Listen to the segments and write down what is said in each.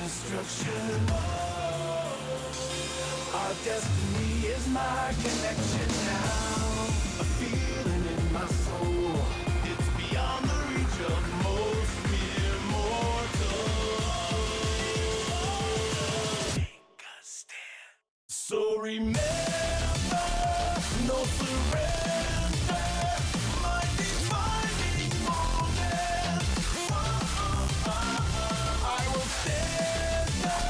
destruction. Our destiny is my connection now. A feeling in my soul. It's beyond the reach of most mere mortals. Take a stand. So remember, no surrender. My defining moment. I will stand up,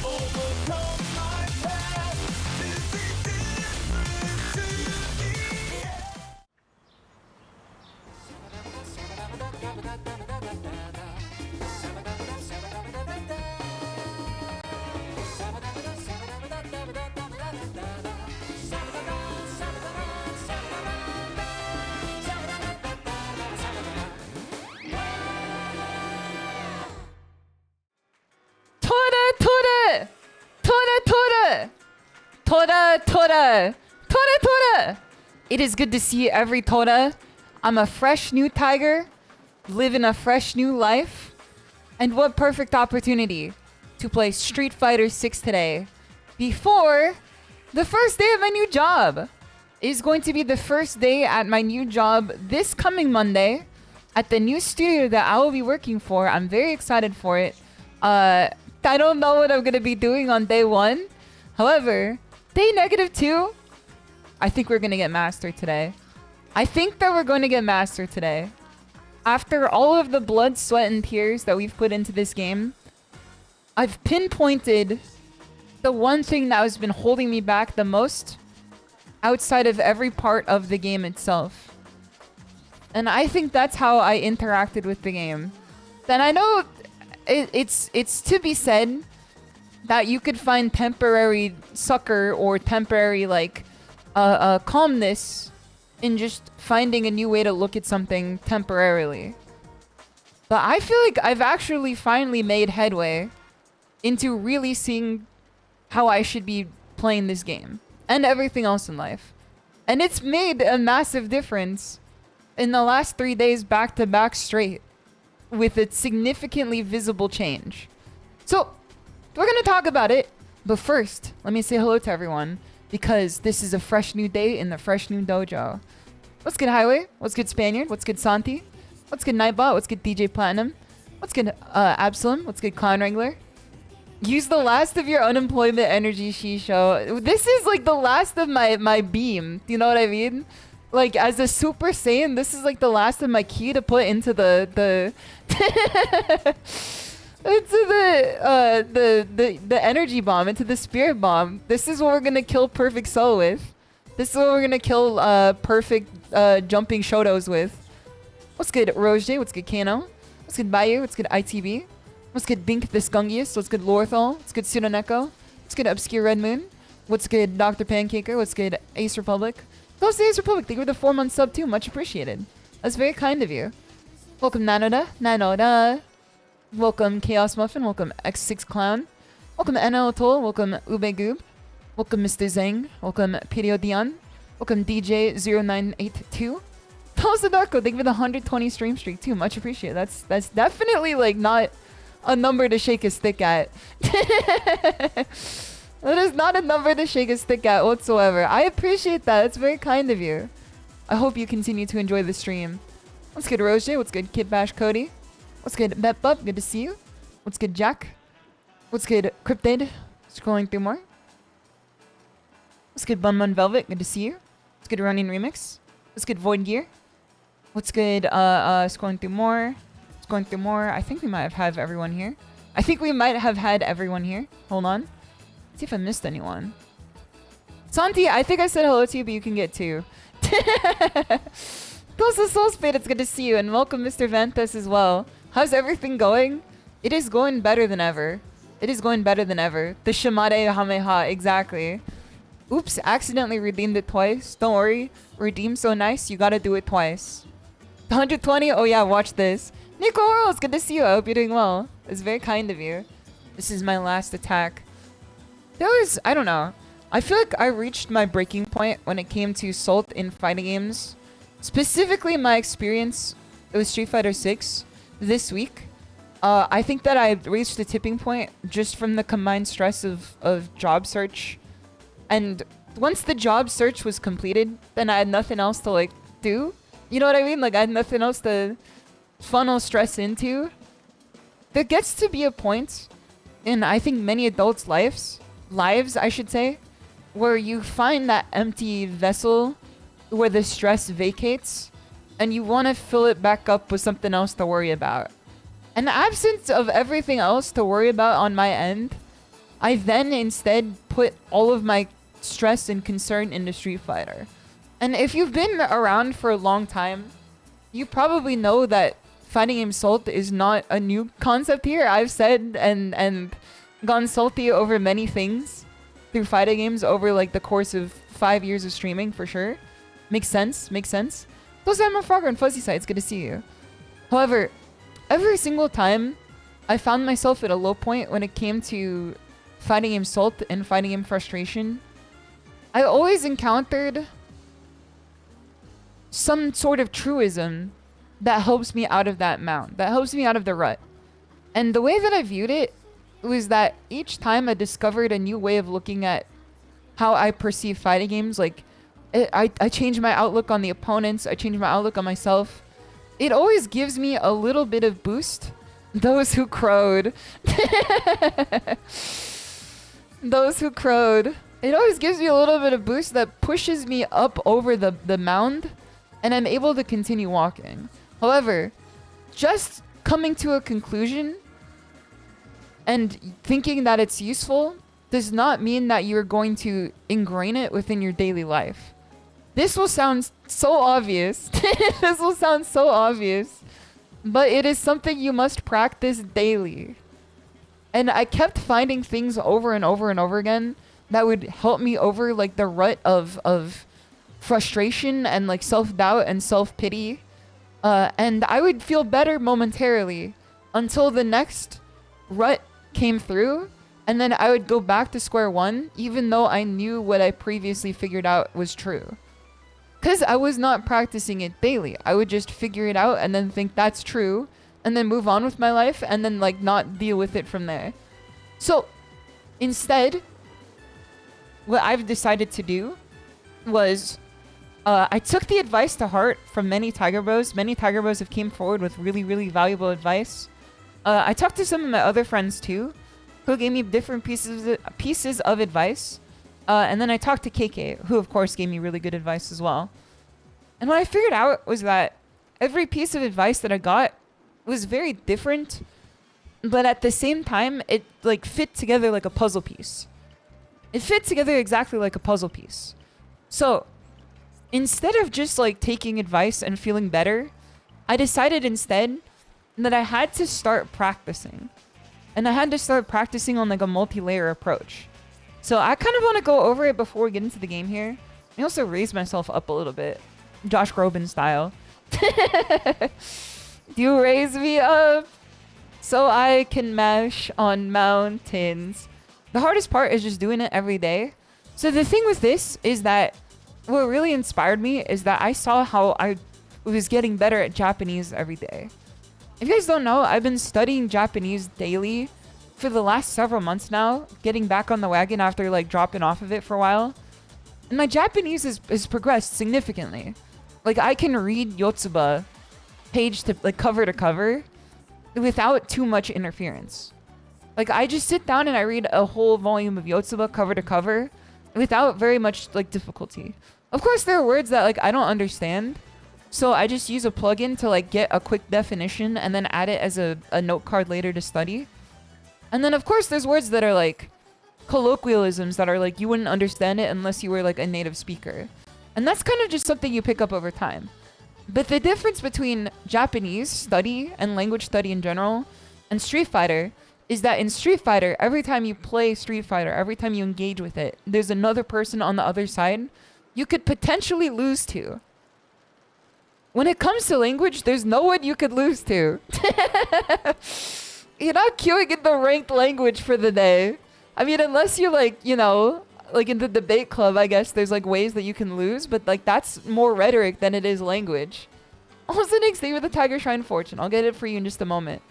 overcome my past. This is different to the end. Tora. It is good to see every Tora. I'm a fresh new tiger, living a fresh new life. And what perfect opportunity to play Street Fighter 6 today before the first day of my new job. It is going to be the first day at my new job this coming Monday at the new studio that I will be working for. I'm very excited for it. I don't know what I'm going to be doing on day 1. However, day -2, I think we're going to get master today. I think that we're going to get master today. After all of the blood, sweat, and tears that we've put into this game, I've pinpointed the one thing that has been holding me back the most outside of every part of the game itself. And I think that's how I interacted with the game. Then I know it's to be said that you could find temporary succor or temporary calmness in just finding a new way to look at something temporarily. But I feel like I've actually finally made headway into really seeing how I should be playing this game and everything else in life. And it's made a massive difference in the last 3 days back to back straight with a significantly visible change. So we're going to talk about it. But first, let me say hello to everyone because this is a fresh new day in the fresh new dojo. What's good, Highway? What's good, Spaniard? What's good, Santi? What's good, Nightbot? What's good, DJ Platinum? What's good, Absalom? What's good, Clown Wrangler? Use the last of your unemployment energy, SHISHOU. This is like the last of my beam. Do you know what I mean? Like, as a Super Saiyan, this is like the last of my ki to put into the energy bomb, into the spirit bomb. This is what we're gonna kill Perfect Soul with. This is what we're gonna kill perfect jumping Shotos with. What's good, Roger? What's good, Kano? What's good, Bayou? What's good, ITB? What's good, Bink the Skungiest? What's good, Lorthal? What's good, Pseudoneko? What's good, Obscure Red Moon? What's good, Dr. Pancaker? What's good, Ace Republic? Go to Ace Republic. Thank you for the 4-month sub too. Much appreciated. That's very kind of you. Welcome, Nanoda. Welcome, Chaos Muffin. Welcome, X6 Clown. Welcome, NL Toll. Welcome, Ubegoob. Welcome, Mr. Zeng. Welcome, Periodion. Welcome, DJ0982. Tosa Darko, thank you for the 120 stream streak too. Much appreciated. That's definitely like not a number to shake a stick at. That is not a number to shake a stick at whatsoever. I appreciate that. It's very kind of you. I hope you continue to enjoy the stream. What's good, Roger? What's good, Kid Bash Cody? What's good, Betbup? Good to see you. What's good, Jack? What's good, Cryptid? Scrolling through more. What's good, Bunmun Velvet? Good to see you. What's good, Running Remix? What's good, Void Gear? What's good, scrolling through more. Scrolling through more. I think we might have everyone here. I think we might have had everyone here. Hold on. See if I missed anyone. Santi, I think I said hello to you, but you can get two. Those are Soul Spade, it's good to see you. And welcome, Mr. Ventus, as well. How's everything going? It is going better than ever. It is going better than ever. The Shimada Hameha, exactly. Oops, accidentally redeemed it twice. Don't worry. Redeem so nice, you gotta do it twice. 120? Oh yeah, watch this. Nico Oro, it's good to see you. I hope you're doing well. It's very kind of you. This is my last attack. There was, I don't know. I feel like I reached my breaking point when it came to Salt in fighting games. Specifically my experience with Street Fighter 6 this week. I think that I've reached a tipping point just from the combined stress of job search. And once the job search was completed, then I had nothing else to like do. You know what I mean? Like I had nothing else to funnel stress into. There gets to be a point in I think many adults' lives, I should say, where you find that empty vessel where the stress vacates and you want to fill it back up with something else to worry about. In the absence of everything else to worry about on my end, I then instead put all of my stress and concern into Street Fighter. And if you've been around for a long time, you probably know that fighting insult is not a new concept here. I've said and gone salty over many things through fighting games over like the course of 5 years of streaming for sure. Makes sense, makes sense. Those I'm a Frogger and Fuzzy Side, it's good to see you. However, every single time I found myself at a low point when it came to fighting insult and fighting in frustration, I always encountered some sort of truism that helps me out of that mound, that helps me out of the rut. And the way that I viewed it was that each time I discovered a new way of looking at how I perceive fighting games, like I changed my outlook on the opponents, I changed my outlook on myself. It always gives me a little bit of boost. Those who crowed. Those who crowed. It always gives me a little bit of boost that pushes me up over the mound, and I'm able to continue walking. However, just coming to a conclusion and thinking that it's useful does not mean that you're going to ingrain it within your daily life. This will sound so obvious. This will sound so obvious. But it is something you must practice daily. And I kept finding things over and over and over again that would help me over like the rut of frustration and like self-doubt and self-pity. And I would feel better momentarily until the next rut came through. And then I would go back to square one, even though I knew what I previously figured out was true. Because I was not practicing it daily. I would just figure it out and then think that's true. And then move on with my life and then like not deal with it from there. So instead, what I've decided to do was I took the advice to heart from many Tiger Bros. Many Tiger Bros have came forward with really, really valuable advice. I talked to some of my other friends too, who gave me different pieces of advice. And then I talked to KK, who of course gave me really good advice as well. And what I figured out was that every piece of advice that I got was very different, but at the same time, it like fit together like a puzzle piece. It fit together exactly like a puzzle piece. So instead of just like taking advice and feeling better, I decided instead that I had to start practicing. And I had to start practicing on like a multi-layer approach. So I kind of want to go over it before we get into the game here. I also raise myself up a little bit. Josh Groban style. You raise me up so I can mash on mountains. The hardest part is just doing it every day. So the thing with this is that what really inspired me is that I saw how I was getting better at Japanese every day. If you guys don't know, I've been studying Japanese daily for the last several months now, getting back on the wagon after like dropping off of it for a while. And my Japanese has progressed significantly. Like I can read Yotsuba page to like cover to cover without too much interference. Like I just sit down and I read a whole volume of Yotsuba cover to cover without very much like difficulty. Of course there are words that like I don't understand. So I just use a plugin to like get a quick definition and then add it as a note card later to study. And then of course there's words that are like colloquialisms that are like you wouldn't understand it unless you were like a native speaker. And that's kind of just something you pick up over time. But the difference between Japanese study and language study in general and Street Fighter is that in Street Fighter, every time you play Street Fighter, every time you engage with it, there's another person on the other side you could potentially lose to. When it comes to language, there's no one you could lose to. You're not queuing in the ranked language for the day. I mean, unless you're like, you know, like in the debate club, I guess there's like ways that you can lose, but like that's more rhetoric than it is language. Also, next day with the Tiger Shrine Fortune. I'll get it for you in just a moment.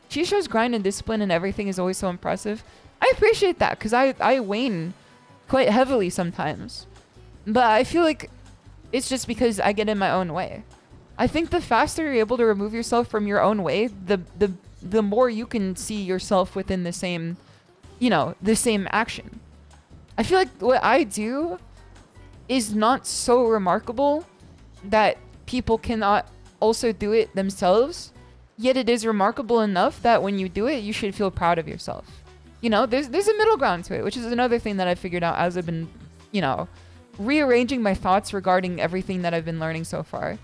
Shishou's grind and discipline and everything is always so impressive. I appreciate that because I wane quite heavily sometimes. But I feel like it's just because I get in my own way. I think the faster you're able to remove yourself from your own way, the more you can see yourself within the same, you know, the same action. I feel like what I do is not so remarkable that people cannot also do it themselves, yet it is remarkable enough that when you do it, you should feel proud of yourself. You know, there's a middle ground to it, which is another thing that I figured out as I've been, you know, rearranging my thoughts regarding everything that I've been learning so far.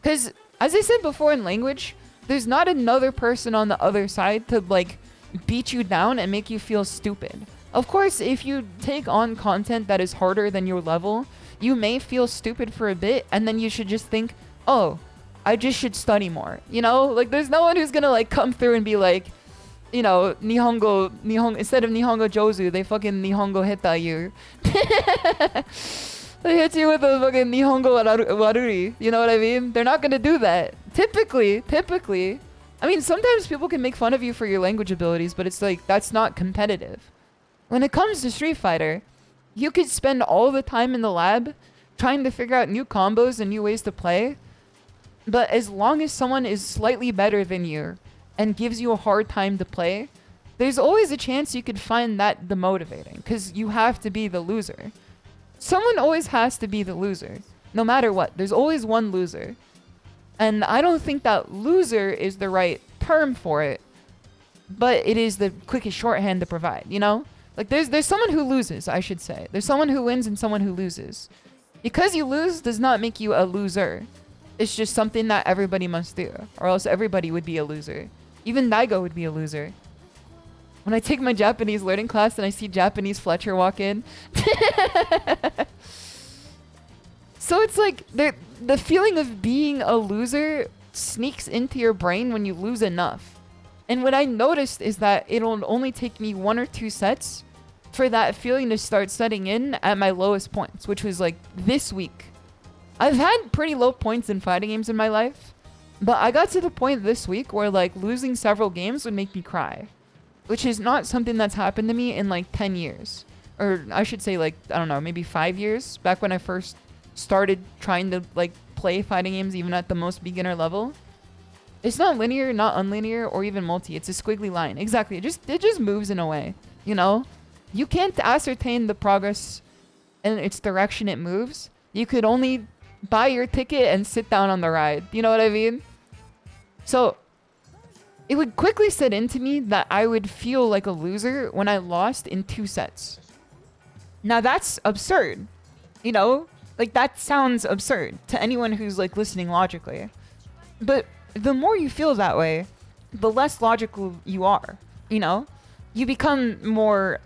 Because, as I said before in language, there's not another person on the other side to, like, beat you down and make you feel stupid. Of course, if you take on content that is harder than your level, you may feel stupid for a bit, and then you should just think, oh, I just should study more. You know? Like, there's no one who's gonna, like, come through and be like, you know, Nihongo, instead of Nihongo Jozu, they fucking Nihongo hita you. They hit you with a fucking Nihongo waruri. You know what I mean? They're not gonna do that. Typically. I mean, sometimes people can make fun of you for your language abilities, but it's like, that's not competitive. When it comes to Street Fighter, you could spend all the time in the lab trying to figure out new combos and new ways to play. But as long as someone is slightly better than you and gives you a hard time to play, there's always a chance you could find that demotivating, because you have to be the loser. Someone always has to be the loser, no matter what. There's always one loser. And I don't think that loser is the right term for it, but it is the quickest shorthand to provide, you know? Like, there's someone who loses, I should say. There's someone who wins and someone who loses. Because you lose does not make you a loser. It's just something that everybody must do, or else everybody would be a loser. Even Daigo would be a loser. When I take my Japanese learning class and I see Japanese Fletcher walk in. So it's like the feeling of being a loser sneaks into your brain when you lose enough. And what I noticed is that it'll only take me 1 or 2 sets for that feeling to start setting in at my lowest points, which was like this week. I've had pretty low points in fighting games in my life, but I got to the point this week where like losing several games would make me cry, which is not something that's happened to me in like 10 years. Or I should say like, I don't know, maybe 5 years, back when I first started trying to like play fighting games even at the most beginner level. It's not linear, not unlinear, or even multi. It's a squiggly line. Exactly. It just moves in a way, you know? You can't ascertain the progress and its direction it moves. You could only buy your ticket and sit down on the ride. You know what I mean? So it would quickly set into me that I would feel like a loser when I lost in 2 sets. Now that's absurd. You know? Like, that sounds absurd to anyone who's like listening logically. But the more you feel that way, the less logical you are, you know? You become more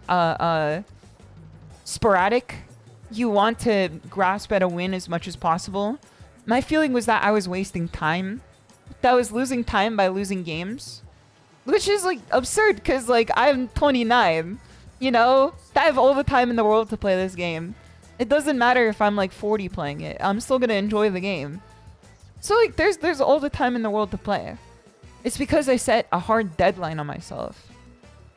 sporadic. You want to grasp at a win as much as possible. My feeling was that I was wasting time. That I was losing time by losing games. Which is like absurd because like I'm 29, you know? I have all the time in the world to play this game. It doesn't matter if I'm like 40 playing it. I'm still gonna enjoy the game. So like there's all the time in the world to play. It's because I set a hard deadline on myself.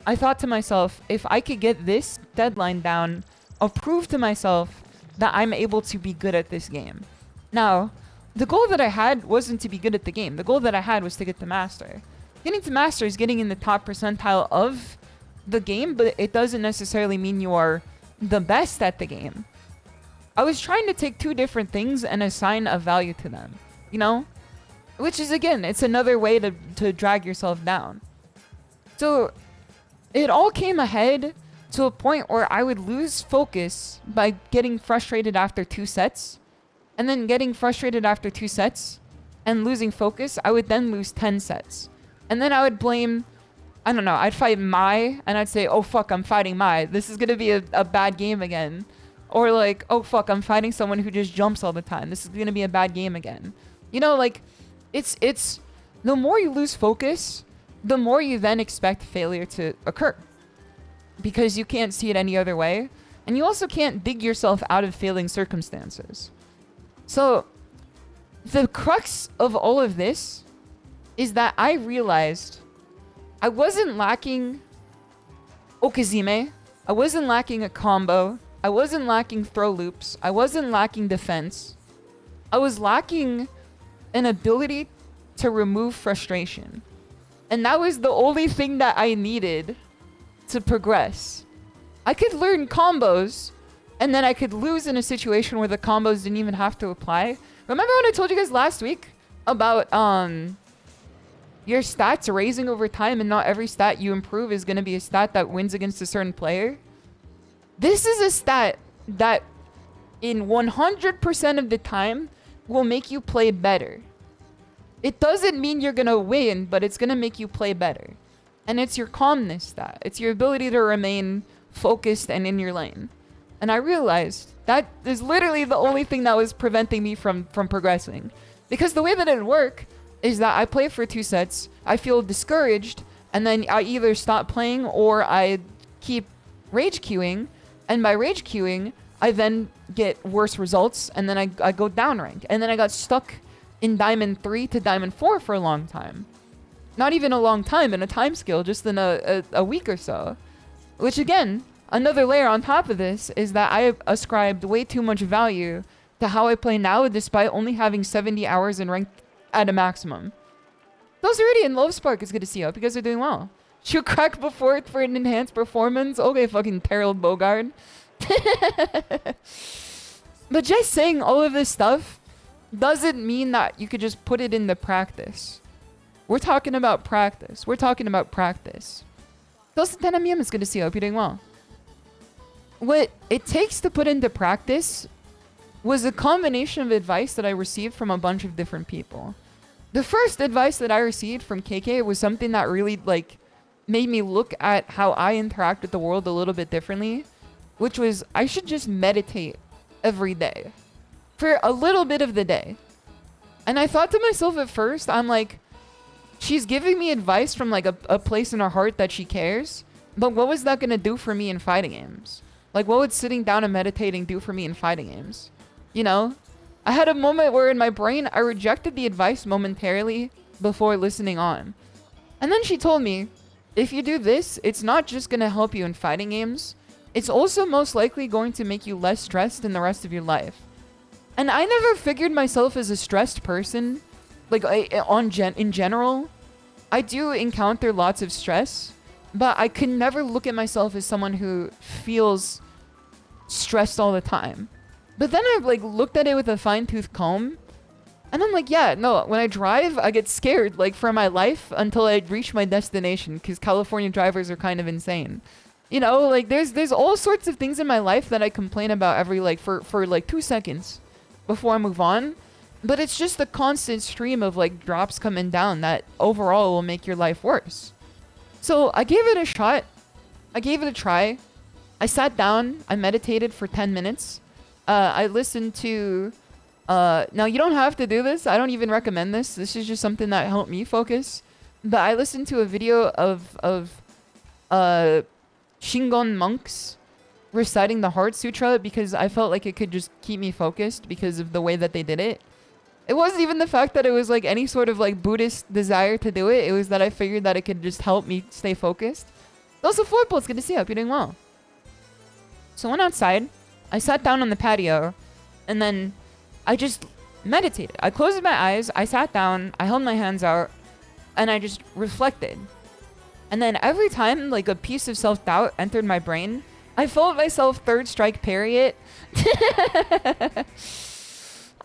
I thought to myself, if I could get this deadline down, I'll prove to myself that I'm able to be good at this game. Now, the goal that I had wasn't to be good at the game. The goal that I had was to get to master. Getting to master is getting in the top percentile of the game, but it doesn't necessarily mean you are the best at the game. I was trying to take 2 different things and assign a value to them, you know? Which is, again, it's another way to drag yourself down. So it all came ahead to a point where I would lose focus by getting frustrated after 2 sets, and then getting frustrated after 2 sets and losing focus. I would then lose 10 sets. And then I would blame, I don't know, I'd fight Mai and I'd say, oh fuck, I'm fighting Mai. This is gonna be a bad game again. Or like, oh fuck, I'm fighting someone who just jumps all the time. This is gonna be a bad game again. You know, like, it's the more you lose focus, the more you then expect failure to occur. Because you can't see it any other way. And you also can't dig yourself out of failing circumstances. So, the crux of all of this is that I realized I wasn't lacking Okazime. I wasn't lacking a combo. I wasn't lacking throw loops. I wasn't lacking defense. I was lacking an ability to remove frustration. And that was the only thing that I needed to progress. I could learn combos, and then I could lose in a situation where the combos didn't even have to apply. Remember when I told you guys last week about your stats raising over time, and not every stat you improve is going to be a stat that wins against a certain player? This is a stat that in 100% of the time will make you play better. It doesn't mean you're going to win, but it's going to make you play better. And it's your calmness stat. It's your ability to remain focused and in your lane. And I realized that is literally the only thing that was preventing me from progressing. Because the way that it would work is that I play for 2 sets, I feel discouraged, and then I either stop playing or I keep rage queuing. And by rage queuing, I then get worse results, and then I go down rank. And then I got stuck in Diamond 3 to Diamond 4 for a long time. Not even a long time in a time scale, just in a week or so. Which again, another layer on top of this is that I ascribed way too much value to how I play now, despite only having 70 hours in ranked at a maximum. Those already in Love Spark, it's good to see. I hope you guys are doing well. Shoot crack before it for an enhanced performance. Okay, fucking Terrell Bogard. But just saying all of this stuff doesn't mean that you could just put it into practice. We're talking about practice. We're talking about practice. Those 10 MM, it's good to see. I hope you're doing well. What it takes to put into practice was a combination of advice that I received from a bunch of different people. The first advice that I received from KK was something that really made me look at how I interact with the world a little bit differently, which was I should just meditate every day for a little bit of the day. And I thought to myself at first, I'm like, she's giving me advice from a place in her heart that she cares, but what was that going to do for me in fighting games? What would sitting down and meditating do for me in fighting games? You know? I had a moment where in my brain, I rejected the advice momentarily before listening on. And then she told me, if you do this, it's not just going to help you in fighting games, it's also most likely going to make you less stressed in the rest of your life. And I never figured myself as a stressed person. In general, I do encounter lots of stress, but I could never look at myself as someone who feels stressed all the time. But then I looked at it with a fine-tooth comb, and I'm like, yeah, no, when I drive, I get scared for my life until I reach my destination, because California drivers are kind of insane. You know, there's all sorts of things in my life that I complain about every for 2 seconds before I move on. But it's just a constant stream of drops coming down that overall will make your life worse. So I gave it a shot. I gave it a try. I sat down. I meditated for 10 minutes. I listened to... now, you don't have to do this. I don't even recommend this. This is just something that helped me focus. But I listened to a video of Shingon monks reciting the Heart Sutra because I felt like it could just keep me focused because of the way that they did it. It wasn't even the fact that it was any sort of Buddhist desire to do it. It was that I figured that it could just help me stay focused. Also, Floorpool, it's good to see you. Hope you're doing well. So I went outside. I sat down on the patio. And then I just meditated. I closed my eyes. I sat down. I held my hands out. And I just reflected. And then every time a piece of self-doubt entered my brain, I felt myself third strike parry it.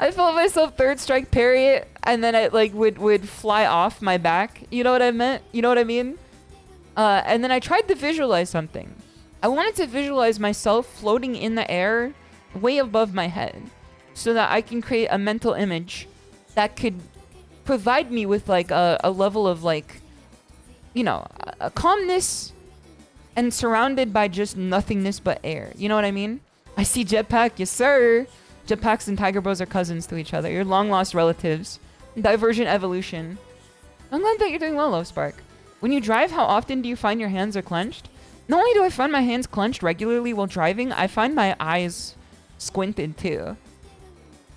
I felt myself third strike parry it, and then it would fly off my back. You know what I meant? You know what I mean? And then I tried to visualize something. I wanted to visualize myself floating in the air way above my head so that I can create a mental image that could provide me with a level of a calmness and surrounded by just nothingness but air. You know what I mean? I see Jetpack, yes sir. Jetpacks and Tiger Bros are cousins to each other. You're long-lost relatives. Divergent evolution. I'm glad that you're doing well, Love Spark. When you drive, how often do you find your hands are clenched? Not only do I find my hands clenched regularly while driving, I find my eyes squinted too.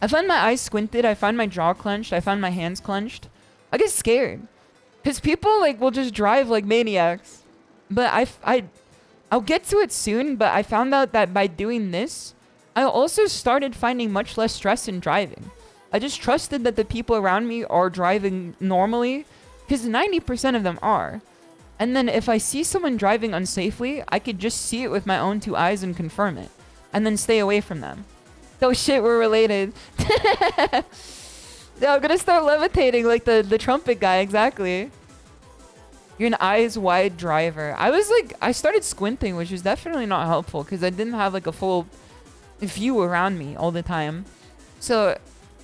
I find my eyes squinted, I find my jaw clenched, I find my hands clenched. I get scared. Because people like will just drive like maniacs. But I'll get to it soon, but I found out that by doing this, I also started finding much less stress in driving. I just trusted that the people around me are driving normally, because 90% of them are. And then if I see someone driving unsafely, I could just see it with my own two eyes and confirm it. And then stay away from them. Oh shit, we're related. Yeah, I'm gonna start levitating like the trumpet guy, exactly. You're an eyes wide driver. I started squinting, which is definitely not helpful because I didn't have like a full view around me all the time. So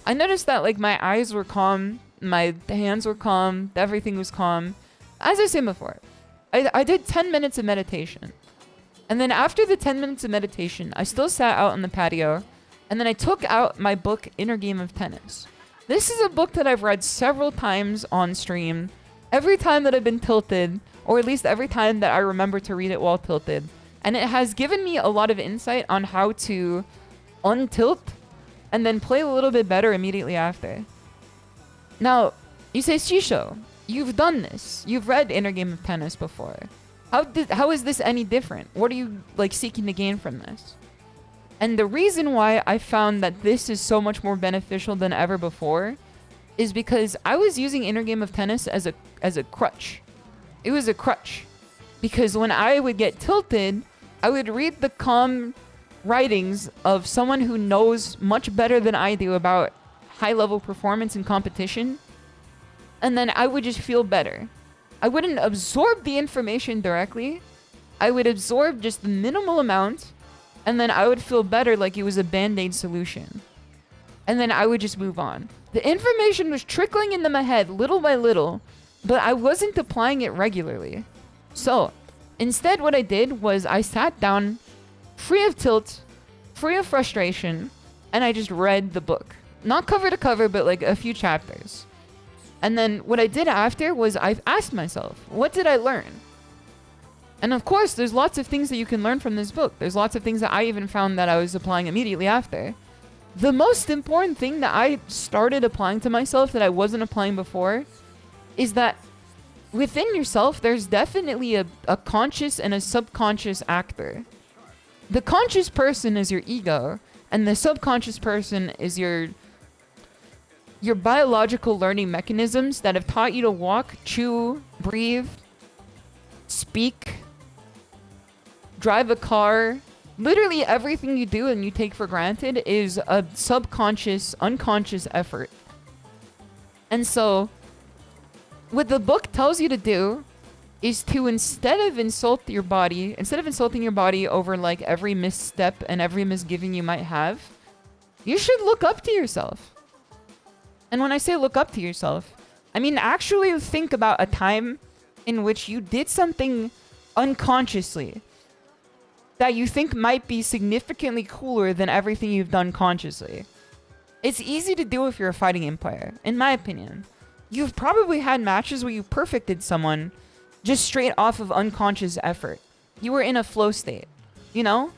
I noticed that like my eyes were calm, my hands were calm, everything was calm. As I said before, I did 10 minutes of meditation. And then after the 10 minutes of meditation, I still sat out on the patio. And then I took out my book, Inner Game of Tennis. This is a book that I've read several times on stream. Every time that I've been tilted, or at least every time that I remember to read it while tilted. And it has given me a lot of insight on how to untilt and then play a little bit better immediately after. Now, you say, ShISHOU, you've done this. You've read Inner Game of Tennis before. How is this any different? What are you like seeking to gain from this? And the reason why I found that this is so much more beneficial than ever before is because I was using Inner Game of Tennis as a crutch. It was a crutch. Because when I would get tilted, I would read the calm writings of someone who knows much better than I do about high-level performance and competition, and then I would just feel better. I wouldn't absorb the information directly. I would absorb just the minimal amount, and then I would feel better like it was a band-aid solution. And then I would just move on. The information was trickling into my head little by little, but I wasn't applying it regularly. So, instead what I did was I sat down, free of tilt, free of frustration, and I just read the book. Not cover to cover, but like a few chapters. And then what I did after was I asked myself, what did I learn? And of course, there's lots of things that you can learn from this book. There's lots of things that I even found that I was applying immediately after. The most important thing that I started applying to myself that I wasn't applying before is that within yourself, there's definitely a conscious and a subconscious actor. The conscious person is your ego, and the subconscious person is your biological learning mechanisms that have taught you to walk, chew, breathe, speak, drive a car. Literally everything you do and you take for granted is a subconscious, unconscious effort. And so, what the book tells you to do is to instead of insulting your body over like every misstep and every misgiving you might have, you should look up to yourself. And when I say look up to yourself, I mean actually think about a time in which you did something unconsciously that you think might be significantly cooler than everything you've done consciously. It's easy to do if you're a fighting game player, in my opinion. You've probably had matches where you perfected someone just straight off of unconscious effort. You were in a flow state, you know?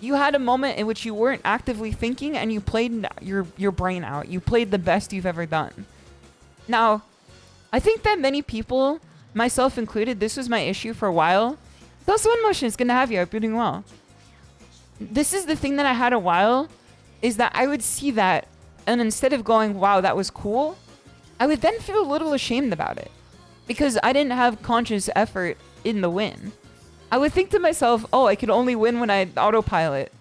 You had a moment in which you weren't actively thinking and you played your brain out. You played the best you've ever done. Now, I think that many people, myself included, this was my issue for a while. That's one motion is gonna have you. I hope you're doing well. This is the thing that I had a while, is that I would see that, and instead of going, wow, that was cool, I would then feel a little ashamed about it. Because I didn't have conscious effort in the win. I would think to myself, oh, I could only win when I autopilot.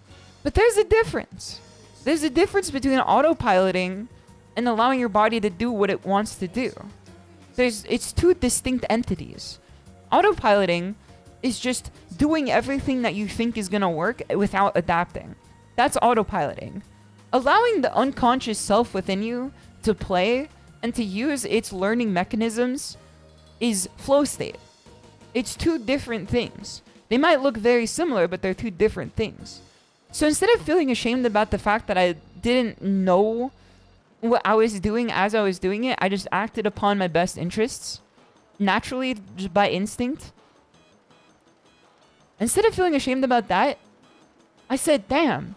But there's a difference. There's a difference between autopiloting and allowing your body to do what it wants to do. It's two distinct entities. Autopiloting is just doing everything that you think is gonna work without adapting. That's autopiloting. Allowing the unconscious self within you to play and to use its learning mechanisms is flow state. It's two different things. They might look very similar, but they're two different things. So instead of feeling ashamed about the fact that I didn't know what I was doing as I was doing it, I just acted upon my best interests, naturally, just by instinct. Instead of feeling ashamed about that, I said, damn,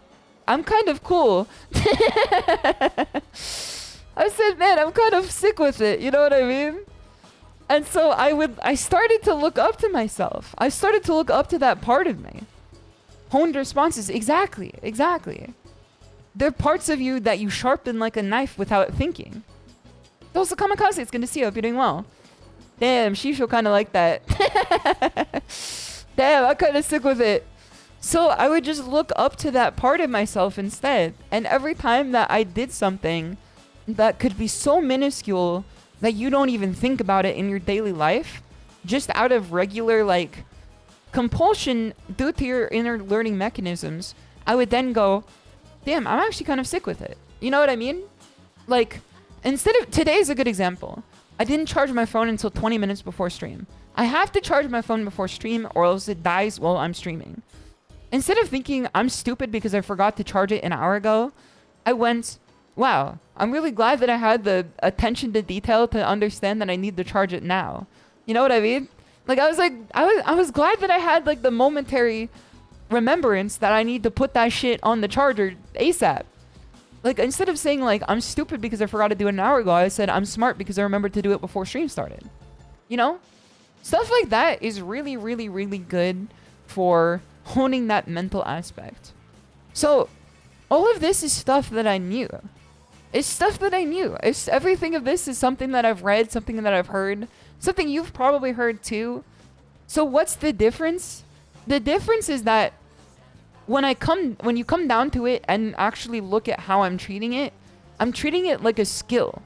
I'm kind of cool. I said, man, I'm kind of sick with it. You know what I mean? And so I started to look up to myself. I started to look up to that part of me. Honed responses. Exactly. There are parts of you that you sharpen like a knife without thinking. Those are kamikaze. It's good to see you. Hope you're doing well. Damn, SHISHOU kind of like that. Damn, I kind of stick with it. So I would just look up to that part of myself instead. And every time that I did something that could be so minuscule that you don't even think about it in your daily life, just out of regular like compulsion due to your inner learning mechanisms, I would then go, damn, I'm actually kind of sick with it. You know what I mean? Like, instead of, today is a good example. I didn't charge my phone until 20 minutes before stream. I have to charge my phone before stream or else it dies while I'm streaming. Instead of thinking I'm stupid because I forgot to charge it an hour ago, I went, wow, I'm really glad that I had the attention to detail to understand that I need to charge it now. You know what I mean? Like, I was glad that I had like the momentary remembrance that I need to put that shit on the charger ASAP. Like, instead of saying like I'm stupid because I forgot to do it an hour ago, I said I'm smart because I remembered to do it before stream started. You know? Stuff like that is really, really, really good for honing that mental aspect. So all of this is stuff that I knew. It's stuff that I knew. It's everything of this is something that I've read, something that I've heard, something you've probably heard too. So what's the difference? The difference is that when you come down to it and actually look at how I'm treating it like a skill.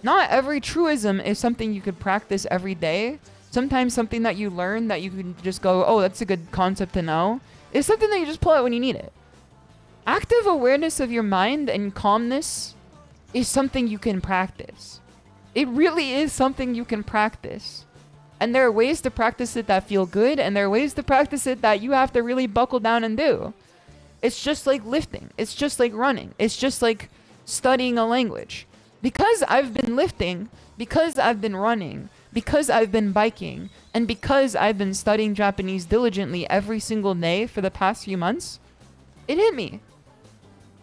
Not every truism is something you could practice every day. Sometimes something that you learn that you can just go, oh, that's a good concept to know, is something that you just pull out when you need it. Active awareness of your mind and calmness is something you can practice. It really is something you can practice. And there are ways to practice it that feel good, and there are ways to practice it that you have to really buckle down and do. It's just like lifting. It's just like running. It's just like studying a language. Because I've been lifting, because I've been running, because I've been biking, and because I've been studying Japanese diligently every single day for the past few months, it hit me.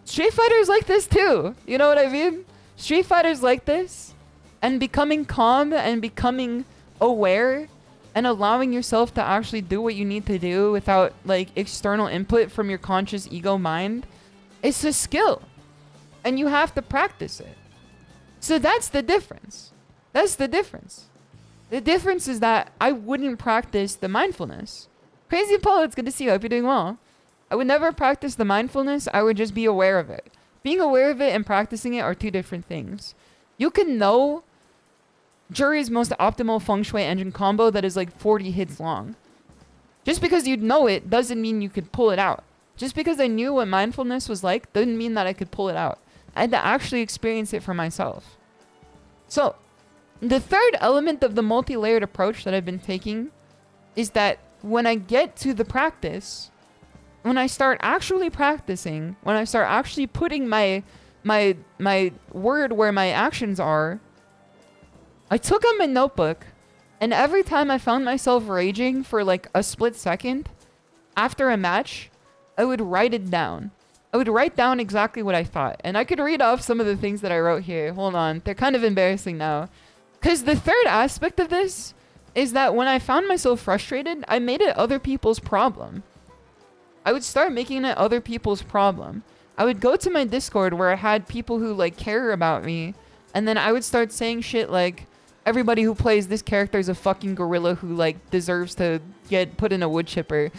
Street Fighter's like this too. You know what I mean? Street Fighter's like this. And becoming calm and becoming aware and allowing yourself to actually do what you need to do without like external input from your conscious ego mind, it's a skill. And you have to practice it. So that's the difference. That's the difference. The difference is that I wouldn't practice the mindfulness. Crazy Apollo, it's good to see you. I hope you're doing well. I would never practice the mindfulness. I would just be aware of it. Being aware of it and practicing it are two different things. You can know Jury's most optimal feng shui engine combo that is like 40 hits long. Just because you know it doesn't mean you could pull it out. Just because I knew what mindfulness was like doesn't mean that I could pull it out. I had to actually experience it for myself. So, the third element of the multi-layered approach that I've been taking is that when I get to the practice, when I start actually practicing, when I start actually putting my word where my actions are, I took out my notebook, and every time I found myself raging for like a split second after a match, I would write it down. I would write down exactly what I thought. And I could read off some of the things that I wrote here. Hold on. They're kind of embarrassing now. Because the third aspect of this is that when I found myself frustrated, I made it other people's problem. I would start making it other people's problem. I would go to my Discord where I had people who like care about me. And then I would start saying shit like, everybody who plays this character is a fucking gorilla who like deserves to get put in a wood chipper.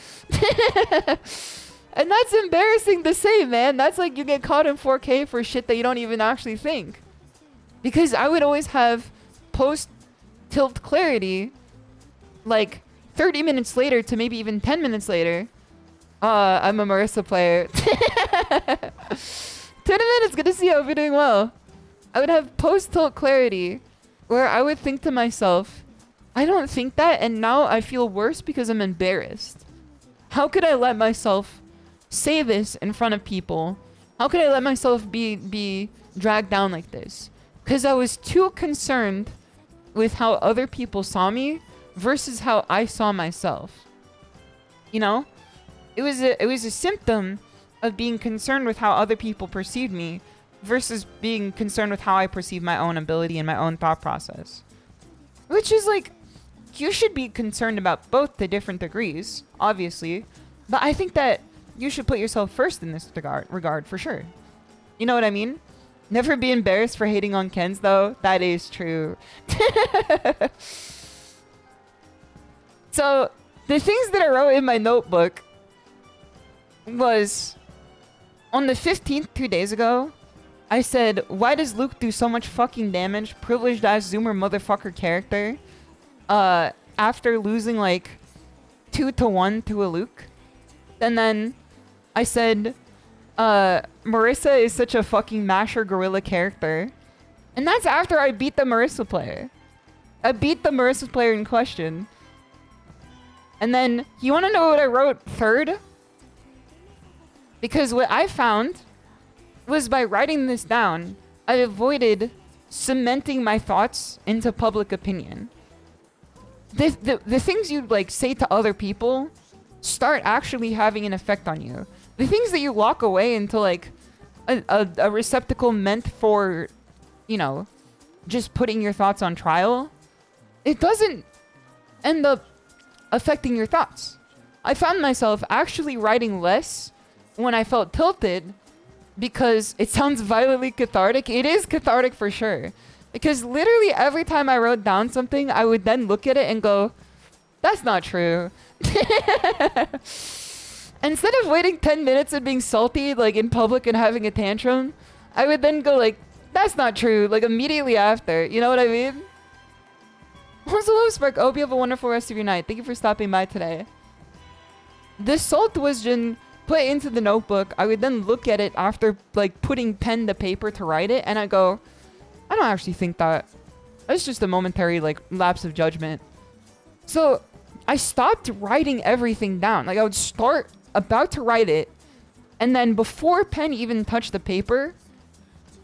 And that's embarrassing to say, man. That's like you get caught in 4K for shit that you don't even actually think. Because I would always have post-tilt clarity like 30 minutes later to maybe even 10 minutes later. I'm a Marissa player. 10 minutes, good to see you. I hope you're doing well. I would have post-tilt clarity where I would think to myself, I don't think that, and now I feel worse because I'm embarrassed. How could I let myself say this in front of people? How could I let myself be dragged down like this? Because I was too concerned with how other people saw me versus how I saw myself. You know? It was a symptom of being concerned with how other people perceived me versus being concerned with how I perceive my own ability and my own thought process. Which is like, you should be concerned about both to different degrees, obviously. But I think that you should put yourself first in this regard for sure. You know what I mean? Never be embarrassed for hating on Kens, though. That is true. So, the things that I wrote in my notebook was, on the 15th, 2 days ago, I said, why does Luke do so much fucking damage? Privileged ass Zoomer motherfucker character. After losing like 2-1 to a Luke. And then I said, Marissa is such a fucking masher gorilla character. And that's after I beat the Marissa player. I beat the Marissa player in question. And then, you want to know what I wrote third? Because what I found was by writing this down, I avoided cementing my thoughts into public opinion. The things you like say to other people start actually having an effect on you. The things that you lock away into like a receptacle meant for, you know, just putting your thoughts on trial, it doesn't end up affecting your thoughts. I found myself actually writing less when I felt tilted because it sounds violently cathartic. It is cathartic for sure. Because literally every time I wrote down something, I would then look at it and go, that's not true. Instead of waiting 10 minutes and being salty, like in public and having a tantrum, I would then go like, that's not true, like immediately after. You know what I mean? Hello, Spark. I hope you have a wonderful rest of your night. Thank you for stopping by today. The salt was just put into the notebook. I would then look at it after like putting pen to paper to write it, and I go, I don't actually think that. That's just a momentary like lapse of judgment. So I stopped writing everything down. Like I would start about to write it, and then before pen even touched the paper,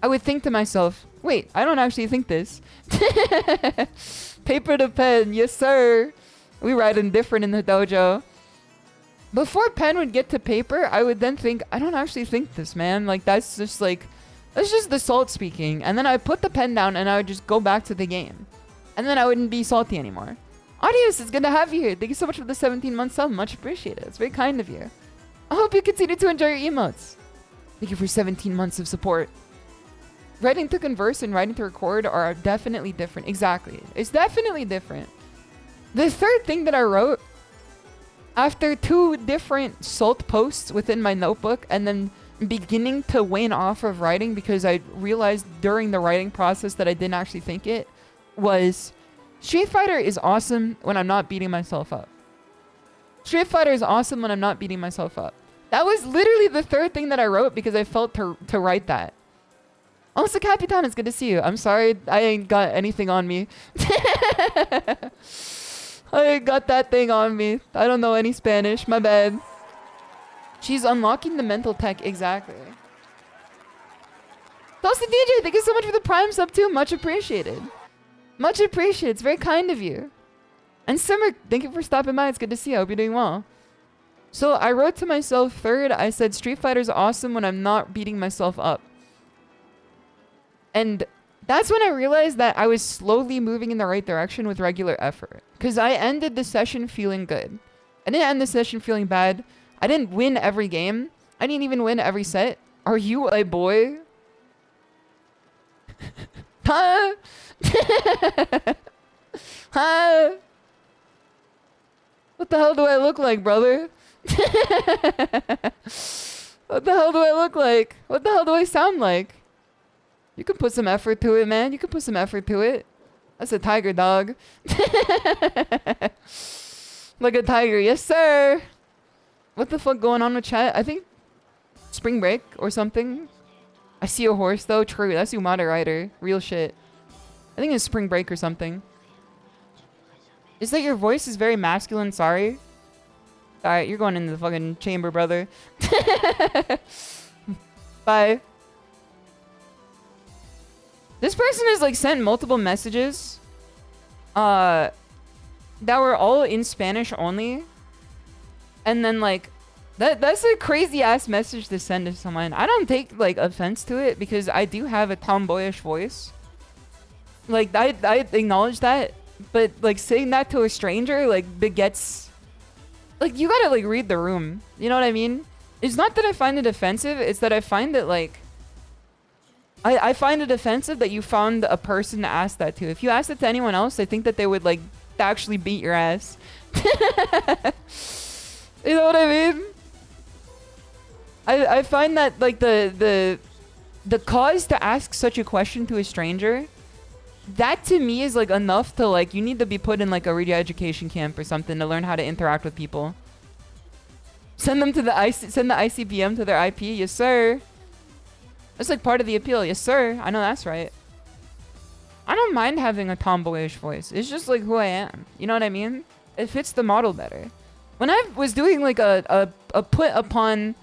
I would think to myself, wait, I don't actually think this. Paper to pen, yes sir. We write indifferent in the dojo. Before pen would get to paper, I would then think, I don't actually think this, man. Like that's just the salt speaking. And then I put the pen down and I would just go back to the game. And then I wouldn't be salty anymore. Audius, it's good to have you here. Thank you so much for the 17-month sub. Much appreciated. It's very kind of you. I hope you continue to enjoy your emotes. Thank you for 17 months of support. Writing to converse and writing to record are definitely different. Exactly. It's definitely different. The third thing that I wrote after 2 different salt posts within my notebook and then beginning to wane off of writing because I realized during the writing process that I didn't actually think it was Street Fighter is awesome when I'm not beating myself up. Street Fighter is awesome when I'm not beating myself up. That was literally the third thing that I wrote because I felt to write that. Also, Capitan, it's good to see you. I'm sorry, I ain't got anything on me. I ain't got that thing on me. I don't know any Spanish, my bad. She's unlocking the mental tech, exactly. Toasted DJ, thank you so much for the Prime sub too. Much appreciated. Much appreciated. It's very kind of you. And Simmer, thank you for stopping by. It's good to see you. I hope you're doing well. So I wrote to myself third. I said Street Fighter's awesome when I'm not beating myself up. And that's when I realized that I was slowly moving in the right direction with regular effort. Because I ended the session feeling good. I didn't end the session feeling bad. I didn't win every game. I didn't even win every set. Are you a boy? Huh? Huh? What the hell do I look like, brother? What the hell do I look like? What the hell do I sound like? You can put some effort to it, man. You can put some effort to it. That's a tiger, dog. Like a tiger. Yes, sir. What the fuck going on with chat? I think spring break or something. I see a horse, though. True. That's Umada Rider. Real shit. I think it's spring break or something. Is that your voice is very masculine? Sorry. Alright, you're going into the fucking chamber, brother. Bye. This person has like sent multiple messages that were all in Spanish only. And then like that's a crazy ass message to send to someone. I don't take like offense to it because I do have a tomboyish voice. Like I acknowledge that. But like saying that to a stranger like begets, like you gotta like read the room. You know what I mean? It's not that I find it offensive. It's that I find it like I find it offensive that you found a person to ask that to. If you asked it to anyone else, I think that they would like actually beat your ass. You know what I mean? I find that like the cause to ask such a question to a stranger, that to me is like enough to like, you need to be put in like a re-education camp or something to learn how to interact with people. Send them to the send the ICBM to their IP. Yes, sir. That's like part of the appeal. Yes, sir. I know that's right. I don't mind having a tomboyish voice. It's just like who I am. You know what I mean? It fits the model better. When I was doing like a put upon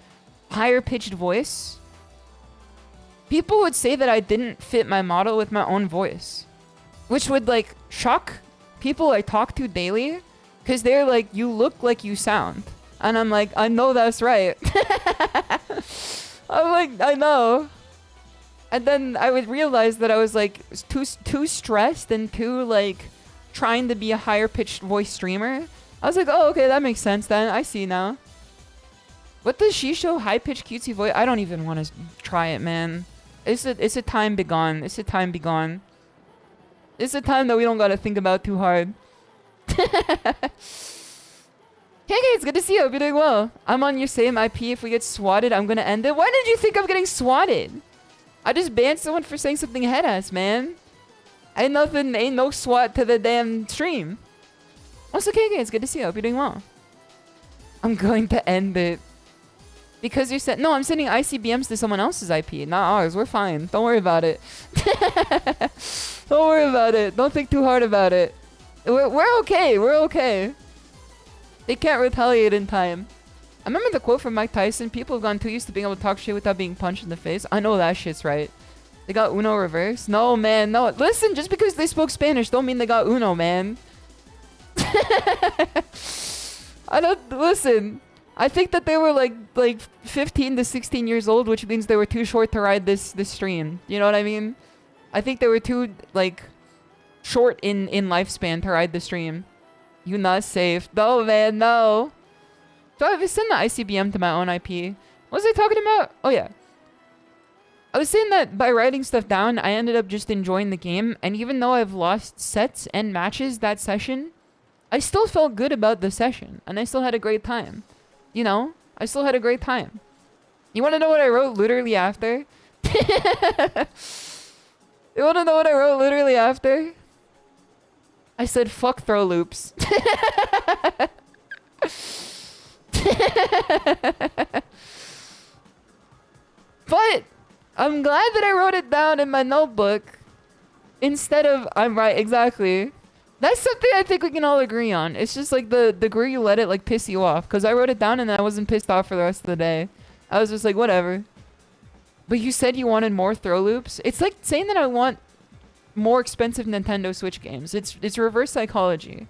higher pitched voice, people would say that I didn't fit my model with my own voice, which would like shock people I talk to daily, because they're like, you look like you sound. And I'm like, I know that's right. I'm like, I know. And then I would realize that I was like too stressed and too like trying to be a higher pitched voice streamer. I was like, oh, okay, that makes sense then. I see now. What does SHISHOU high pitched cutesy voice? I don't even want to try it, man. It's a time begone. It's a time begone. It's a time that we don't gotta think about too hard. Hey guys, good to see you. Hope you're doing well. I'm on your same IP. If we get swatted, I'm gonna end it. Why did you think I'm getting swatted? I just banned someone for saying something head-ass, man. Ain't no swat to the damn stream. Also, okay guys, good to see you. Hope you're doing well. I'm going to end it. Because you said, no, I'm sending ICBMs to someone else's IP, not ours. We're fine. Don't worry about it. Don't worry about it. Don't think too hard about it. We're okay. We're okay. They can't retaliate in time. I remember the quote from Mike Tyson, people have gotten too used to being able to talk shit without being punched in the face. I know that shit's right. They got Uno reverse? No, man, no. Listen, just because they spoke Spanish don't mean they got Uno, man. I don't... Listen. I think that they were like 15 to 16 years old, which means they were too short to ride this stream. You know what I mean? I think they were too, like, short in lifespan to ride the stream. You not safe. No, man, no. So I sent the ICBM to my own IP. What was I talking about? Oh, yeah. I was saying that by writing stuff down, I ended up just enjoying the game. And even though I've lost sets and matches that session, I still felt good about the session. And I still had a great time. You know? I still had a great time. You want to know what I wrote literally after? You want to know what I wrote literally after? I said, fuck throw loops. But I'm glad that I wrote it down in my notebook instead of I'm right. Exactly. That's something I think we can all agree on. It's just like the degree you let it like piss you off. Because I wrote it down and I wasn't pissed off for the rest of the day. I was just like, whatever. But you said you wanted more throw loops. It's like saying that I want more expensive Nintendo Switch games. It's reverse psychology.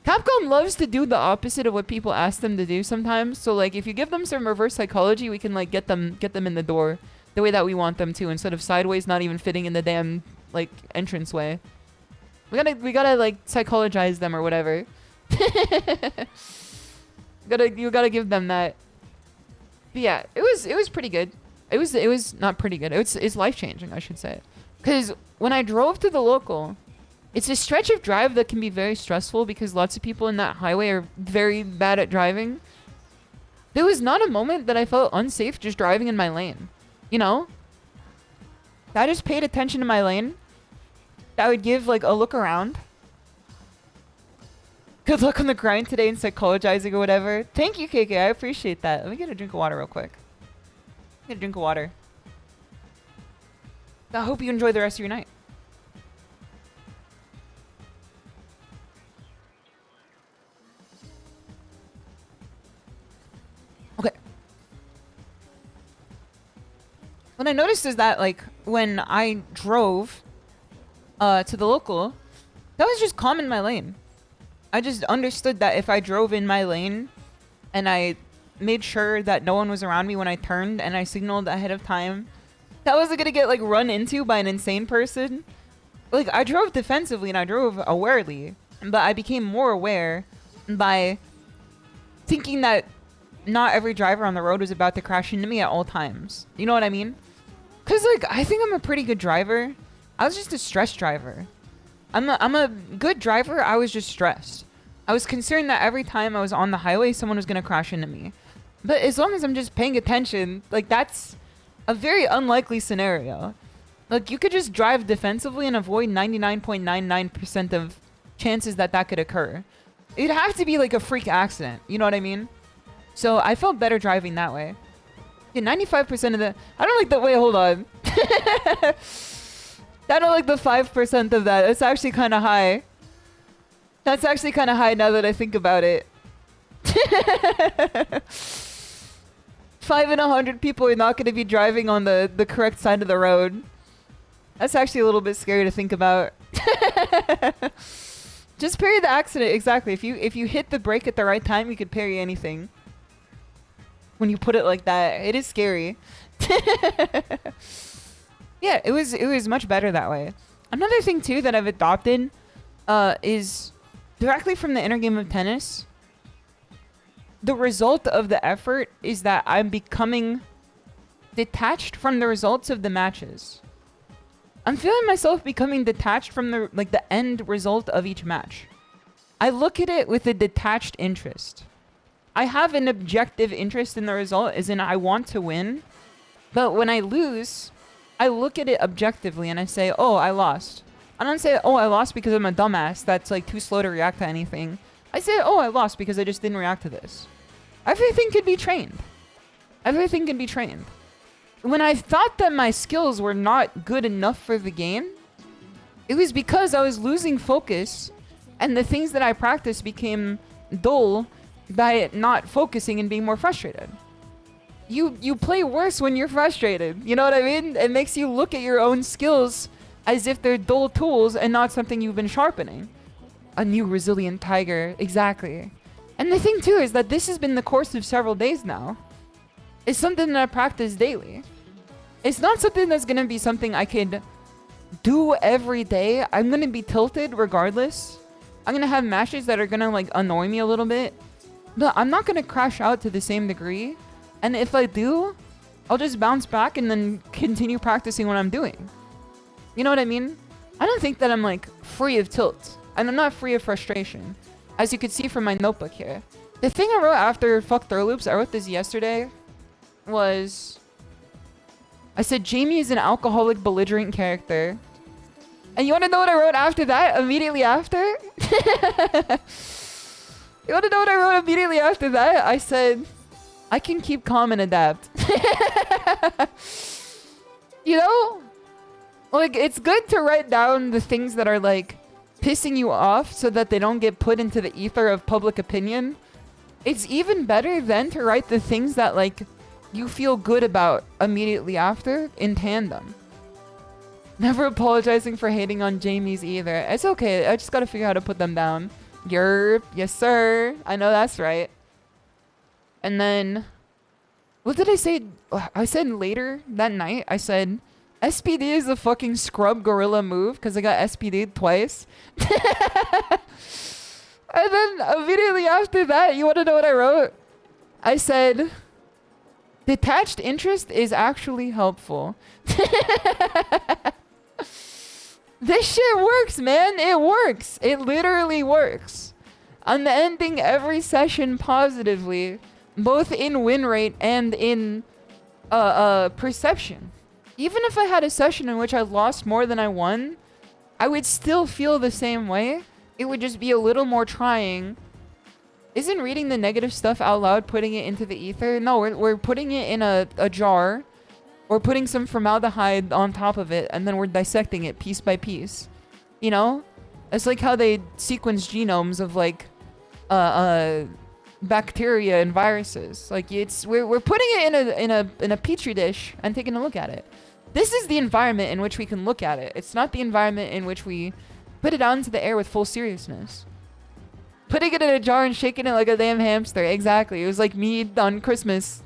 Capcom loves to do the opposite of what people ask them to do sometimes. So like if you give them some reverse psychology, we can like get them in the door the way that we want them to, instead of sideways not even fitting in the damn like entranceway. We gotta like psychologize them or whatever. You gotta give them that. But yeah, it was pretty good. It was not pretty good. It's life changing, I should say. Because when I drove to the local, it's a stretch of drive that can be very stressful because lots of people in that highway are very bad at driving. There was not a moment that I felt unsafe just driving in my lane. You know? I just paid attention to my lane. I would give like a look around. Good luck on the grind today and psychologizing or whatever. Thank you, KK. I appreciate that. Let me get a drink of water real quick. Get a drink of water. I hope you enjoy the rest of your night. Okay. What I noticed is that, like, when I drove to the local, that was just calm in my lane. I just understood that if I drove in my lane and I made sure that no one was around me when I turned and I signaled ahead of time, that wasn't gonna get like run into by an insane person. like, I drove defensively and I drove awarely, but I became more aware by thinking that not every driver on the road was about to crash into me at all times. You know what I mean? Because, like, I think I'm a pretty good driver. I was just a stressed driver. I'm a good driver. I was just stressed. I was concerned that every time I was on the highway, someone was going to crash into me. But as long as I'm just paying attention, like, that's a very unlikely scenario. Like, you could just drive defensively and avoid 99.99% of chances that that could occur. It'd have to be like a freak accident. You know what I mean? So I felt better driving that way. Yeah, 95% of the... I don't like the... Wait, hold on. I don't like the 5% of that. It's actually kind of high. That's actually kind of high now that I think about it. 5 in 100 people are not going to be driving on the correct side of the road. That's actually a little bit scary to think about. Just parry the accident. Exactly. If you hit the brake at the right time, you could parry anything. When you put it like that, it is scary. Yeah, it was much better that way. Another thing too that I've adopted is directly from the inner game of tennis. The result of the effort is that I'm becoming detached from the results of the matches. I'm feeling myself becoming detached from the end result of each match. I look at it with a detached interest. I have an objective interest in the result, as in I want to win. But when I lose, I look at it objectively and I say, oh, I lost. I don't say, oh, I lost because I'm a dumbass that's like too slow to react to anything. I say, oh, I lost because I just didn't react to this. Everything can be trained. Everything can be trained. When I thought that my skills were not good enough for the game, it was because I was losing focus and the things that I practiced became dull by not focusing and being more frustrated. You play worse when you're frustrated. You know what I mean? It makes you look at your own skills as if they're dull tools and not something you've been sharpening. A new resilient tiger. Exactly. And the thing too is that this has been the course of several days now. It's something that I practice daily. It's not something that's going to be something I could do every day. I'm going to be tilted regardless. I'm going to have matches that are going to like annoy me a little bit. But I'm not going to crash out to the same degree. And if I do, I'll just bounce back and then continue practicing what I'm doing. You know what I mean? I don't think that I'm like free of tilt. And I'm not free of frustration. As you can see from my notebook here. The thing I wrote after Fuck Throw Loops, I wrote this yesterday, was... I said Jamie is an alcoholic, belligerent character. And you want to know what I wrote after that? Immediately after? You want to know what I wrote immediately after that? I said, I can keep calm and adapt. You know? Like, it's good to write down the things that are, like, pissing you off so that they don't get put into the ether of public opinion. It's even better then to write the things that, like, you feel good about immediately after in tandem. Never apologizing for hating on Jamie's either. It's okay. I just gotta figure out how to put them down. Yerp. Yes, sir. I know that's right. And then... What did I say? I said later that night, I said... SPD is a fucking scrub gorilla move because I got SPD'd twice. And then immediately after that, you want to know what I wrote? I said, detached interest is actually helpful. This shit works, man. It works. It literally works. I'm ending every session positively, both in win rate and in perception. Even if I had a session in which I lost more than I won, I would still feel the same way. It would just be a little more trying. Isn't reading the negative stuff out loud putting it into the ether? No, we're putting it in a jar. Or putting some formaldehyde on top of it, and then we're dissecting it piece by piece. You know? It's like how they sequence genomes of, like, bacteria and viruses. Like, we're putting it in a petri dish and taking a look at it. This is the environment in which we can look at it. It's not the environment in which we put it out into the air with full seriousness. Putting it in a jar and shaking it like a damn hamster. Exactly. It was like me on Christmas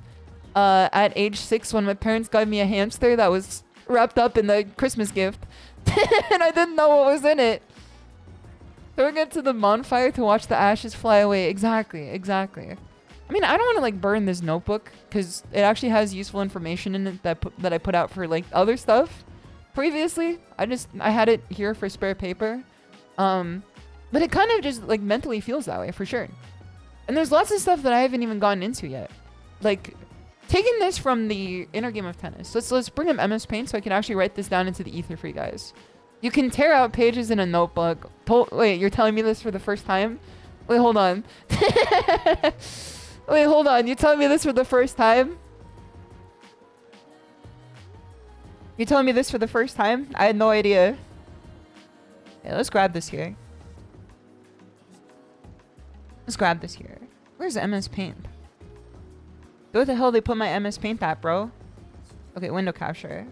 at age 6 when my parents got me a hamster that was wrapped up in the Christmas gift. and I didn't know what was in it. Throwing it to the bonfire to watch the ashes fly away. Exactly, exactly. I mean, I don't want to like burn this notebook because it actually has useful information in it that I put out for like other stuff previously. I had it here for spare paper. But it kind of just like mentally feels that way for sure. And there's lots of stuff that I haven't even gotten into yet. Like taking this from the inner game of tennis. Let's bring up MS Paint so I can actually write this down into the ether for you guys. You can tear out pages in a notebook. Wait, you're telling me this for the first time? Wait, hold on. Wait, hold on. You're telling me this for the first time? You're telling me this for the first time? I had no idea. Yeah, let's grab this here. Let's grab this here. Where's MS Paint? Where the hell they put my MS Paint at, bro? Okay, window capture.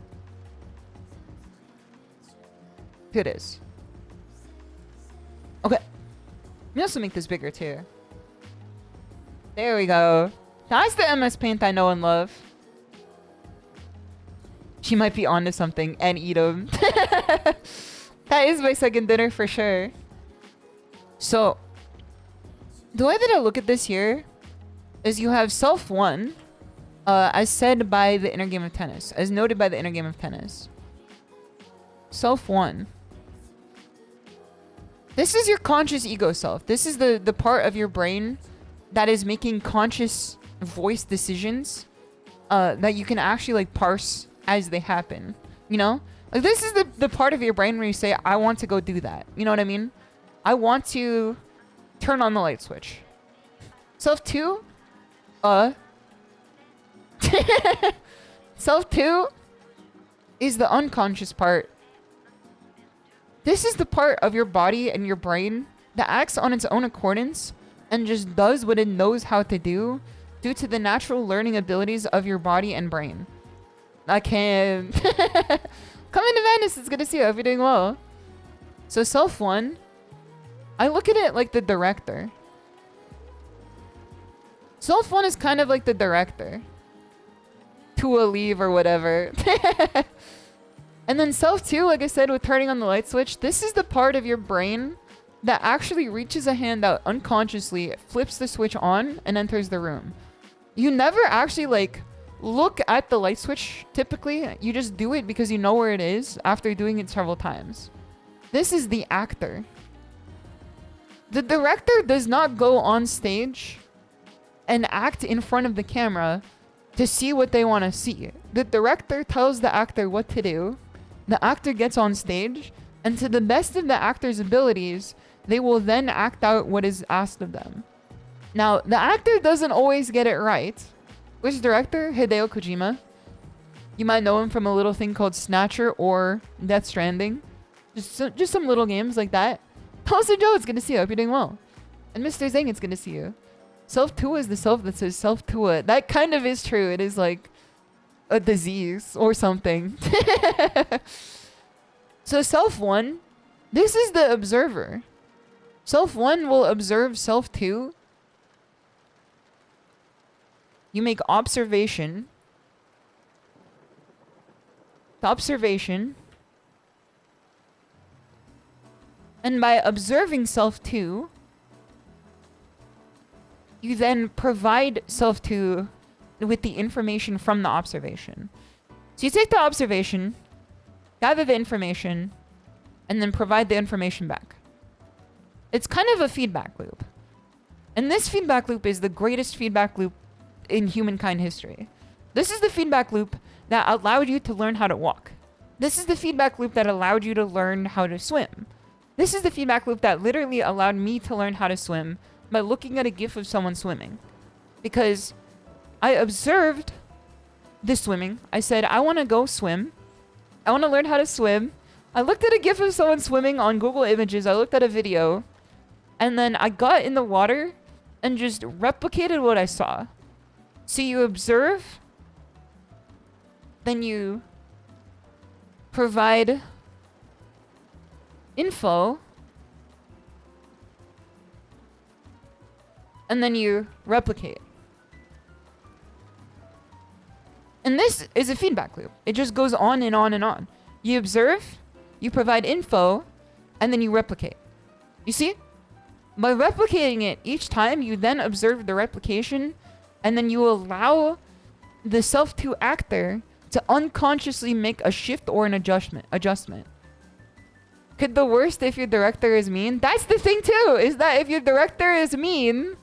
Here it is. Okay. Let me also make this bigger too. There we go. That's the MS Paint I know and love. She might be onto something and eat them. That is my second dinner for sure. So, the way that I look at this here is you have self 1, as said by the inner game of tennis, as noted by the inner game of tennis. Self 1. This is your conscious ego self. This is the part of your brain that is making conscious voice decisions that you can actually like parse as they happen. You know? Like this is the part of your brain where you say, I want to go do that. You know what I mean? I want to turn on the light switch. Self 2, self 2 is the unconscious part. This is the part of your body and your brain that acts on its own accordance and just does what it knows how to do due to the natural learning abilities of your body and brain. I can't. Come into Madness. It's good to see you. I hope you're doing well. So self 1, I look at it like the director. Self 1 is kind of like the director. To a leave or whatever. And then self 2, like I said, with turning on the light switch, this is the part of your brain that actually reaches a hand out unconsciously, flips the switch on, and enters the room. You never actually like look at the light switch typically. You just do it because you know where it is after doing it several times. This is the actor. The director does not go on stage and act in front of the camera to see what they want to see. The director tells the actor what to do. The actor gets on stage, and to the best of the actor's abilities, they will then act out what is asked of them. Now, the actor doesn't always get it right. Which director? Hideo Kojima. You might know him from a little thing called Snatcher or Death Stranding. Just some little games like that. Also, Joe, it's good to see you. I hope you're doing well. And Mr. Zang, it's good to see you. Self 2 is the self that says self 2. That kind of is true. It is like a disease or something. So self 1, this is the observer. Self 1 will observe self 2. You make observation. The observation. And by observing self 2, you then provide self 2 with the information from the observation. So you take the observation, gather the information, and then provide the information back. It's kind of a feedback loop. And this feedback loop is the greatest feedback loop in humankind history. This is the feedback loop that allowed you to learn how to walk. This is the feedback loop that allowed you to learn how to swim. This is the feedback loop that literally allowed me to learn how to swim by looking at a GIF of someone swimming. Because I observed the swimming. I said, I want to go swim. I want to learn how to swim. I looked at a GIF of someone swimming on Google Images. I looked at a video. And then I got in the water and just replicated what I saw. So you observe, then you provide info, and then you replicate. And this is a feedback loop. It just goes on and on and on. You observe, you provide info, and then you replicate. You see? By replicating it each time, you then observe the replication, and then you allow the self-2 actor to unconsciously make a shift or an adjustment. Could the worst if your director is mean? That's the thing too, is that if your director is mean,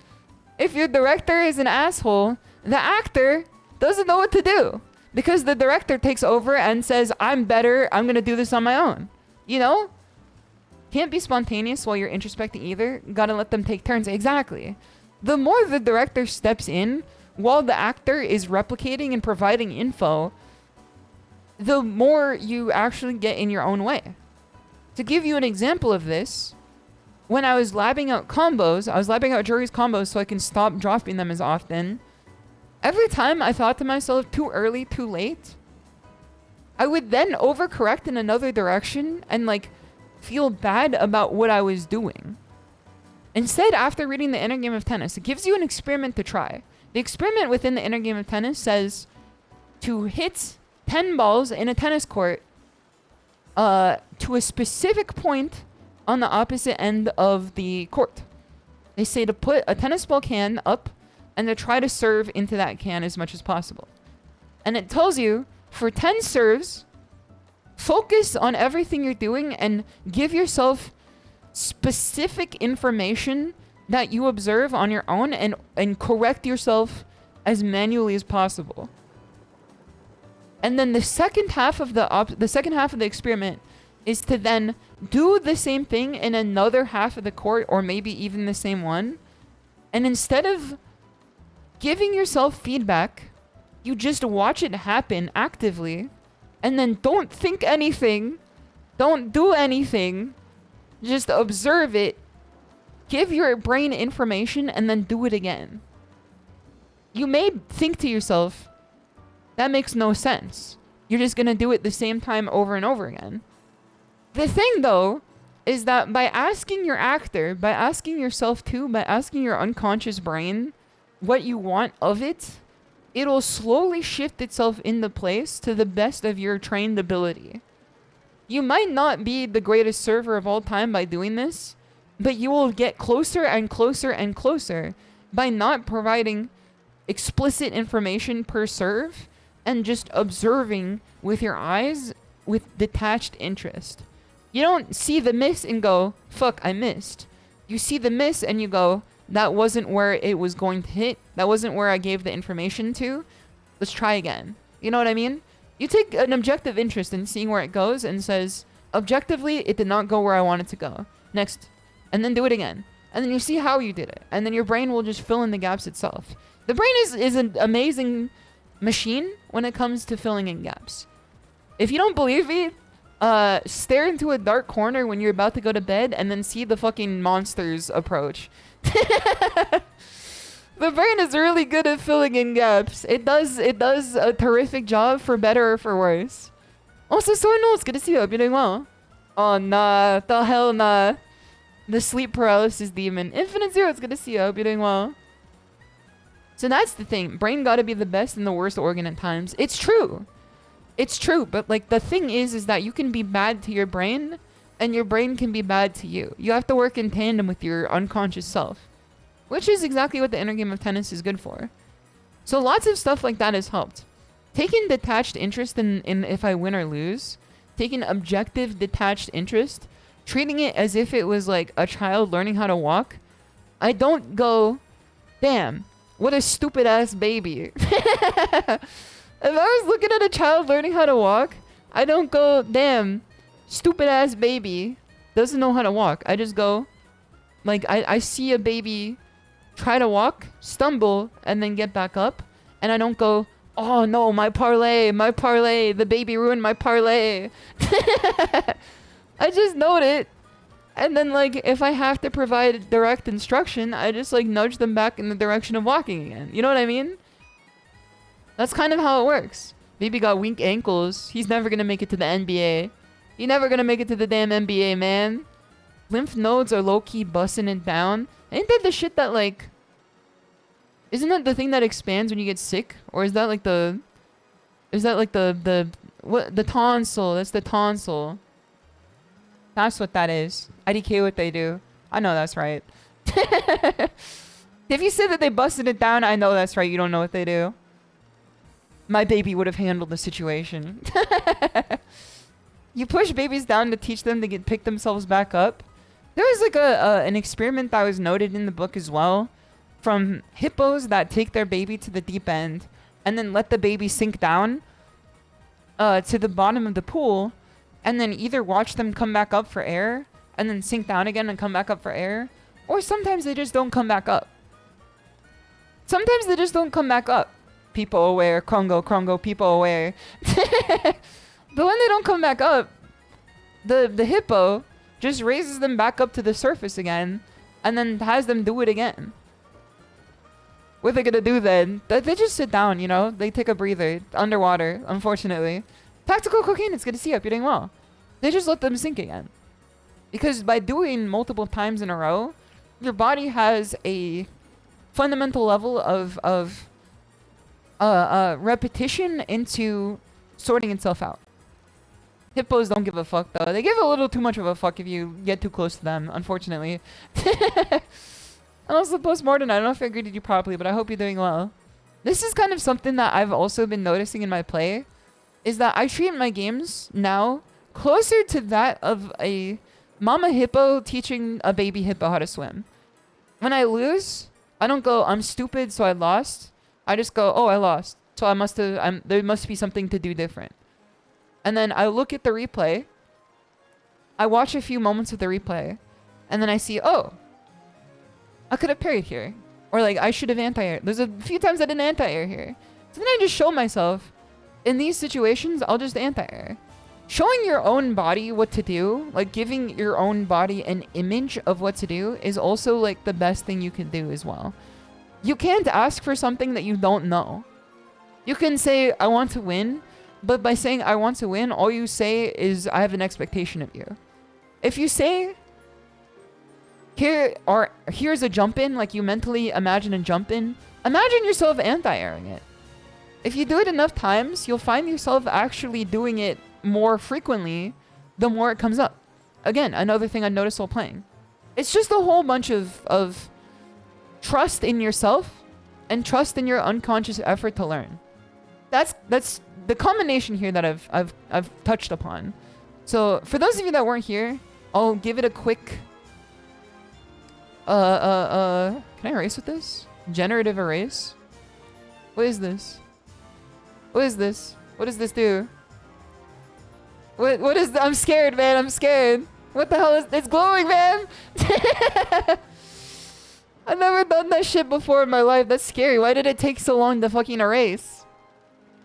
if your director is an asshole, the actor doesn't know what to do. Because the director takes over and says, I'm better, I'm gonna do this on my own. You know? Can't be spontaneous while you're introspecting either. Gotta let them take turns. Exactly. The more the director steps in while the actor is replicating and providing info, the more you actually get in your own way. To give you an example of this, when I was labbing out combos, I was labbing out Jury's combos so I can stop dropping them as often. Every time I thought to myself, too early, too late, I would then overcorrect in another direction and like feel bad about what I was doing. Instead, after reading the inner game of tennis, it gives you an experiment to try. The experiment within the inner game of tennis says to hit 10 balls in a tennis court to a specific point on the opposite end of the court. They say to put a tennis ball can up and to try to serve into that can as much as possible. And it tells you for 10 serves, focus on everything you're doing and give yourself specific information that you observe on your own and correct yourself as manually as possible. And then the second half of the experiment is to then do the same thing in another half of the court, or maybe even the same one. And instead of giving yourself feedback, you just watch it happen actively, and then don't think anything, don't do anything, just observe it, give your brain information, and then do it again. You may think to yourself, that makes no sense. You're just gonna do it the same time over and over again. The thing though, is that by asking your actor, by asking yourself too, by asking your unconscious brain what you want of it, it'll slowly shift itself into place to the best of your trained ability. You might not be the greatest server of all time by doing this, but you will get closer and closer and closer by not providing explicit information per serve and just observing with your eyes with detached interest. You don't see the miss and go, fuck, I missed. You see the miss and you go, that wasn't where it was going to hit. That wasn't where I gave the information to. Let's try again. You know what I mean? You take an objective interest in seeing where it goes and says, objectively, it did not go where I wanted to go. Next. And then do it again. And then you see how you did it. And then your brain will just fill in the gaps itself. The brain is an amazing machine when it comes to filling in gaps. If you don't believe me, stare into a dark corner when you're about to go to bed and then see the fucking monsters approach. The brain is really good at filling in gaps. It does a terrific job, for better or for worse. Also, Cianuro, it's good to see you. Hope you're doing well. Oh, nah. The hell nah. The sleep paralysis demon. Infinite Zero, it's good to see you. Hope you're doing well. So that's the thing. Brain gotta be the best and the worst organ at times. It's true. It's true, but like the thing is that you can be bad to your brain and your brain can be bad to you. You have to work in tandem with your unconscious self, which is exactly what the inner game of tennis is good for. So lots of stuff like that has helped. Taking detached interest in if I win or lose, taking objective detached interest, treating it as if it was like a child learning how to walk. I don't go, damn, what a stupid ass baby. If I was looking at a child learning how to walk, I don't go, damn, stupid ass baby doesn't know how to walk. I just go, like, I see a baby try to walk, stumble, and then get back up. And I don't go, oh no, my parlay, the baby ruined my parlay. I just note it. And then, like, if I have to provide direct instruction, I just, like, nudge them back in the direction of walking again. You know what I mean? That's kind of how it works. Baby got weak ankles. He's never gonna make it to the NBA. He's never gonna make it to the damn NBA, man. Lymph nodes are low-key busting it down. Ain't that the shit that, like... Isn't that the thing that expands when you get sick? Or is that, like, the... Is that, like, the tonsil? That's the tonsil. That's what that is. IDK what they do. I know that's right. If you said that they busted it down, I know that's right. You don't know what they do. My baby would have handled the situation. You push babies down to teach them to pick themselves back up. There was like an experiment that was noted in the book as well, from hippos that take their baby to the deep end and then let the baby sink down to the bottom of the pool, and then either watch them come back up for air and then sink down again and come back up for air, or sometimes they just don't come back up. Sometimes they just don't come back up. People aware, Krongo, people aware. But when they don't come back up, the hippo just raises them back up to the surface again and then has them do it again. What are they gonna do then? They just sit down, you know? They take a breather underwater, unfortunately. Tactical cocaine, it's good to see you. Hope you're doing well. They just let them sink again. Because by doing multiple times in a row, your body has a fundamental level of repetition into sorting itself out. Hippos don't give a fuck, though. They give a little too much of a fuck if you get too close to them, unfortunately. And also, postmortem, I don't know if I greeted you properly, but I hope you're doing well. This is kind of something that I've also been noticing in my play, is that I treat my games now closer to that of a mama hippo teaching a baby hippo how to swim. When I lose, I don't go, I'm stupid, so I lost. I just go, oh, I lost. So there must be something to do different. And then I look at the replay. I watch a few moments of the replay. And then I see, oh, I could have parried here. Or like, I should have anti-air. There's a few times I didn't anti-air here. So then I just show myself, in these situations, I'll just anti-air. Showing your own body what to do, like giving your own body an image of what to do, is also like the best thing you can do as well. You can't ask for something that you don't know. You can say, I want to win. But by saying I want to win, all you say is I have an expectation of you. If you say here's a jump in, like you mentally imagine a jump in, imagine yourself anti-airing it. If you do it enough times, you'll find yourself actually doing it more frequently the more it comes up. Again, another thing I noticed while playing. It's just a whole bunch of trust in yourself and trust in your unconscious effort to learn. That's the combination here that I've touched upon. So for those of you that weren't here, I'll give it a quick can I erase with this? Generative erase? What is this? What is this? What does this do? What is I'm scared, man. I'm scared. What the hell is it's glowing, man? I've never done that shit before in my life. That's scary. Why did it take so long to fucking erase?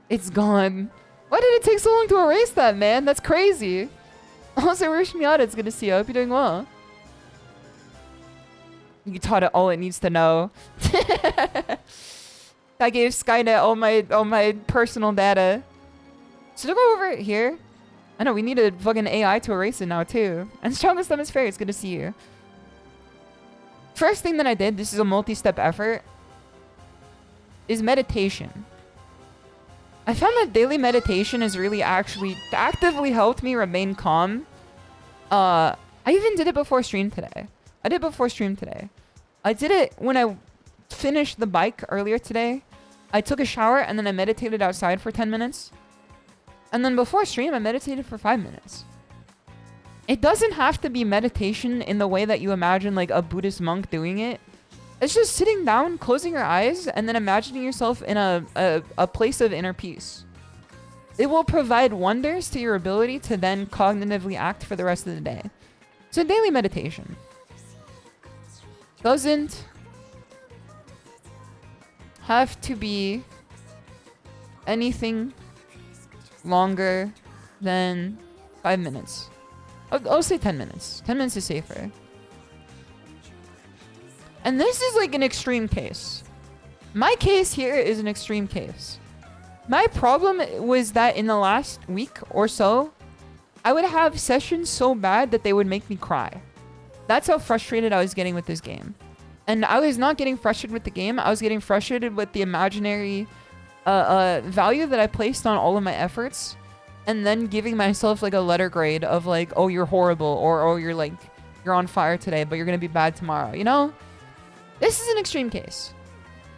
It's gone. Why did it take so long to erase that, man? That's crazy. Also, where's Shimada? It's good to see you. I hope you're doing well. You taught it all it needs to know. I gave Skynet all my personal data. Should I go over it here? I know, we need a fucking AI to erase it now, too. And Strongest Thumb is fair. It's good to see you. First thing that I did, this is a multi-step effort, is meditation. I found that daily meditation has really actually actively helped me remain calm. I even did it before stream today. I did it when I finished the bike earlier today. I took a shower and then I meditated outside for 10 minutes. And then before stream, I meditated for 5 minutes. It doesn't have to be meditation in the way that you imagine like a Buddhist monk doing it. It's just sitting down, closing your eyes, and then imagining yourself in a place of inner peace. It will provide wonders to your ability to then cognitively act for the rest of the day. So daily meditation doesn't have to be anything longer than 5 minutes. I'll say 10 minutes. 10 minutes is safer. And this is like an extreme case. My case here is an extreme case. My problem was that in the last week or so, I would have sessions so bad that they would make me cry. That's how frustrated I was getting with this game. And I was not getting frustrated with the game. I was getting frustrated with the imaginary value that I placed on all of my efforts and then giving myself like a letter grade of like, oh, you're horrible, or oh, you're like, you're on fire today, but you're gonna be bad tomorrow. You know, this is an extreme case.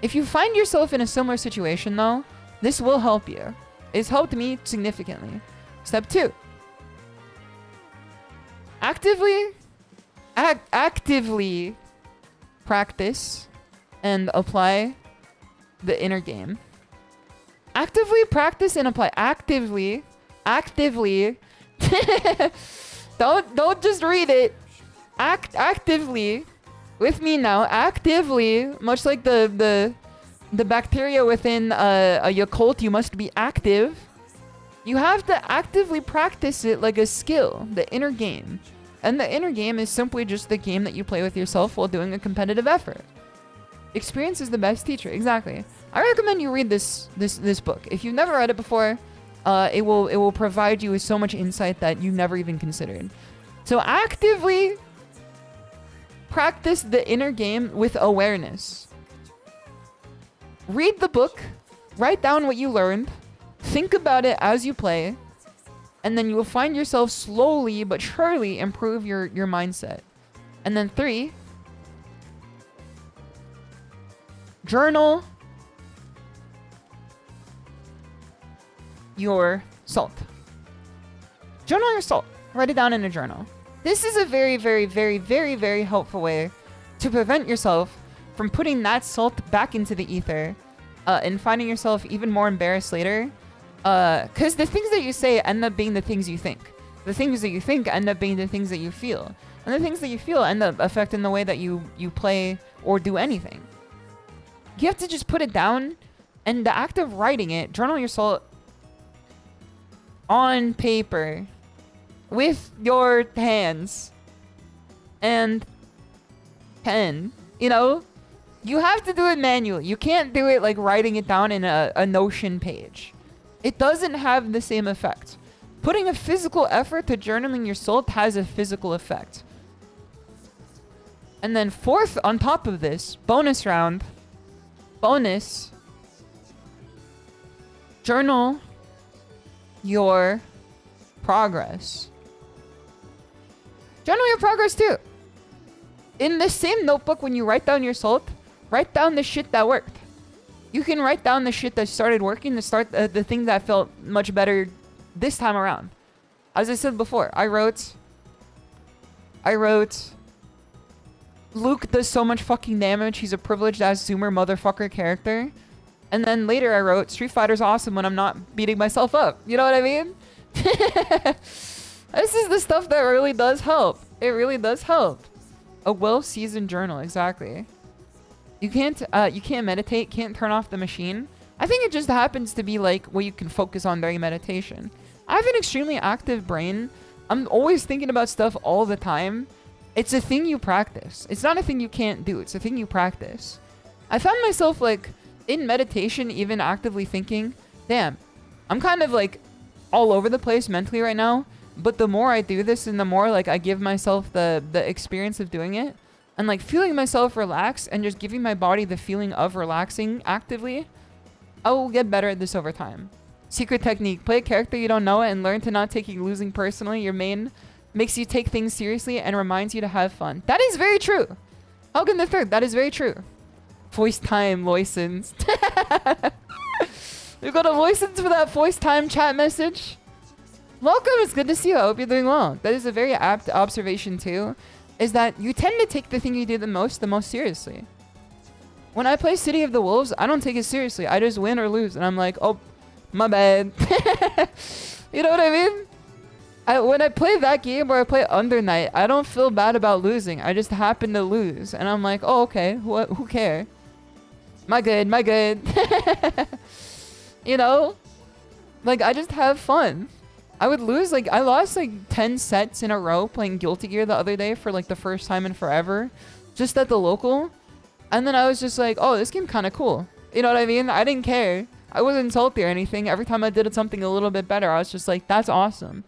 If you find yourself in a similar situation though, this will help you. It's helped me significantly. Step 2. Actively practice and apply the inner game. Actively practice and apply. Actively. Don't just read it. Actively. With me now. Actively. Much like the bacteria within a Yakult, you must be active. You have to actively practice it like a skill. The inner game. And the inner game is simply just the game that you play with yourself while doing a competitive effort. Experience is the best teacher. Exactly. I recommend you read this book. If you've never read it before, it will provide you with so much insight that you never even considered. So actively practice the inner game with awareness. Read the book, write down what you learned, think about it as you play, and then you will find yourself slowly but surely improve your mindset. And then 3, journal your salt. Journal your salt. Write it down in a journal. This is a very, very, very, very, very helpful way to prevent yourself from putting that salt back into the ether and finding yourself even more embarrassed later. Because the things that you say end up being the things you think. The things that you think end up being the things that you feel. And the things that you feel end up affecting the way that you play or do anything. You have to just put it down, and the act of writing it, journal your salt on paper with your hands and pen, you know? You have to do it manually. You can't do it like writing it down in a Notion page. It doesn't have the same effect. Putting a physical effort to journaling your salt has a physical effect. And then 4th, on top of this, bonus round, journal your progress. Journal your progress too. In the same notebook, when you write down your salt, write down the shit that worked. You can write down the shit that started working, the thing that felt much better this time around. As I said before, I wrote, Luke does so much fucking damage, he's a privileged ass zoomer motherfucker character. And then later I wrote, Street Fighter's awesome when I'm not beating myself up. You know what I mean? This is the stuff that really does help. It really does help. A well-seasoned journal, exactly. You can't meditate, can't turn off the machine. I think it just happens to be like what you can focus on during meditation. I have an extremely active brain. I'm always thinking about stuff all the time. It's a thing you practice. It's not a thing you can't do. It's a thing you practice. I found myself like in meditation, even actively thinking, damn, I'm kind of like all over the place mentally right now. But the more I do this and the more like I give myself the experience of doing it and like feeling myself relax and just giving my body the feeling of relaxing actively, I will get better at this over time. Secret technique, play a character you don't know and learn to not take you losing personally. Your main makes you take things seriously and reminds you to have fun. That is very true. Hogan the Third, that is very true. Voice time, Loisons. You got a Loisons for that voice time chat message? Welcome, it's good to see you. I hope you're doing well. That is a very apt observation too, is that you tend to take the thing you do the most seriously. When I play City of the Wolves, I don't take it seriously. I just win or lose, and I'm like, oh, my bad. You know what I mean? When I play that game or I play Under Night, I don't feel bad about losing. I just happen to lose, and I'm like, oh, okay, who cares? My good. You know? Like, I just have fun. I would lose, like, I lost, like, 10 sets in a row playing Guilty Gear the other day for, like, the first time in forever. Just at the local. And then I was just like, oh, this game kind of cool. You know what I mean? I didn't care. I wasn't salty or anything. Every time I did something a little bit better, I was just like, that's awesome.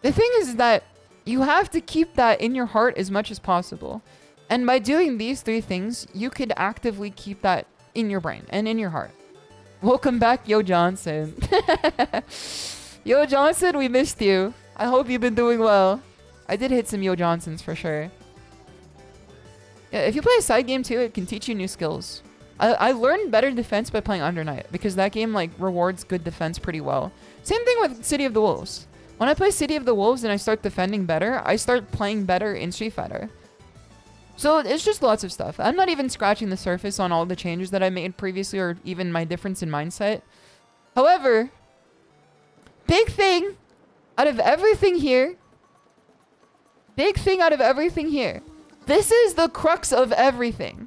The thing is that you have to keep that in your heart as much as possible. And by doing these 3 things, you could actively keep that in your brain and in your heart. Welcome back, Yo Johnson. Yo Johnson, we missed you. I hope you've been doing well. I did hit some Yo Johnsons for sure. Yeah, if you play a side game too, it can teach you new skills. I learned better defense by playing Under Night because that game like rewards good defense pretty well. Same thing with City of the Wolves. When I play City of the Wolves and I start defending better, I start playing better in Street Fighter. So it's just lots of stuff. I'm not even scratching the surface on all the changes that I made previously or even my difference in mindset. However, big thing out of everything here. This is the crux of everything.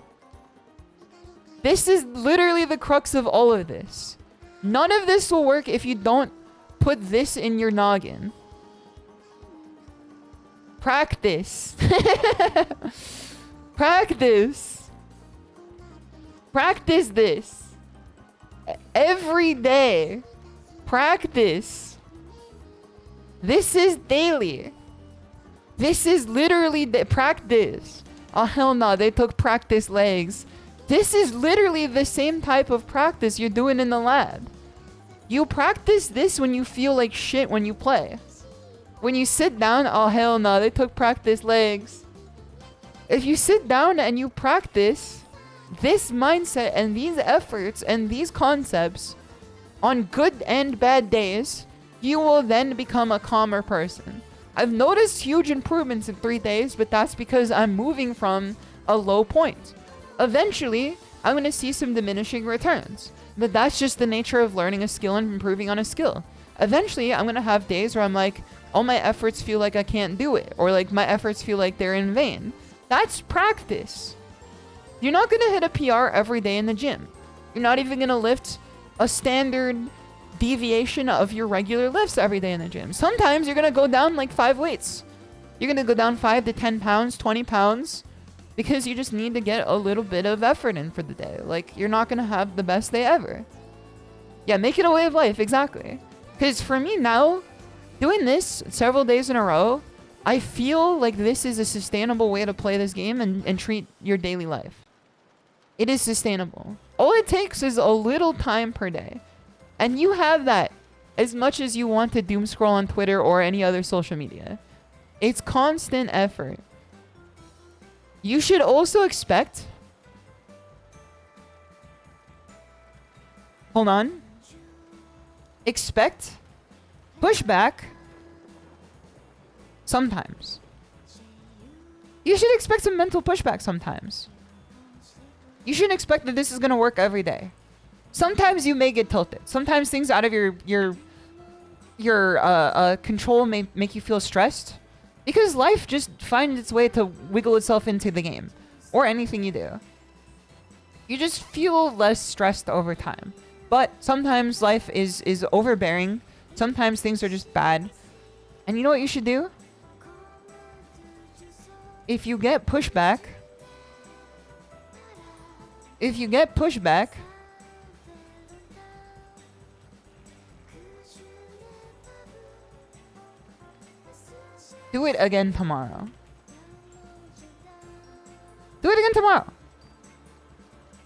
This is literally the crux of all of this. None of this will work if you don't put this in your noggin. Practice. Practice. Practice this. Every day. Practice. This is daily. This is literally practice. Oh hell no, they took practice legs. This is literally the same type of practice you're doing in the lab. You practice this when you feel like shit when you play. When you sit down, oh hell no, they took practice legs. If you sit down and you practice this mindset and these efforts and these concepts on good and bad days, you will then become a calmer person. I've noticed huge improvements in 3 days, but that's because I'm moving from a low point. Eventually, I'm going to see some diminishing returns. But that's just the nature of learning a skill and improving on a skill. Eventually, I'm going to have days where I'm like, all my efforts feel like I can't do it. Or like my efforts feel like they're in vain. That's practice. You're not going to hit a PR every day in the gym. You're not even going to lift a standard deviation of your regular lifts every day in the gym. Sometimes you're going to go down like 5 weights. You're going to go down 5 to 10 pounds, 20 pounds. Because you just need to get a little bit of effort in for the day. Like, you're not going to have the best day ever. Yeah, make it a way of life, exactly. Because for me now, doing this several days in a row, I feel like this is a sustainable way to play this game and treat your daily life. It is sustainable. All it takes is a little time per day. And you have that as much as you want to doom scroll on Twitter or any other social media. It's constant effort. You should also expect... Hold on. Expect pushback sometimes. You should expect some mental pushback sometimes. You shouldn't expect that this is going to work every day. Sometimes you may get tilted. Sometimes things out of your control may make you feel stressed. Because life just finds its way to wiggle itself into the game. Or anything you do. You just feel less stressed over time. But sometimes life is overbearing. Sometimes things are just bad. And you know what you should do? If you get pushback... do it again tomorrow. Do it again tomorrow.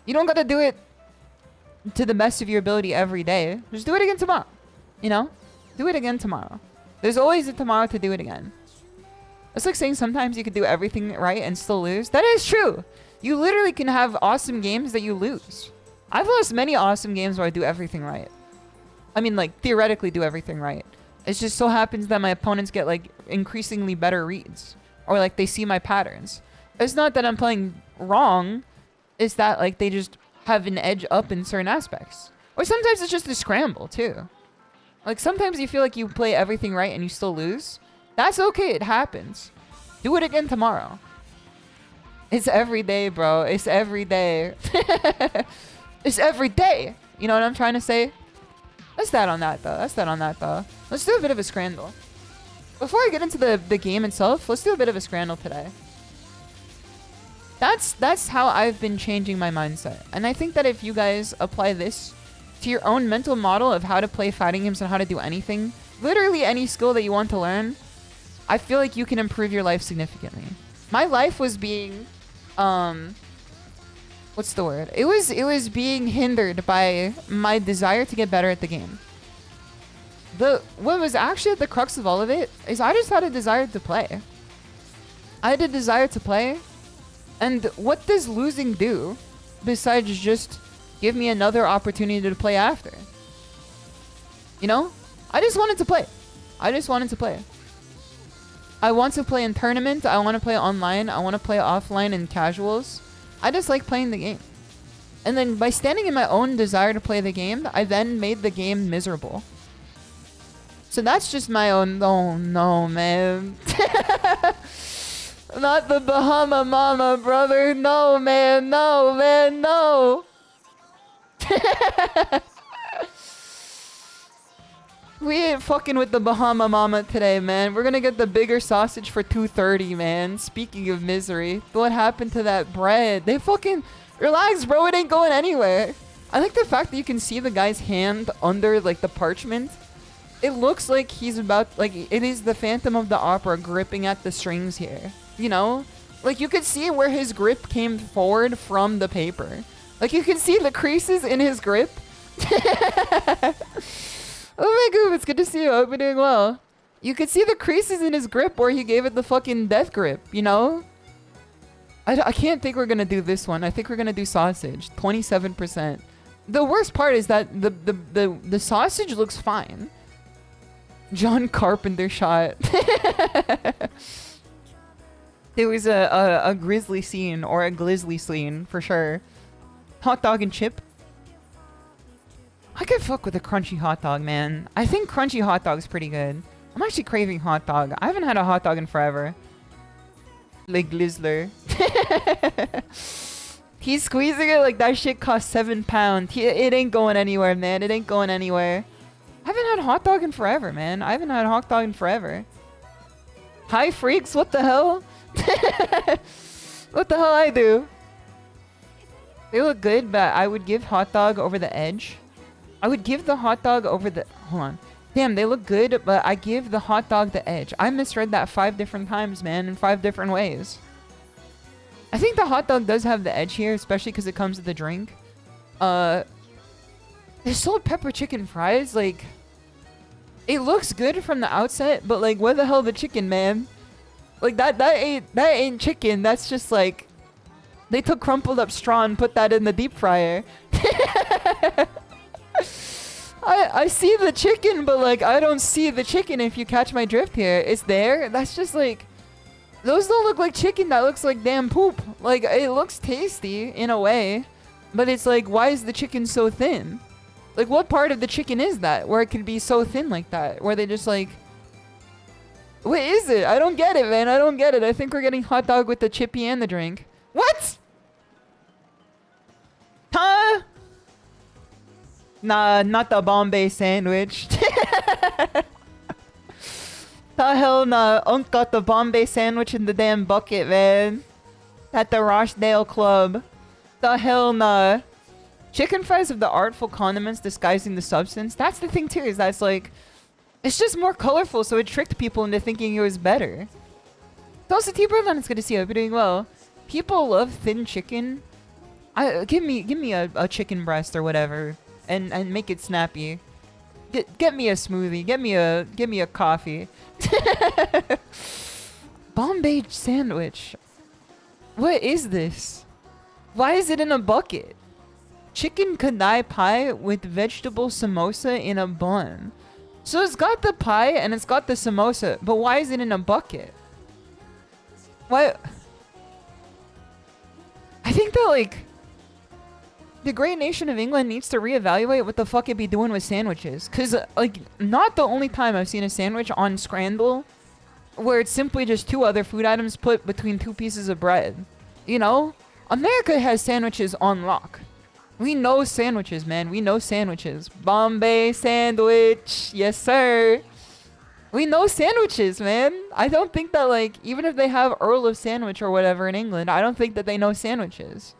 You don't gotta do it to the best of your ability every day. Just do it again tomorrow. You know? Do it again tomorrow. There's always a tomorrow to do it again. It's like saying sometimes you could do everything right and still lose. That is true. You literally can have awesome games that you lose. I've lost many awesome games where I do everything right. I mean, like, theoretically do everything right. It just so happens that my opponents get, like, increasingly better reads. Or, like, they see my patterns. It's not that I'm playing wrong. It's that, like, they just have an edge up in certain aspects. Or sometimes it's just a scramble, too. Like, sometimes you feel like you play everything right and you still lose. That's okay. It happens. Do it again tomorrow. It's every day, bro. It's every day. It's every day. You know what I'm trying to say? Let's that on that, though. Let's do a bit of a scramble. Before I get into the game itself, let's do a bit of a scramble today. That's how I've been changing my mindset. And I think that if you guys apply this to your own mental model of how to play fighting games and how to do anything, literally any skill that you want to learn, I feel like you can improve your life significantly. My life was being, what's the word? It was being hindered by my desire to get better at the game. what was actually at the crux of all of it is I just had a desire to play. I had a desire to play, and what does losing do besides just give me another opportunity to play after? You know? I just wanted to play. I just wanted to play. I want to play in tournament. I want to play online. I want to play offline in casuals. I just like playing the game. And then by standing in my own desire to play the game, I then made the game miserable. So that's just my own... Oh, no, man. Not the Bahama Mama, brother. No, man. No, man. No. We ain't fucking with the Bahama Mama today, man. We're gonna get the bigger sausage for $2.30, man. Speaking of misery, what happened to that bread? They fucking... Relax, bro. It ain't going anywhere. I like the fact that you can see the guy's hand under, like, the parchment. It looks like he's about... Like, it is the Phantom of the Opera gripping at the strings here. You know? Like, you could see where his grip came forward from the paper. Like, you can see the creases in his grip. Oh my god, it's good to see you. I hope you're doing well. You could see the creases in his grip where he gave it the fucking death grip, you know? I can't think we're gonna do this one. I think we're gonna do sausage. 27%. The worst part is that the sausage looks fine. John Carpenter shot. There was a grizzly scene, or a glizzly scene, for sure. Hot dog and chip. I could fuck with a crunchy hot dog, man. I think crunchy hot dog's pretty good. I'm actually craving hot dog. I haven't had a hot dog in forever. Like Glizzler. He's squeezing it like that shit costs £7. It ain't going anywhere, man. It ain't going anywhere. I haven't had hot dog in forever, man. I haven't had hot dog in forever. Hi, freaks. What the hell? What the hell I do? They look good, but I would give hot dog over the edge. I would give the hot dog over the... Hold on. Damn, they look good, but I give the hot dog the edge. I misread that 5 different times, man, in 5 different ways. I think the hot dog does have the edge here, especially because it comes with the drink. They sold pepper chicken fries. Like, it looks good from the outset, but like, where the hell the chicken, man? Like, that ain't chicken. That's just like... They took crumpled up straw and put that in the deep fryer. I see the chicken, but like, I don't see the chicken, if you catch my drift here. It's there. That's just like... Those don't look like chicken. That looks like damn poop. Like, it looks tasty in a way, but it's like, why is the chicken so thin? Like, what part of the chicken is that where it can be so thin like that? Where they just like... What is it? I don't get it, man. I don't get it. I think we're getting hot dog with the chippy and the drink. What? Huh? Nah, not the Bombay sandwich. The hell nah. Unk got the Bombay sandwich in the damn bucket, man. At the Rochdale Club. The hell nah. Chicken fries with the artful condiments disguising the substance. That's the thing too, is that it's like... It's just more colorful, so it tricked people into thinking it was better. Also, T-Berlin, it's good to see you. I hope you're doing well. People love thin chicken. Give me a chicken breast or whatever. And make it snappy. Get me a smoothie. Get me a coffee. Bombay sandwich. What is this? Why is it in a bucket? Chicken kadai pie with vegetable samosa in a bun. So it's got the pie and it's got the samosa, but why is it in a bucket? Why? I think that like... The great nation of England needs to reevaluate what the fuck it be doing with sandwiches. Because, like, not the only time I've seen a sandwich on Scramble where it's simply just 2 other food items put between 2 pieces of bread. You know? America has sandwiches on lock. We know sandwiches, man. We know sandwiches. Bombay sandwich. Yes, sir. We know sandwiches, man. I don't think that, like, even if they have Earl of Sandwich or whatever in England, I don't think that they know sandwiches.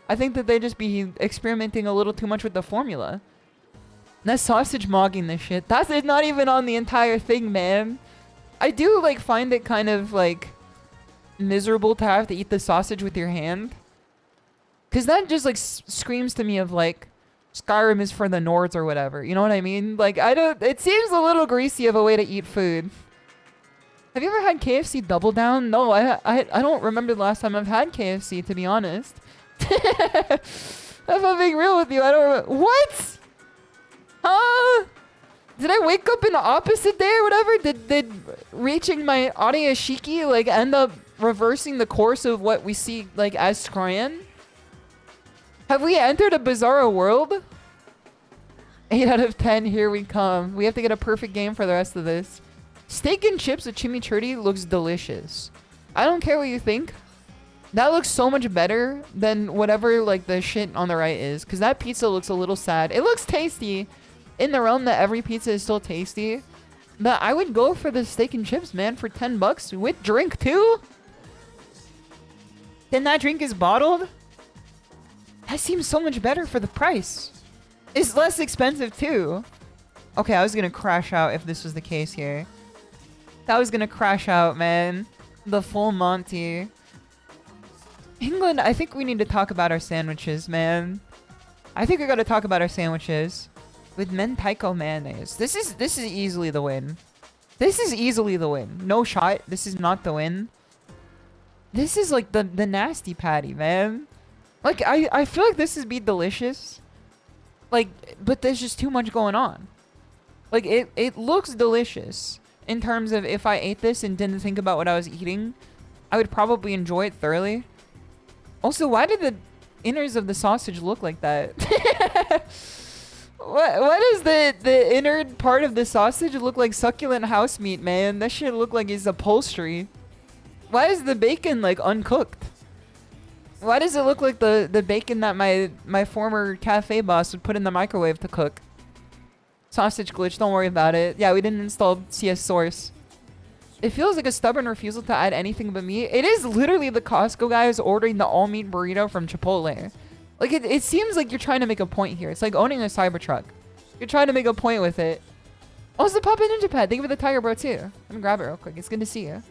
I think that they just be experimenting a little too much with the formula. That sausage mogging this shit. That's it's not even on the entire thing, man. I do like find it kind of like miserable to have to eat the sausage with your hand. Cause that just like screams to me of like Skyrim is for the Nords or whatever. You know what I mean? Like, I don't... It seems a little greasy of a way to eat food. Have you ever had KFC Double Down? No, I don't remember the last time I've had KFC, to be honest. If I'm being real with you, I don't remember. What? Huh? Did I wake up in the opposite day or whatever? Did reaching my Ariashiki, like, end up reversing the course of what we see, like, as Scran? Have we entered a bizarro world? 8 out of 10, here we come. We have to get a perfect game for the rest of this. Steak and chips with chimichurri looks delicious. I don't care what you think. That looks so much better than whatever, like, the shit on the right is. Because that pizza looks a little sad. It looks tasty in the realm that every pizza is still tasty. But I would go for the steak and chips, man, for 10 bucks with drink, too. Then that drink is bottled? That seems so much better for the price. It's less expensive, too. Okay, I was going to crash out if this was the case here. That was going to crash out, man. The full Monty. England, I think we need to talk about our sandwiches, man. I think we got to talk about our sandwiches. With mentaiko mayonnaise. This is easily the win. This is easily the win. No shot. This is not the win. This is like the nasty patty, man. Like, I feel like this would be delicious. Like, but there's just too much going on. Like, it looks delicious. In terms of if I ate this and didn't think about what I was eating, I would probably enjoy it thoroughly. Also, why did the innards of the sausage look like that? Why does the inner part of the sausage look like succulent house meat, man? That shit look like it's upholstery. Why is the bacon, like, uncooked? Why does it look like the bacon that my former cafe boss would put in the microwave to cook? Sausage glitch, don't worry about it. Yeah, we didn't install CS Source. It feels like a stubborn refusal to add anything but meat. It is literally the Costco guys ordering the all-meat burrito from Chipotle. Like, it seems like you're trying to make a point here. It's like owning a Cybertruck. You're trying to make a point with it. Oh, it's the Papa Ninja Pad. Thank you for the Tiger Bro, too. Let me grab it real quick. It's good to see you.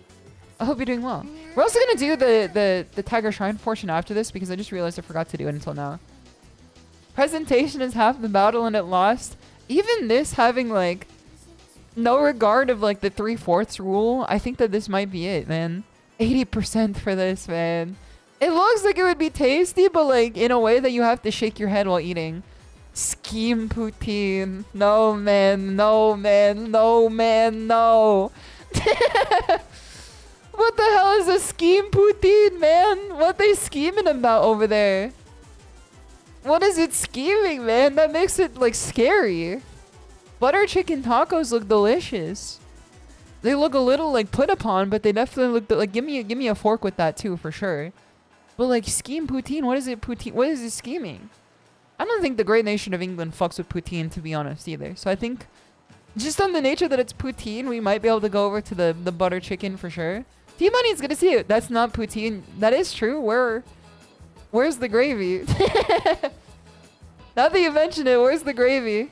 I hope you're doing well. We're also going to do the Tiger Shrine portion after this because I just realized I forgot to do it until now. Presentation is half the battle and it lost. Even this having, like, no regard of, like, the 3/4 rule, I think that this might be it, man. 80% for this, man. It looks like it would be tasty, but, like, in a way that you have to shake your head while eating. Scheme poutine. No, man. No, man. No, man. No. What the hell is a scheme poutine, man? What they scheming about over there? What is it scheming, man? That makes it, like, scary. Butter chicken tacos look delicious. They look a little, like, put upon, but they definitely look like, give me a fork with that too, for sure. But, like, scheme poutine, what is it poutine? What is it scheming? I don't think the great nation of England fucks with poutine, to be honest, either. So I think just on the nature that it's poutine, we might be able to go over to the butter chicken for sure. T-Money, it's good to see you. That's not poutine. That is true. Where's the gravy? Now that you mention it, where's the gravy?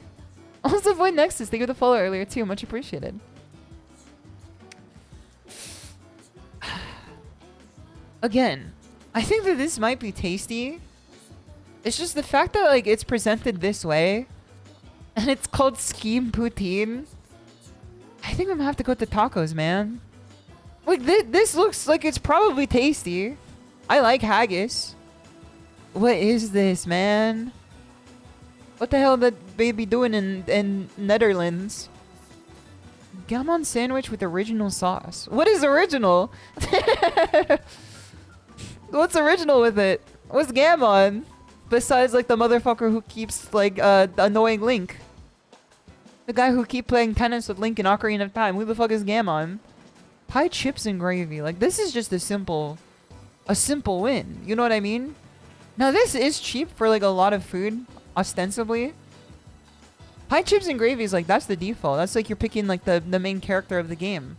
Also, Void Nexus, thank you for the follow earlier too. Much appreciated. Again, I think that this might be tasty. It's just the fact that, like, it's presented this way and it's called scheme poutine. I think I'm gonna have to go with the tacos, man. Like, this looks like it's probably tasty. I like haggis. What is this, man? What the hell that baby doing in Netherlands? Gammon sandwich with original sauce. What is original? What's original with it? What's gammon? Besides, like, the motherfucker who keeps, like, annoying Link. The guy who keep playing tennis with Link in Ocarina of Time. Who the fuck is gammon? Pie chips and gravy. Like, this is just a simple win. You know what I mean? Now, this is cheap for, like, a lot of food, ostensibly. Pie chips and gravy is, like, that's the default. That's like you're picking, like, the main character of the game.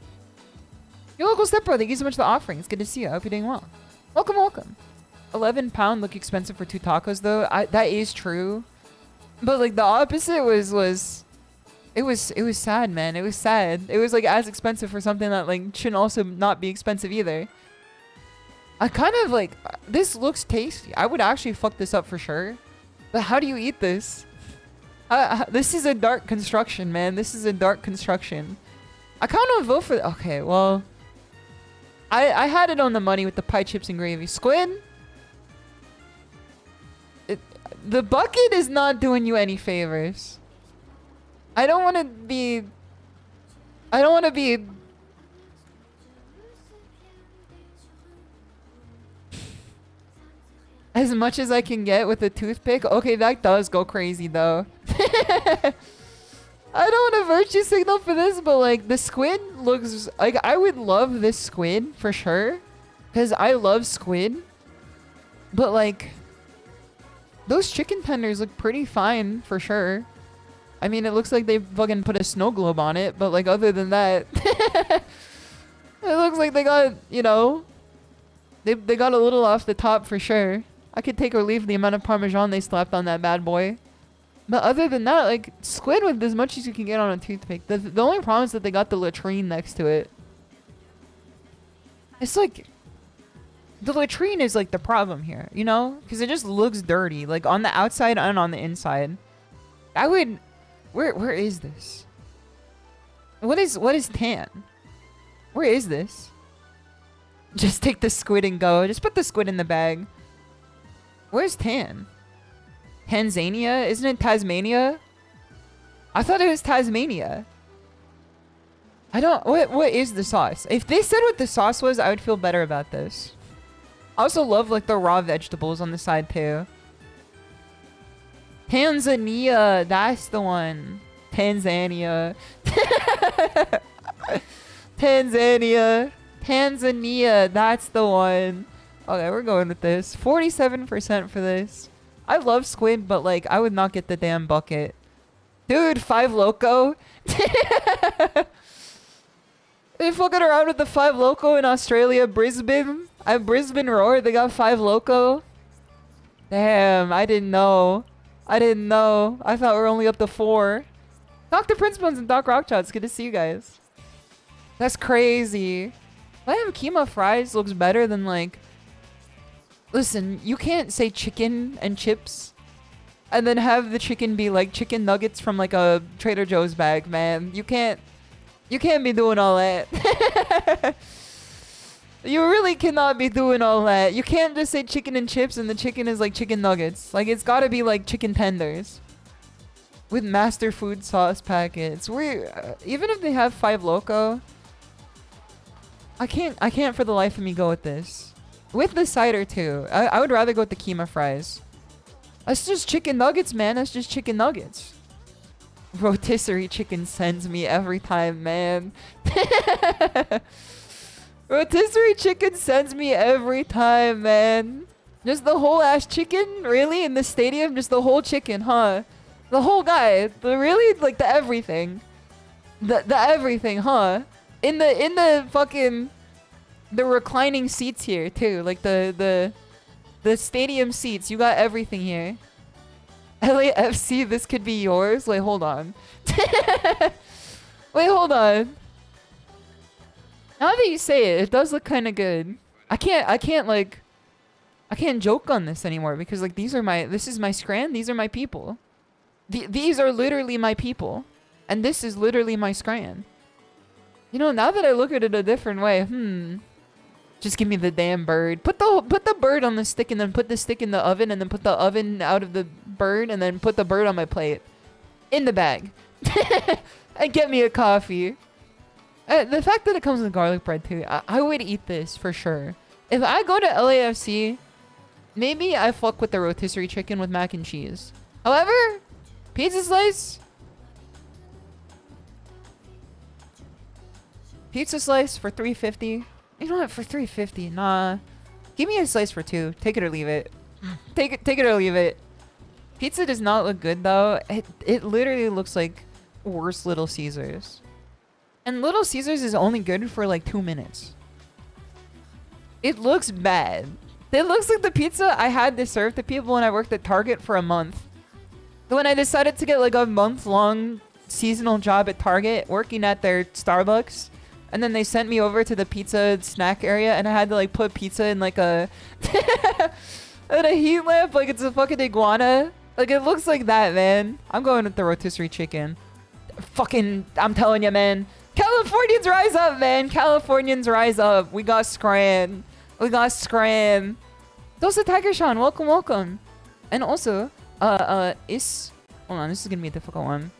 Your local stepbro, thank you so much for the offering. It's good to see you. I hope you're doing well. Welcome, welcome. £11 look expensive for 2 tacos, though. That is true. But, like, the opposite was... It was sad, man. It was sad. It was, like, as expensive for something that, like, shouldn't also not be expensive either. I kind of, like... This looks tasty. I would actually fuck this up for sure. But how do you eat this? This is a dark construction, man. This is a dark construction. I kind of vote for... Okay, well... I had it on the money with the pie chips and gravy. Squid? The bucket is not doing you any favors. I don't want to be... As much as I can get with a toothpick. Okay, that does go crazy though. I don't want a virtue signal for this, but like the squid looks like I would love this squid for sure. Because I love squid. But like those chicken tenders look pretty fine for sure. I mean, it looks like they fucking put a snow globe on it, but like other than that, it looks like they got, you know, they got a little off the top for sure. I could take or leave the amount of Parmesan they slapped on that bad boy. But other than that, like, squid with as much as you can get on a toothpick. The only problem is that they got the latrine next to it. It's like... The latrine is like the problem here, you know? Because it just looks dirty, like on the outside and on the inside. I would... Where is this? What is tan? Where is this? Just take the squid and go. Just put the squid in the bag. Where's tan? Tanzania? Isn't it Tasmania? I thought it was Tasmania. I don't... What is the sauce? If they said what the sauce was, I would feel better about this. I also love like the raw vegetables on the side too. Tanzania. That's the one. Tanzania. Tanzania. Tanzania. That's the one. Okay, we're going with this. 47% for this. I love squid, but like I would not get the damn bucket. Dude, 5 Loco. They fucking around with the 5 Loco in Australia, Brisbane. At Brisbane Roar, they got 5 Loco. Damn, I didn't know. I didn't know. I thought we were only up to 4. Dr. Prince Bones and Doc Rockshot, it's good to see you guys. That's crazy. Lamb keema fries looks better than like... Listen, you can't say chicken and chips and then have the chicken be like chicken nuggets from like a Trader Joe's bag, man. You can't be doing all that. You really cannot be doing all that. You can't just say chicken and chips and the chicken is like chicken nuggets. Like it's gotta be like chicken tenders with master food sauce packets. Even if they have 5 Loco, I can't for the life of me go with this. With the cider too. I would rather go with the keema fries. That's just chicken nuggets, man. That's just chicken nuggets. Rotisserie chicken sends me every time, man. Rotisserie chicken sends me every time, man. Just the whole ass chicken? Really? In the stadium? Just the whole chicken, huh? The whole guy? Really? Like the everything? The everything, huh? In the fucking... The reclining seats here, too. Like the stadium seats. You got everything here. LAFC, this could be yours? Wait, hold on. Wait, hold on. Now that you say it, it does look kind of good. I can't joke on this anymore because like this is my scran, these are my people. These are literally my people. And this is literally my scran. You know, now that I look at it a different way, just give me the damn bird. Put the bird on the stick and then put the stick in the oven and then put the oven out of the bird and then put the bird on my plate. In the bag. And get me a coffee. The fact that it comes with garlic bread too, I would eat this for sure. If I go to LAFC, maybe I fuck with the rotisserie chicken with mac and cheese. However, pizza slice. Pizza slice for $3.50. You know what? For $3.50, nah. Give me a slice for $2. Take it or leave it. Take it or leave it. Pizza does not look good though. It literally looks like worse Little Caesars. And Little Caesars is only good for like 2 minutes. It looks bad. It looks like the pizza I had to serve to people when I worked at Target for a month. So when I decided to get like a month-long seasonal job at Target, working at their Starbucks, and then they sent me over to the pizza snack area, and I had to like put pizza in like a in a heat lamp like it's a fucking iguana. Like, it looks like that, man. I'm going with the rotisserie chicken. Fucking, I'm telling you, man. Californians rise up, man. Californians rise up. We got scran. We got scran. Dosa Tiger Sean, welcome, welcome. And also, hold on, this is gonna be a difficult one.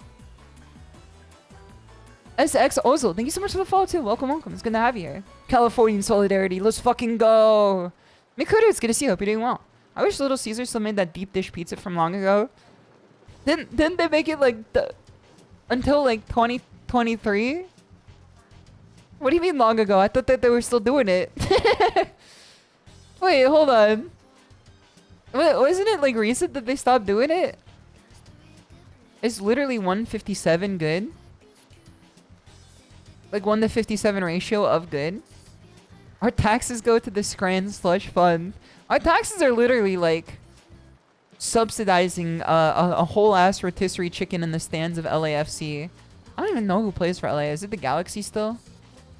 SX Ozil, thank you so much for the follow too. Welcome, welcome. It's good to have you here. Californian solidarity. Let's fucking go. Mikuta, it's good to see you. Hope you're doing well. I wish Little Caesar still made that deep dish pizza from long ago. Didn't they make it like until like 2023? What do you mean long ago? I thought that they were still doing it. Wait, hold on. Wasn't it like recent that they stopped doing it? It's literally 157 good. Like 1 to 57 ratio of good. Our taxes go to the Scran slush fund. Our taxes are literally like subsidizing a whole ass rotisserie chicken in the stands of LAFC. I don't even know who plays for LA. Is it the Galaxy still?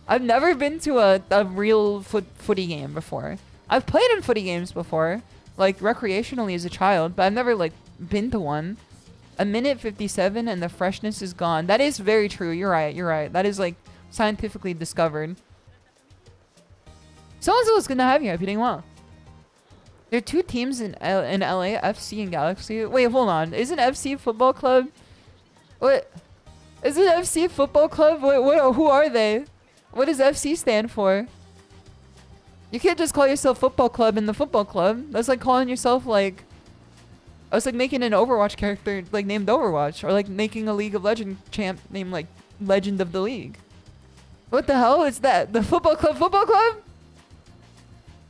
I've never been to a real footy game before. I've played in footy games before, like recreationally as a child, but I've never like been to one. A minute 57 and the freshness is gone. That is very true. You're right. You're right. That is like scientifically discovered. So-and-so is good to have you. Hope you're doing well. There are two teams in LA, FC and Galaxy. Wait, hold on. Isn't FC Football Club? What? Is it FC Football Club? What, who are they? What does FC stand for? You can't just call yourself Football Club in the Football Club. That's like calling yourself like... I was like making an Overwatch character like named Overwatch. Or like making a League of Legends champ named like Legend of the League. What the hell is that? The Football Club Football Club?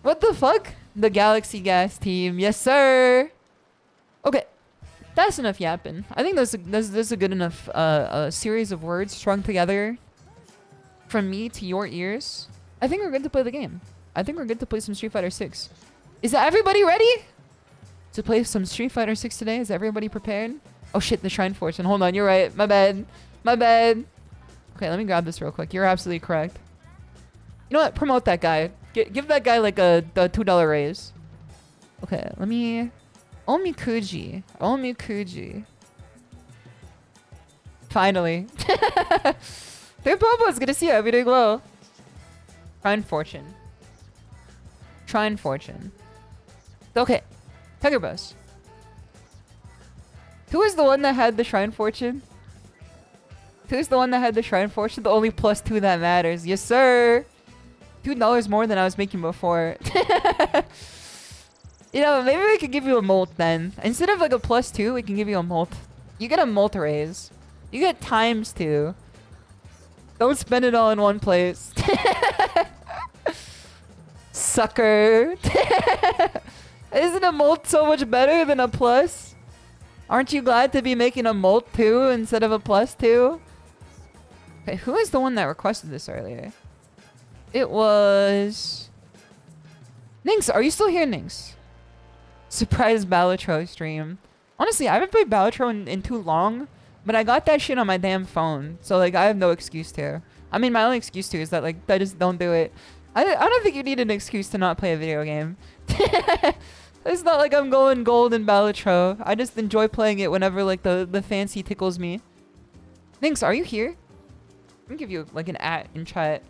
What the fuck? The Galaxy Gas team. Yes, sir. Okay. That's enough yapping. I think that's a good enough series of words strung together from me to your ears. I think we're good to play the game. I think we're good to play some Street Fighter 6. Is everybody ready to play some Street Fighter 6 today? Is everybody prepared? Oh shit, the Shrine Fortune. Hold on, you're right. My bad. My bad. Okay, let me grab this real quick. You're absolutely correct. You know what? Promote that guy. Give that guy like a $2 raise. Okay, let me... Omikuji. Omikuji. Finally. Hey, Popo, it's good to see you. Every day glow. Shrine Fortune. Shrine Fortune. Okay. Tiger Bus. Who is the one that had the Shrine Fortune? Who's the one that had the Shrine Fortune? The only +2 that matters. Yes, sir. $2 more than I was making before. You know, maybe we could give you a molt then. Instead of like a +2, we can give you a molt. You get a molt raise. You get ×2. Don't spend it all in one place. Sucker. Isn't a molt so much better than a plus? Aren't you glad to be making a molt 2 instead of a +2? Okay, who is the one that requested this earlier? It was... Ninx, are you still here, Ninx? Surprise Balatro stream. Honestly, I haven't played Balatro in too long, but I got that shit on my damn phone. So, like, I have no excuse to. I mean, my only excuse to is that, like, I just don't do it. I don't think you need an excuse to not play a video game. It's not like I'm going gold in Balatro. I just enjoy playing it whenever, like, the fancy tickles me. Ninx, are you here? Let me give you, like, an @ in chat.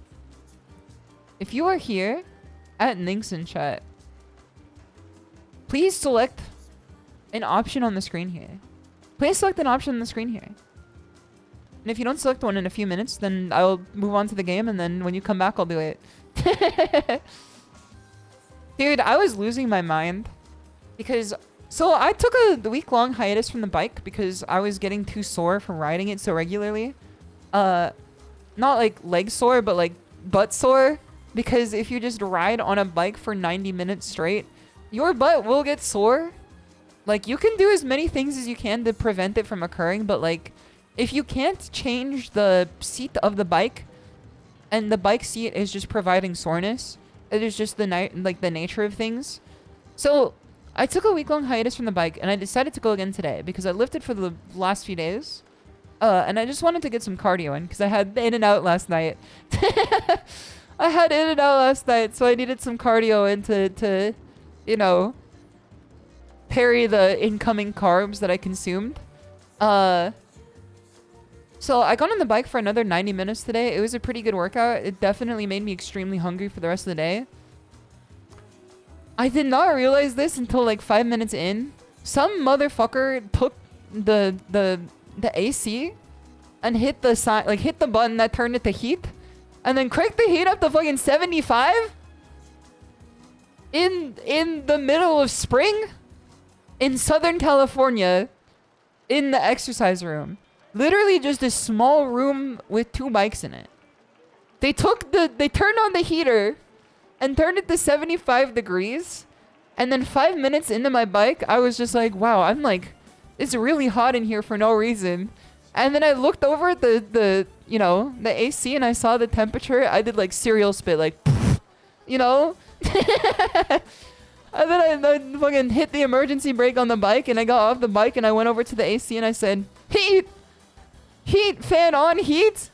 If you are here, @Ninx in chat. Please select an option on the screen here. Please select an option on the screen here. And if you don't select one in a few minutes, then I'll move on to the game, and then when you come back, I'll do it. Dude, I was losing my mind. Because... So, I took a week-long hiatus from the bike because I was getting too sore from riding it so regularly. Not like leg sore, but like butt sore. Because if you just ride on a bike for 90 minutes straight, your butt will get sore. Like, you can do as many things as you can to prevent it from occurring, but like, if you can't change the seat of the bike, and the bike seat is just providing soreness, it is just the nature of things. So, I took a week-long hiatus from the bike, and I decided to go again today, because I lifted for the last few days. And I just wanted to get some cardio in, because I had in and out last night. I had in and out last night, so I needed some cardio in to you know, parry the incoming carbs that I consumed. So I got on the bike for another 90 minutes today. It was a pretty good workout. It definitely made me extremely hungry for the rest of the day. I did not realize this until like 5 minutes in. Some motherfucker took the AC and hit the sign, like hit the button that turned it to heat, and then cranked the heat up to fucking 75 in the middle of spring in Southern California in the exercise room. Literally just a small room with 2 bikes in it. They turned on the heater and turned it to 75 degrees. And then 5 minutes into my bike, I was just like, wow, I'm like, it's really hot in here for no reason. And then I looked over at the AC and I saw the temperature. I did like cereal spit, like, you know? And then I fucking hit the emergency brake on the bike and I got off the bike and I went over to the AC and I said, heat! Heat! Fan on! Heat!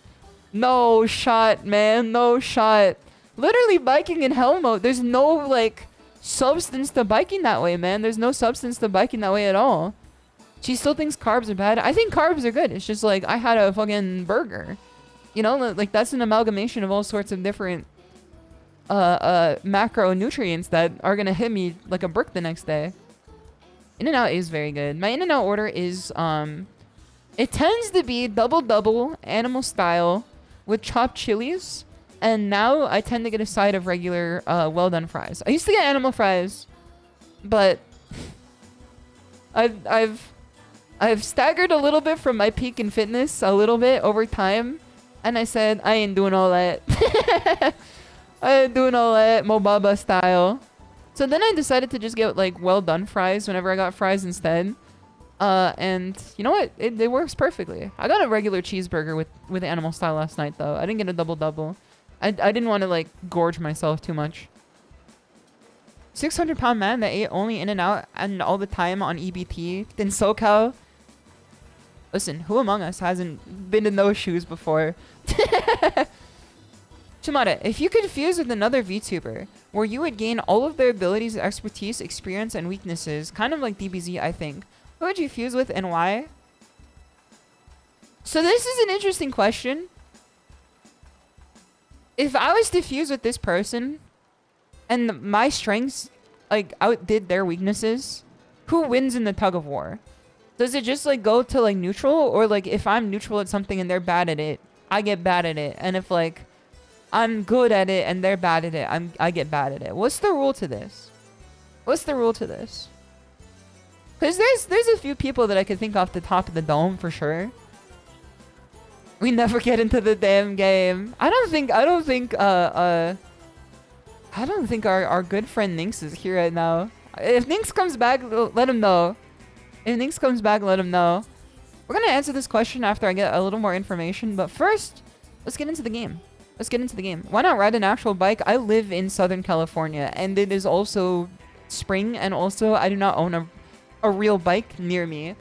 No shot, man. No shot. Literally biking in hell mode. There's no, like, substance to biking that way, man. There's no substance to biking that way at all. She still thinks carbs are bad. I think carbs are good. It's just like, I had a fucking burger. You know, like, that's an amalgamation of all sorts of different macronutrients that are gonna hit me like a brick the next day. In-N-Out is very good. My In-N-Out order is, it tends to be double animal style with chopped chilies. And now I tend to get a side of regular well done fries. I used to get animal fries, but I've staggered a little bit from my peak in fitness a little bit over time, and I said I ain't doing all that. I ain't doing all that Mobaba style. So then I decided to just get like well done fries whenever I got fries instead. And you know what? It works perfectly. I got a regular cheeseburger with animal style last night though. I didn't get a double. I didn't want to like gorge myself too much. 600-pound man that ate only In-N-Out and all the time on EBT in SoCal. Listen, who among us hasn't been in those shoes before? Shimada, if you could fuse with another VTuber, where you would gain all of their abilities, expertise, experience, and weaknesses, kind of like DBZ, I think, who would you fuse with and why? So this is an interesting question. If I was to fuse with this person and my strengths like outdid their weaknesses, who wins in the tug of war? Does it just like go to like neutral, or like if I'm neutral at something and they're bad at it, I get bad at it, and if like I'm good at it and they're bad at it, I get bad at it? What's the rule to this? What's the rule to this? Because there's a few people that I could think off the top of the dome for sure. We never get into the damn game. I don't think our good friend Ninx is here right now. If Ninx comes back, let him know. If Ninx comes back, let him know. We're gonna answer this question after I get a little more information, but first, let's get into the game. Why not ride an actual bike? I live in Southern California, and it is also spring, and also I do not own a real bike near me.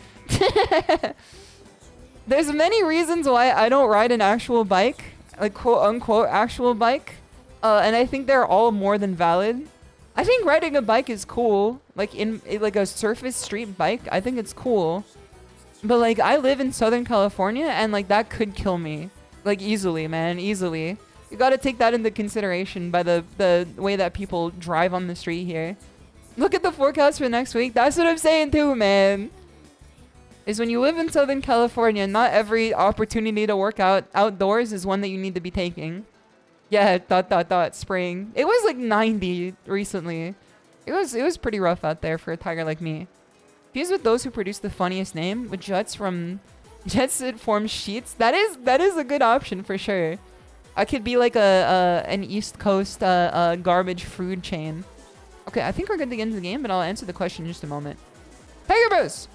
There's many reasons why I don't ride an actual bike, like quote unquote actual bike, and I think they're all more than valid. I think riding a bike is cool, like like a surface street bike. I think it's cool, but like I live in Southern California, and like that could kill me, like easily, man, easily. You got to take that into consideration by the way that people drive on the street here. Look at the forecast for next week. That's what I'm saying too, man. Is when you live in Southern California, not every opportunity to work out outdoors is one that you need to be taking. Yeah, ... spring. It was like 90 recently. It was pretty rough out there for a tiger like me. Fuse with those who produce the funniest name, with Jets that form sheets. That is a good option for sure. I could be like an East Coast garbage food chain. Okay, I think we're good to get into the game, but I'll answer the question in just a moment. Tiger Bros!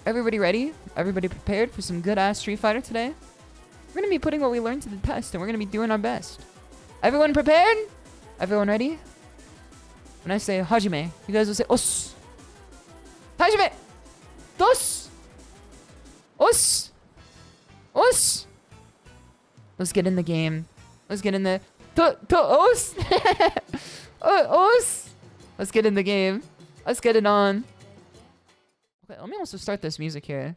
Everybody ready? Everybody prepared for some good-ass Street Fighter today? We're gonna be putting what we learned to the test, and we're gonna be doing our best. Everyone prepared? Everyone ready? When I say Hajime, you guys will say Os. Hajime! Dos! Os! Os! Let's get in the game. Let's get in the... Os! Os! Let's get in the game. Let's get it on. Okay, let me also start this music here.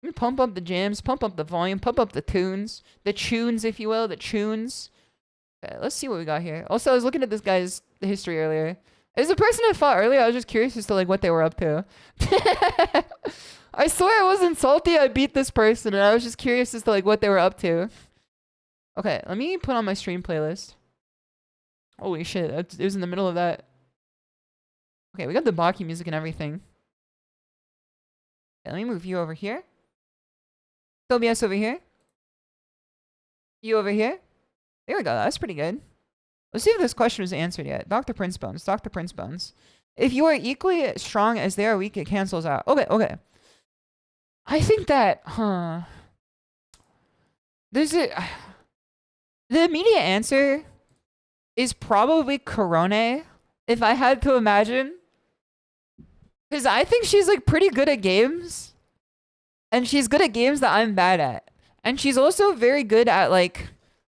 Let me pump up the jams, pump up the volume, pump up the tunes. The tunes, if you will, the tunes. Okay, let's see what we got here. Also, I was looking at this guy's history earlier. There's a person I fought earlier. I was just curious as to like what they were up to. I swear I wasn't salty. I beat this person, and I was just curious as to like what they were up to. Okay, let me put on my stream playlist. Holy shit, it was in the middle of that. Okay, we got the Baki music and everything. Okay, let me move you over here. Tobias over here. You over here. There we go. That's pretty good. Let's see if this question was answered yet. Dr. Prince Bones. Dr. Prince Bones. If you are equally strong as they are weak, it cancels out. Okay, okay. I think that, there's a... The immediate answer is probably Korone, if I had to imagine. Because I think she's, like, pretty good at games. And she's good at games that I'm bad at. And she's also very good at, like,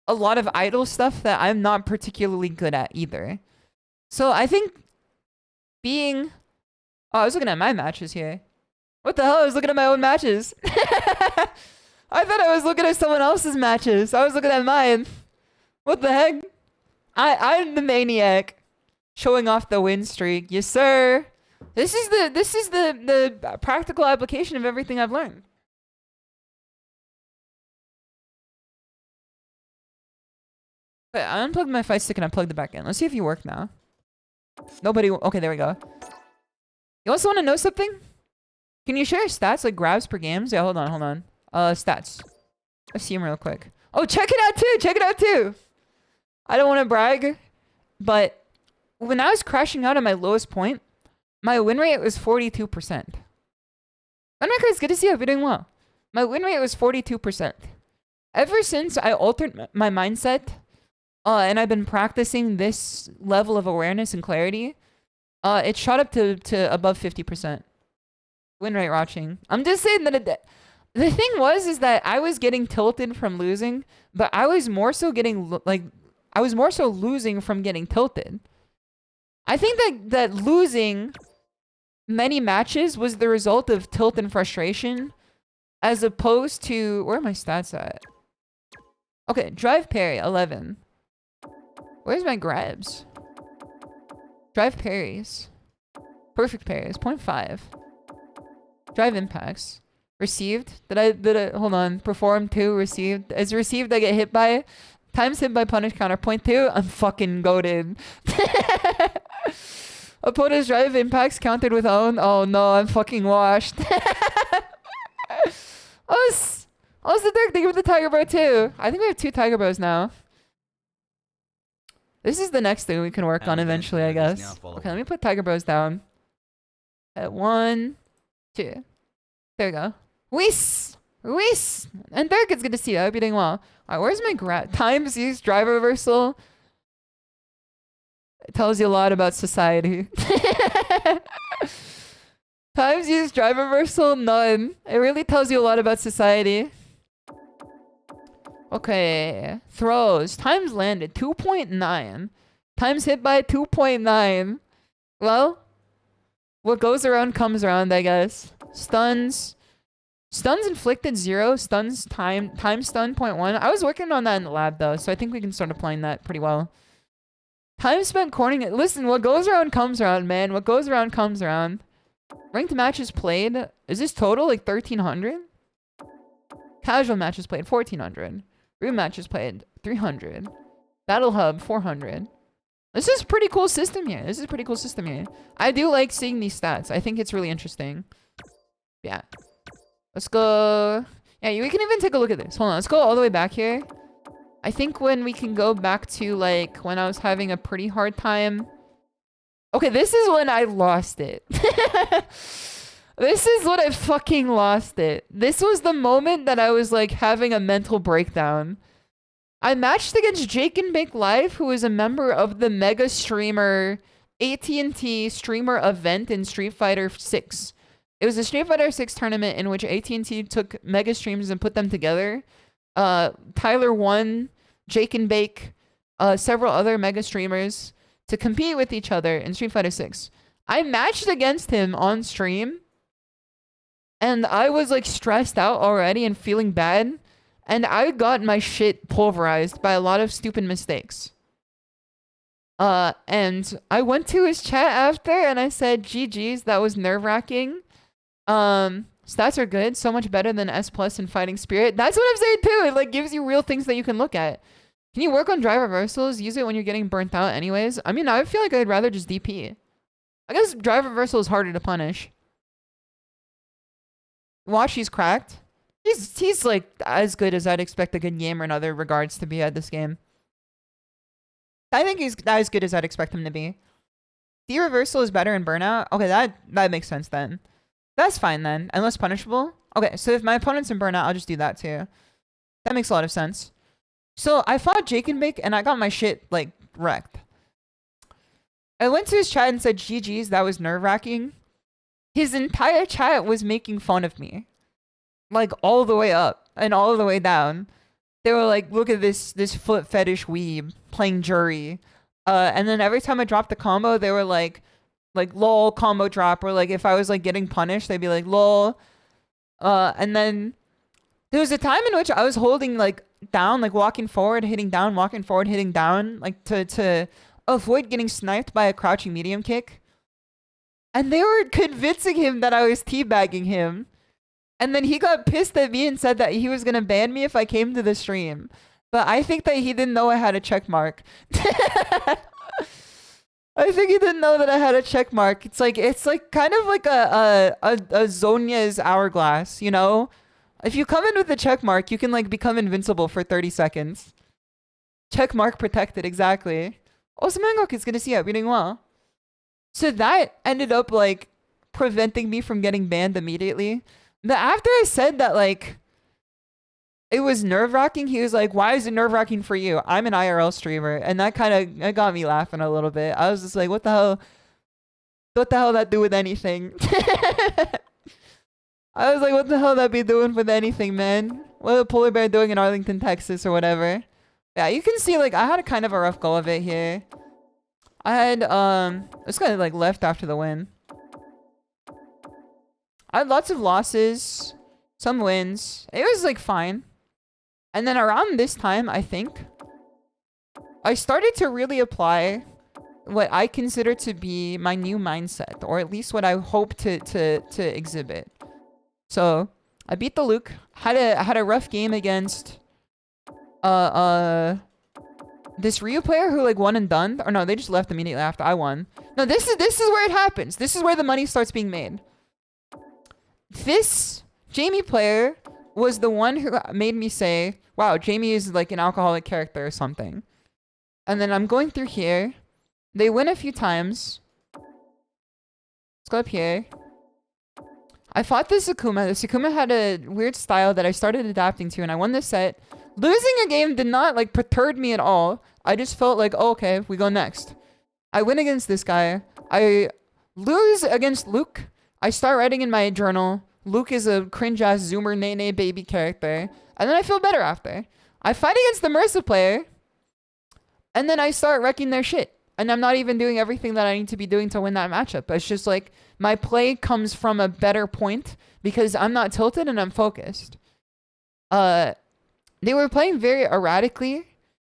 a lot of idle stuff that I'm not particularly good at either. So I think being... Oh, I was looking at my matches here. What the hell? I was looking at my own matches. I thought I was looking at someone else's matches. I was looking at mine. What the heck? I'm the maniac. Showing off the win streak. Yes, sir. This is the practical application of everything I've learned. Okay, I unplugged my fight stick and I plugged it back in. Let's see if you work now. Nobody... Okay, there we go. You also want to know something? Can you share stats like grabs per games? Yeah, hold on. Stats. Let's see them real quick. Oh, check it out too! Check it out too! I don't want to brag, but when I was crashing out at my lowest point, my win rate was 42%. Unrecord, it's good to see you. You're doing well. My win rate was 42%. Ever since I altered my mindset, and I've been practicing this level of awareness and clarity, it shot up to above 50%. Win rate watching. I'm just saying that the thing is that I was getting tilted from losing, but I was more so losing from getting tilted. I think that losing many matches was the result of tilt and frustration, as opposed to... Where are my stats at? Okay, drive parry, 11. Where's my grabs? Drive parries. Perfect parries, 0.5. Drive impacts. Received. Did I hold on. Perform 2, received. As received, I get hit by. Times hit by punish counter, 0.2. I'm fucking goated. Opponent's drive impacts countered with own. Oh no, I'm fucking washed. Oh, it's the third thing with the Tiger Bro too. I think we have 2 Tiger Bros now. This is the next thing we can work on eventually, I guess. Okay, let me put Tiger Bros down. At 1, 2. There we go. Whis! Whis! And Dirk, it's good to see you. I hope you're doing well. Alright, where's my times used drive reversal? It tells you a lot about society. Times used drive reversal, none. It really tells you a lot about society. Okay. Throws. Times landed, 2.9. Times hit by 2.9. Well, what goes around comes around, I guess. Stuns. Stuns inflicted 0. Stuns time stun 0.1. I was working on that in the lab though, so I think we can start applying that pretty well. Time spent cornering it. Listen, what goes around comes around, man. What goes around comes around. Ranked matches played. Is this total like 1,300? Casual matches played 1,400. Room matches played 300. Battle Hub 400. This is a pretty cool system here. I do like seeing these stats. I think it's really interesting. Yeah. Let's go. Yeah, we can even take a look at this. Hold on. Let's go all the way back here. I think when we can go back to like when I was having a pretty hard time. Okay, this is when I lost it. This is when I fucking lost it. This was the moment that I was like having a mental breakdown. I matched against Jake and Bake Live, who is a member of the Mega Streamer AT&T Streamer event in Street Fighter 6. It was a Street Fighter 6 tournament in which AT&T took Mega Streams and put them together. Tyler won, Jake and Bake, several other Mega Streamers to compete with each other in Street Fighter 6. I matched against him on stream. And I was like stressed out already and feeling bad. And I got my shit pulverized by a lot of stupid mistakes. And I went to his chat after and I said, GG's, that was nerve-wracking. Stats are good, so much better than S plus in Fighting Spirit. That's what I'm saying too. It like gives you real things that you can look at. Can you work on drive reversals? Use it when you're getting burnt out anyways? I mean, I feel like I'd rather just DP. I guess drive reversal is harder to punish. Watch, he's cracked. He's like as good as I'd expect a good gamer in other regards to be at this game. I think he's as good as I'd expect him to be. D reversal is better in burnout. Okay, that makes sense then. That's fine then, and less punishable. Okay, so if my opponent's in burnout, I'll just do that too. That makes a lot of sense. So I fought Jake and Bake and I got my shit like wrecked. I went to his chat and said, GG's, that was nerve-wracking. His entire chat was making fun of me. Like all the way up and all the way down. They were like, look at this foot fetish weeb playing jury. And then every time I dropped the combo, they were like lol combo drop, or like if I was like getting punished, they'd be like lol. And then there was a time in which I was holding like down, like walking forward, hitting down, walking forward, hitting down, like to avoid getting sniped by a crouching medium kick. And they were convincing him that I was teabagging him. And then he got pissed at me and said that he was gonna ban me if I came to the stream. But I think that he didn't know I had a check mark. I think he didn't know that I had a check mark. It's like kind of like a Zonya's hourglass, you know? If you come in with a check mark, you can like become invincible for 30 seconds. Check mark protected, exactly. Also, Mangok is gonna see it, doing well. So that ended up like preventing me from getting banned immediately. But after I said that, like, it was nerve-wracking, he was like, why is it nerve-wracking for you? I'm an IRL streamer. And that kind of got me laughing a little bit. I was just like, what the hell? What the hell that do with anything? I was like, what the hell that be doing with anything, man? What a polar bear doing in Arlington, Texas or whatever. Yeah, you can see, like, I had a kind of a rough go of it here. I had, this guy, like, left after the win. I had lots of losses, some wins. It was like fine. And then around this time, I think, I started to really apply what I consider to be my new mindset, or at least what I hope to exhibit. So I beat the Luke, had a rough game against this Ryu player who like won and done. Or no, they just left immediately after I won. No, this is where it happens. This is where the money starts being made. This Jamie player was the one who made me say, wow, Jamie is like an alcoholic character or something. And then I'm going through here. They win a few times. Let's go up here. I fought this Akuma. This Akuma had a weird style that I started adapting to, and I won this set. Losing a game did not like perturb me at all. I just felt like, oh, okay, we go next. I win against this guy. I lose against Luke. I start writing in my journal, Luke is a cringe-ass zoomer nene baby character. And then I feel better after. I fight against the Mercy player. And then I start wrecking their shit. And I'm not even doing everything that I need to be doing to win that matchup. It's just like, my play comes from a better point because I'm not tilted and I'm focused. They were playing very erratically,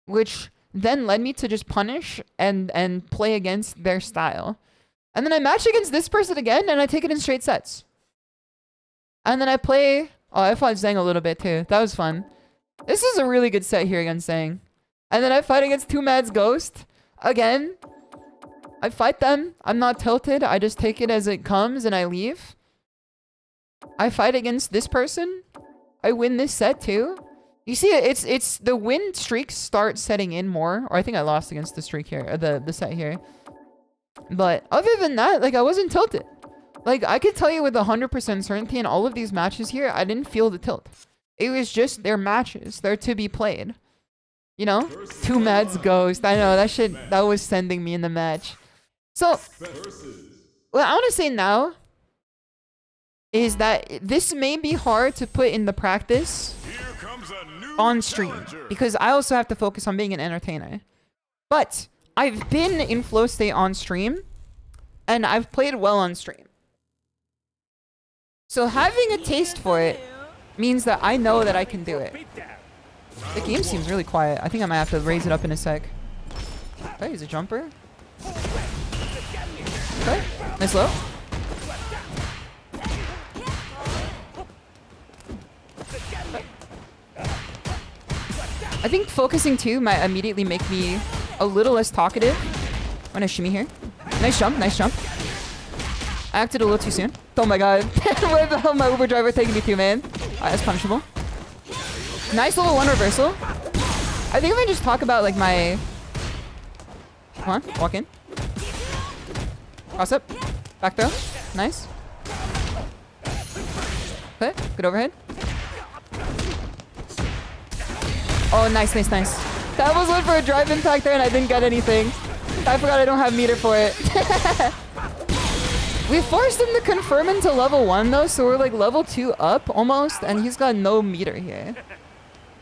which then led me to just punish and play against their style. And then I match against this person again, and I take it in straight sets. And then I play... Oh, I fought Zhang a little bit, too. That was fun. This is a really good set here against Zhang. And then I fight against 2Mad's Ghost. Again. I fight them. I'm not tilted. I just take it as it comes, and I leave. I fight against this person. I win this set, too. You see, it's the win streaks start setting in more. Or I think I lost against the streak here. Or the set here. But other than that, like, I wasn't tilted. Like, I could tell you with 100% certainty in all of these matches here, I didn't feel the tilt. It was just their matches. They're to be played. You know? 2Mad's Ghost. I know, that shit, that was sending me in the match. So, what I want to say now is that this may be hard to put in the practice on stream. Because I also have to focus on being an entertainer. But I've been in flow state on stream, and I've played well on stream. So having a taste for it means that I know that I can do it. The game seems really quiet. I think I might have to raise it up in a sec. Okay, he's a jumper. Okay, nice low. I think focusing too might immediately make me a little less talkative when I shimmy here. Nice jump, nice jump. I acted a little too soon. Oh my god. Where the hell my Uber driver taking me to, man? Alright, that's punishable. Nice level 1 reversal. I think if I just talk about like my... Come on, walk in. Cross up. Back throw. Nice. Okay, good overhead. Oh, nice, nice, nice. That was one for a drive impact there and I didn't get anything. I forgot I don't have meter for it. We forced him to confirm into level 1 though, so we're like level 2 up almost, and he's got no meter here.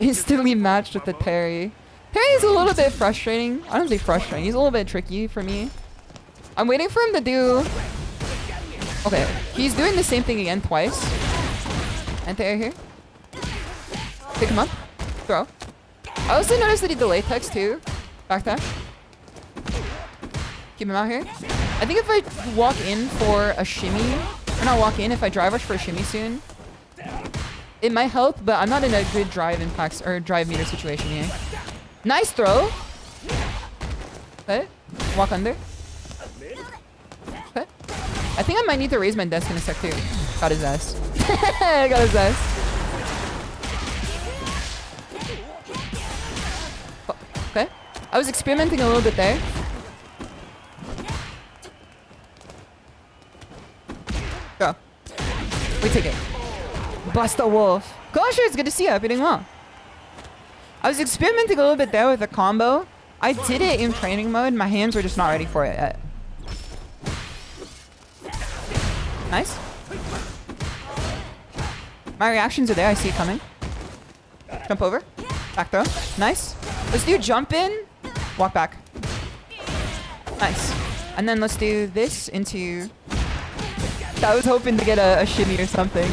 Instantly matched with the parry. Parry is a little bit frustrating. I don't say frustrating, he's a little bit tricky for me. I'm waiting for him to do... Okay, he's doing the same thing again twice. Anti-air here. Pick him up. Throw. I also noticed that he delayed text too. Backdash. Keep him out here. I think if I walk in for a shimmy, or not walk in, if I drive rush for a shimmy soon, it might help, but I'm not in a good drive impacts or drive meter situation here. Nice throw. Okay. Walk under. Okay. I think I might need to raise my desk in a sec too. Got his ass. Got his ass. Okay. I was experimenting a little bit there. Go. We take it. Bust a wolf. Gosh, it's good to see you. Hope you're doing well. I was experimenting a little bit there with a combo. I did it in training mode. My hands were just not ready for it yet. Nice. My reactions are there. I see it coming. Jump over. Back throw. Nice. Let's do jump in. Walk back. Nice. And then let's do this into... I was hoping to get a shimmy or something.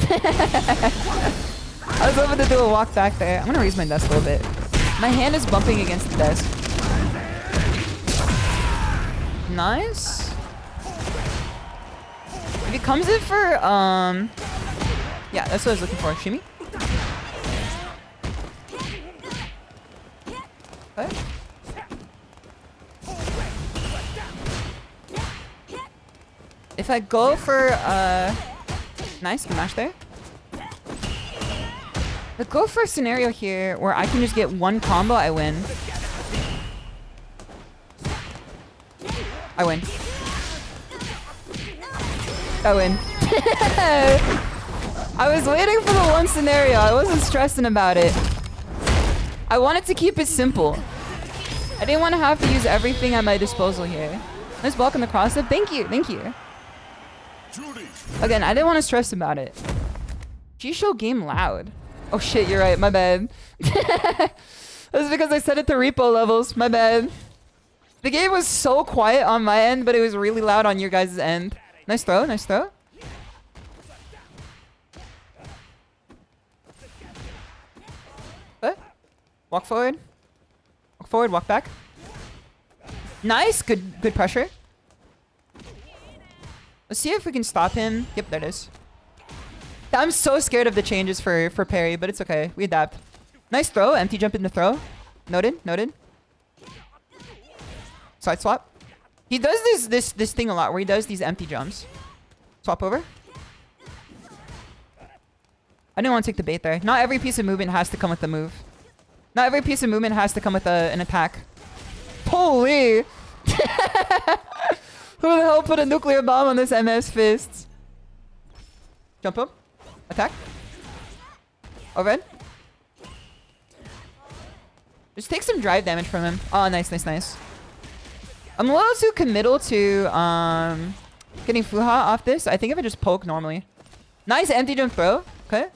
I was hoping to do a walk back there. I'm gonna raise my desk a little bit. My hand is bumping against the desk. Nice. If he comes in for, yeah, that's what I was looking for. Shimmy. Okay. If I go for, nice, good match there. But go for a scenario here where I can just get one combo, I win. I win. I win. I was waiting for the one scenario. I wasn't stressing about it. I wanted to keep it simple. I didn't want to have to use everything at my disposal here. Nice block on the cross up. Thank you, thank you. Again, I didn't want to stress about it. ShISHOU game loud. Oh shit, you're right. My bad. That's because I set it to repo levels. My bad. The game was so quiet on my end, but it was really loud on your guys' end. Nice throw, nice throw. What? Walk forward. Walk forward, walk back. Nice, good pressure. Let's see if we can stop him. Yep, there it is. I'm so scared of the changes for parry, but it's okay. We adapt. Nice throw. Empty jump in the throw. Noted, noted. Side swap. He does this thing a lot where he does these empty jumps. Swap over. I didn't want to take the bait there. Not every piece of movement has to come with the move. Not every piece of movement has to come with an attack. Holy! Who the hell put a nuclear bomb on this MS fist? Jump up. Attack. Overhead. Just take some drive damage from him. Oh, nice, nice, nice. I'm a little too committal to getting Fuha off this. I think if I just poke normally. Nice empty jump throw. Okay.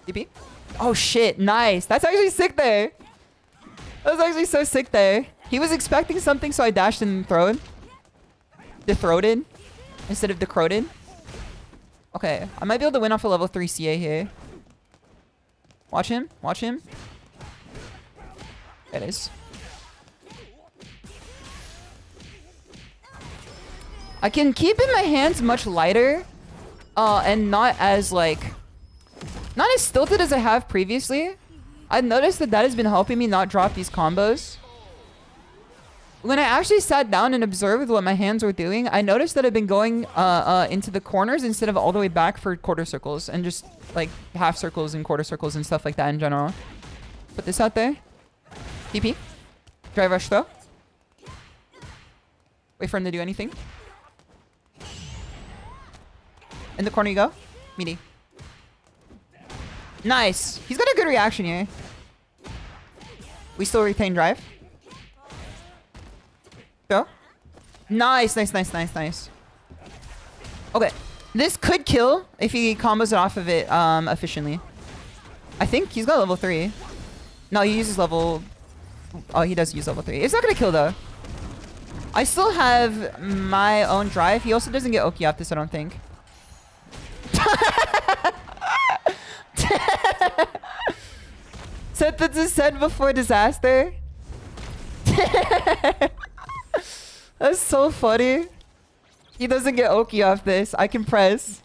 DP. Oh shit, nice. That's actually sick there. That was actually so sick there. He was expecting something, so I dashed and thrown. Throated. instead of decroded. Okay, I might be able to win off a level 3 CA here. Watch him. Watch him. There it is. I can keep in my hands much lighter. And not as, like... Not as stilted as I have previously. I've noticed that that has been helping me not drop these combos. When I actually sat down and observed what my hands were doing, I noticed that I've been going into the corners instead of all the way back for quarter circles. And just, like, half circles and quarter circles and stuff like that in general. Put this out there. TP. Drive rush throw. Wait for him to do anything. In the corner you go. Meaty. Nice. He's got a good reaction here. We still retain drive. Go. Nice, nice, nice, nice, nice. Okay. This could kill if he combos it off of it efficiently. I think he's got level 3. No, he uses level... Oh, he does use level 3. It's not going to kill, though. I still have my own drive. He also doesn't get Oki off this, I don't think. Set the descent before disaster. That's so funny. He doesn't get Oki off this. I can press.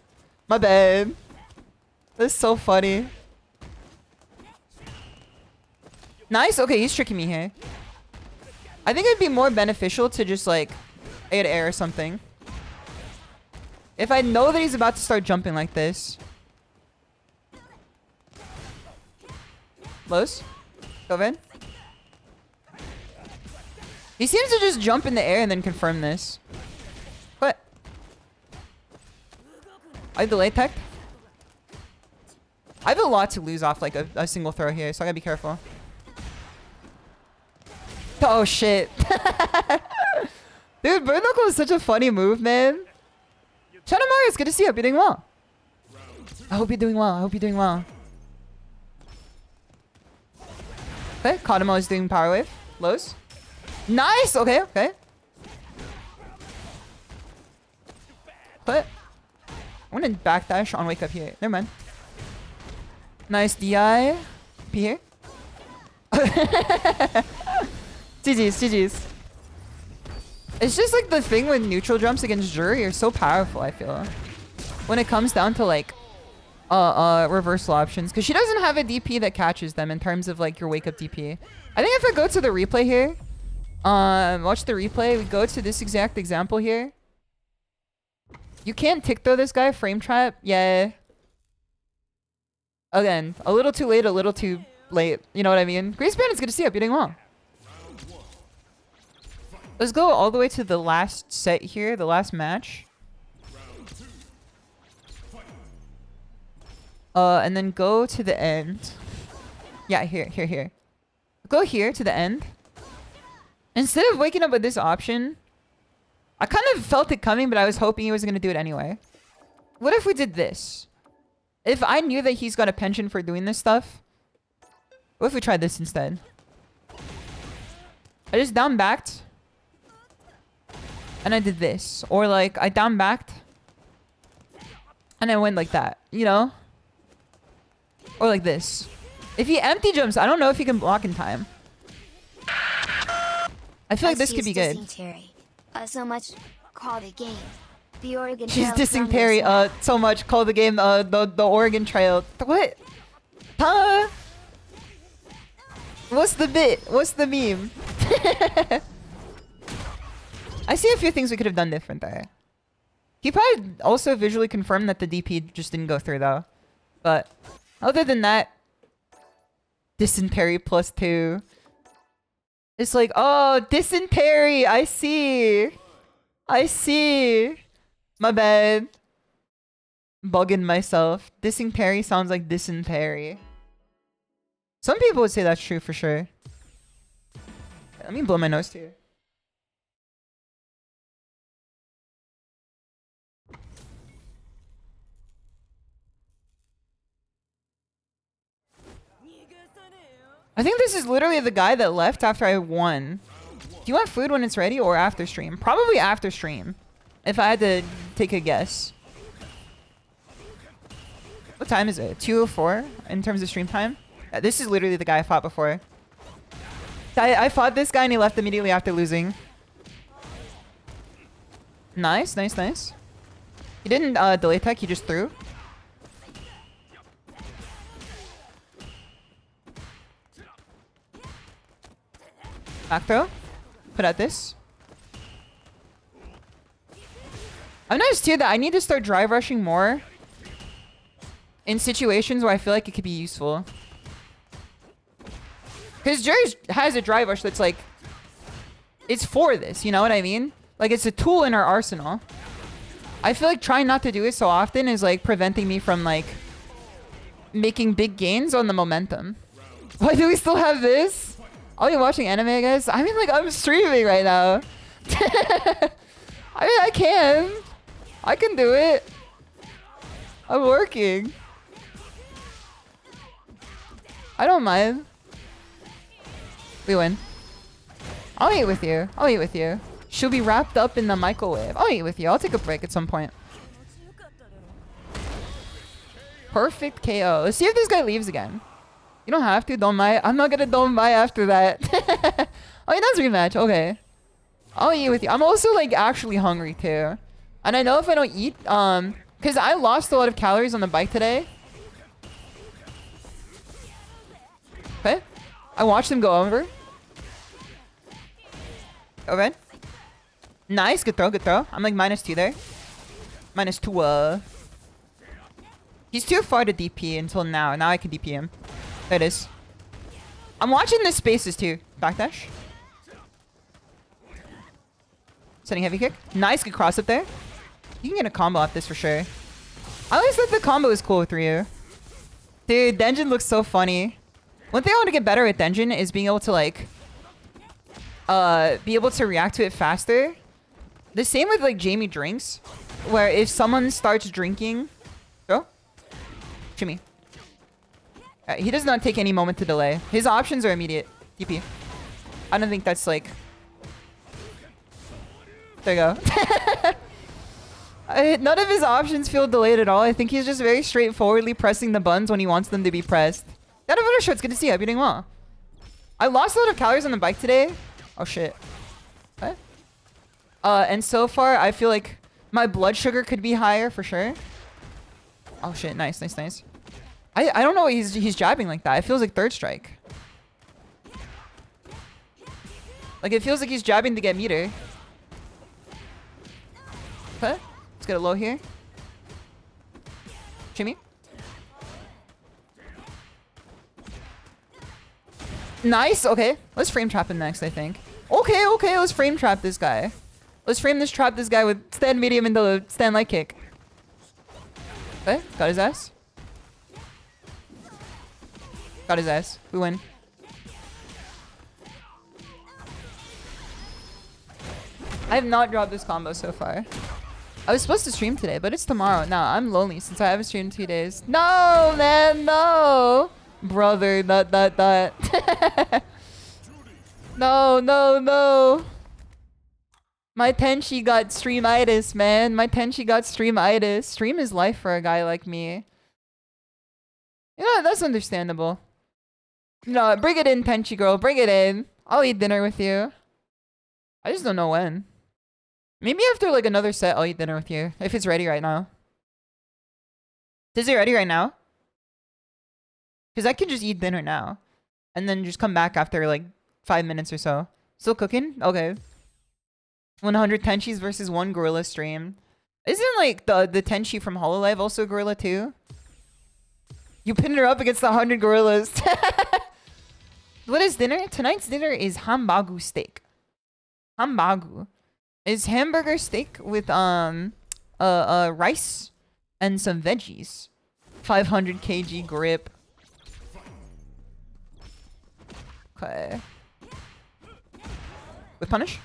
My bad. That's so funny. Nice. Okay, he's tricking me here. I think it'd be more beneficial to just like air to air or something. If I know that he's about to start jumping like this. Lows. Go in. He seems to just jump in the air and then confirm this. What? I delay tech. I have a lot to lose off like a single throw here, so I gotta be careful. Oh shit. Dude, bird knuckle is such a funny move, man. Chana Mario, it's good to see you. Hope you're doing well. I hope you're doing well. I hope you're doing well. Okay, Kadamo is doing power wave. Lows. Nice! Okay, okay. But I'm gonna backdash on wake up here. Never mind. Nice DI. Be here. GG's, GG's. It's just like the thing with neutral jumps against Jury are so powerful, I feel. When it comes down to like reversal options. Because she doesn't have a DP that catches them in terms of like your wake up DP. I think if I go to the replay here, watch the replay, we go to this exact example here. You can't tick throw this guy, frame trap. Yeah. Again, a little too late, a little too late. You know what I mean? Greasepan, it's good to see you. You're doing well. Let's go all the way to the last set here, the last match. And then go to the end. Yeah, here. Go here to the end. Instead of waking up with this option, I kind of felt it coming, but I was hoping he was going to do it anyway. What if we did this? If I knew that he's got a penchant for doing this stuff, what if we tried this instead? I just down backed. And I did this. Or like, I down backed. And I went like that, you know? Or like this. If he empty jumps, I don't know if he can block in time. I feel like this could be good. So much call the game. The Oregon She's Trail dissing Terry so much. Call the game the Oregon Trail. What? Huh? What's the bit? What's the meme? I see a few things we could have done different there. He probably also visually confirmed that the DP just didn't go through though. But other than that, dysentery +2. It's like, oh, dysentery. I see. My bad. Bugging myself. Dysentery sounds like dysentery. Some people would say that's true for sure. Let me blow my nose too. I think this is literally the guy that left after I won. Do you want food when it's ready or after stream? Probably after stream. If I had to take a guess. What time is it? 2:04 in terms of stream time? Yeah, this is literally the guy I fought before. I fought this guy and he left immediately after losing. Nice, nice, nice. He didn't delay tech, he just threw. Back throw. Put out this. I've noticed too that I need to start drive rushing more in situations where I feel like it could be useful. Because Jerry has a drive rush that's like, it's for this, you know what I mean? Like it's a tool in our arsenal. I feel like trying not to do it so often is like preventing me from like making big gains on the momentum. Why do we still have this? Are you watching anime, guys? I mean, like, I'm streaming right now. I mean, I can. I can do it. I'm working. I don't mind. We win. I'll eat with you. I'll eat with you. She'll be wrapped up in the microwave. I'll eat with you. I'll take a break at some point. Perfect KO. Let's see if this guy leaves again. You don't have to. Don't buy. I'm not gonna don't buy after that. Oh, he does rematch. Okay. I'll eat with you. I'm also like actually hungry too. And I know if I don't eat, because I lost a lot of calories on the bike today. Okay. I watched him go over. Okay. Nice. Good throw. Good throw. I'm like -2 there. -2. He's too far to DP until now. Now I can DP him. There it is. I'm watching the spaces too. Backdash. Setting heavy kick. Nice, good cross up there. You can get a combo off this for sure. I always thought the combo is cool with Ryu. Dude, Denjin looks so funny. One thing I want to get better at Denjin is being able to like be able to react to it faster. The same with like Jamie drinks, where if someone starts drinking, oh, shimmy. He does not take any moment to delay. His options are immediate. TP. I don't think that's like... There you go. None of his options feel delayed at all. I think he's just very straightforwardly pressing the buttons when he wants them to be pressed. That over short, it's good to see. I'm doing well. I lost a lot of calories on the bike today. Oh shit. What? And so far, I feel like my blood sugar could be higher for sure. Oh shit, nice, nice, nice. I don't know why he's jabbing like that. It feels like third strike. Like it feels like he's jabbing to get meter. Okay. Let's get a low here. Shimmy. Nice. Okay. Let's frame trap him next, I think. Okay, okay. Let's frame trap this guy. Let's trap this guy with stand medium into the stand light kick. Okay. Got his ass. Got his ass. We win. I have not dropped this combo so far. I was supposed to stream today, but it's tomorrow. No, I'm lonely since I haven't streamed in 2 days. No, man, no. Brother, that. No, no, no. My Tenchi got streamitis, man. My Tenchi got streamitis. Stream is life for a guy like me. You know, that's understandable. No, bring it in, Tenchi girl. Bring it in. I'll eat dinner with you. I just don't know when. Maybe after like another set, I'll eat dinner with you. If it's ready right now. Is it ready right now? Because I can just eat dinner now. And then just come back after like 5 minutes or so. Still cooking? Okay. 100 Tenchis versus 1 gorilla stream. Isn't like the Tenchi from Hololive also a gorilla too? You pinned her up against the 100 gorillas. What is dinner? Tonight's dinner is hamburger steak. Hamburger is hamburger steak with rice and some veggies. 500 kg grip. Okay. With punish.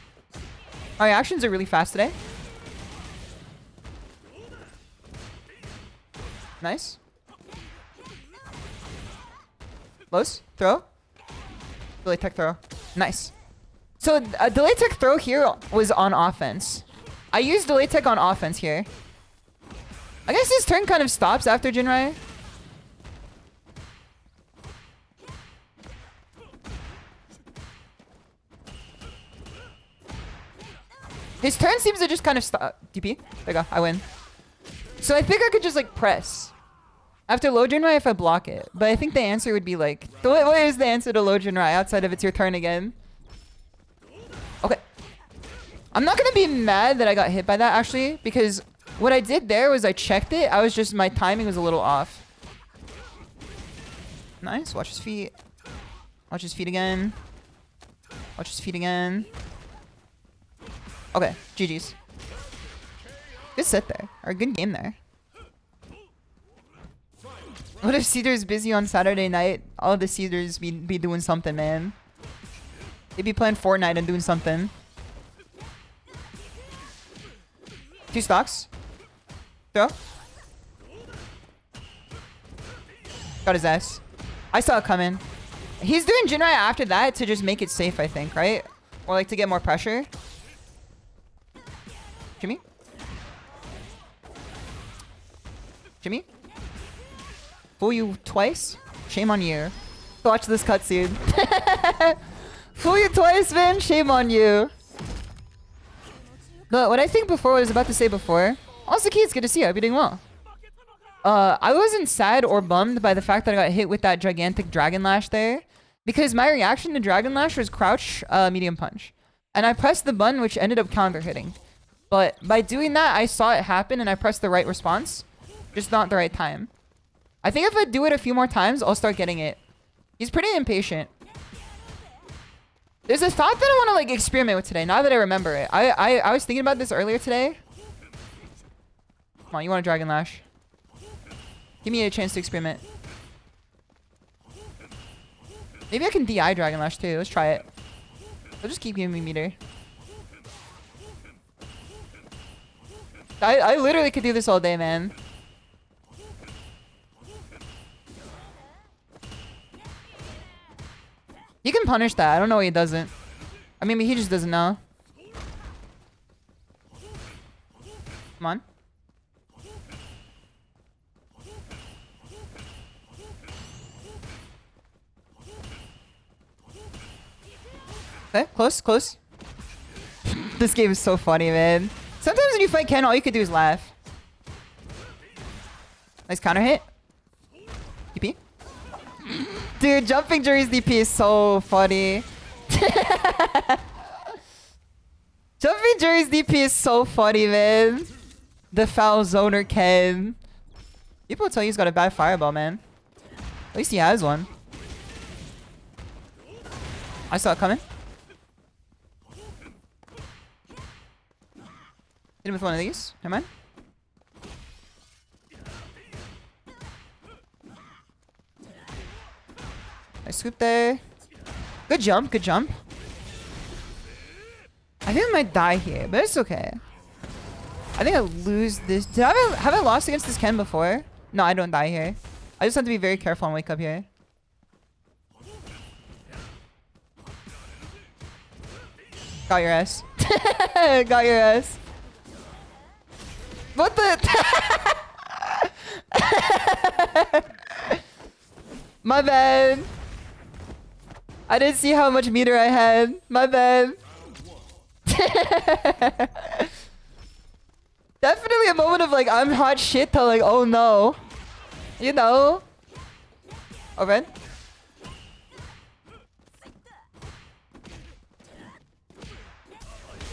Our reactions are really fast today. Nice. Lows. Throw. Delay tech throw. Nice. So a delay tech throw here was on offense. I used delay tech on offense here. I guess his turn kind of stops after Jinrai. His turn seems to just kind of stop. DP. There you go. I win. So I think I could just like press. After low Jinrai if I block it. But I think the answer would be like... What is the answer to low Jinrai outside of it's your turn again? Okay. I'm not going to be mad that I got hit by that actually. Because what I did there was I checked it. I was just... My timing was a little off. Nice. Watch his feet. Watch his feet again. Watch his feet again. Okay, GG's. Good set there. Or good game there. What if Cedar's busy on Saturday night? All the Cedars be doing something, man. They'd be playing Fortnite and doing something. 2 stocks. Throw. Got his ass. I saw it coming. He's doing Jinrai after that to just make it safe, I think, right? Or like to get more pressure. Jimmy? Jimmy? Fool you twice? Shame on you. Watch this cutscene. Fool you twice, man? Shame on you. But what I think before, what I was about to say before. Also, Keith, good to see you. I hope you're doing well. I wasn't sad or bummed by the fact that I got hit with that gigantic Dragon Lash there. Because my reaction to Dragon Lash was crouch, medium punch. And I pressed the button, which ended up counter hitting. But by doing that, I saw it happen and I pressed the right response. Just not the right time. I think if I do it a few more times, I'll start getting it. He's pretty impatient. There's a thought that I want to like experiment with today, now that I remember it. I was thinking about this earlier today. Come on, you want a Dragon Lash? Give me a chance to experiment. Maybe I can DI Dragon Lash too. Let's try it. I'll just keep giving me meter. I literally could do this all day, man. He can punish that. I don't know why he doesn't. I mean, he just doesn't know. Come on. Okay, close, close. This game is so funny, man. Sometimes when you fight Ken, all you could do is laugh. Nice counter hit. DP. Dude, jumping Jury's DP is so funny. Jumping Jury's DP is so funny, man. The foul zoner Ken. People tell you he's got a bad fireball, man. At least he has one. I saw it coming. Hit him with one of these. Never mind. Nice swoop there. Good jump, good jump. I think I might die here, but it's okay. I think I lose this. Have I lost against this Ken before? No, I don't die here. I just have to be very careful and wake up here. Got your ass. Got your ass. What the? My bad. I didn't see how much meter I had. My bad. Definitely a moment of like, I'm hot shit to like, oh no. You know? Open.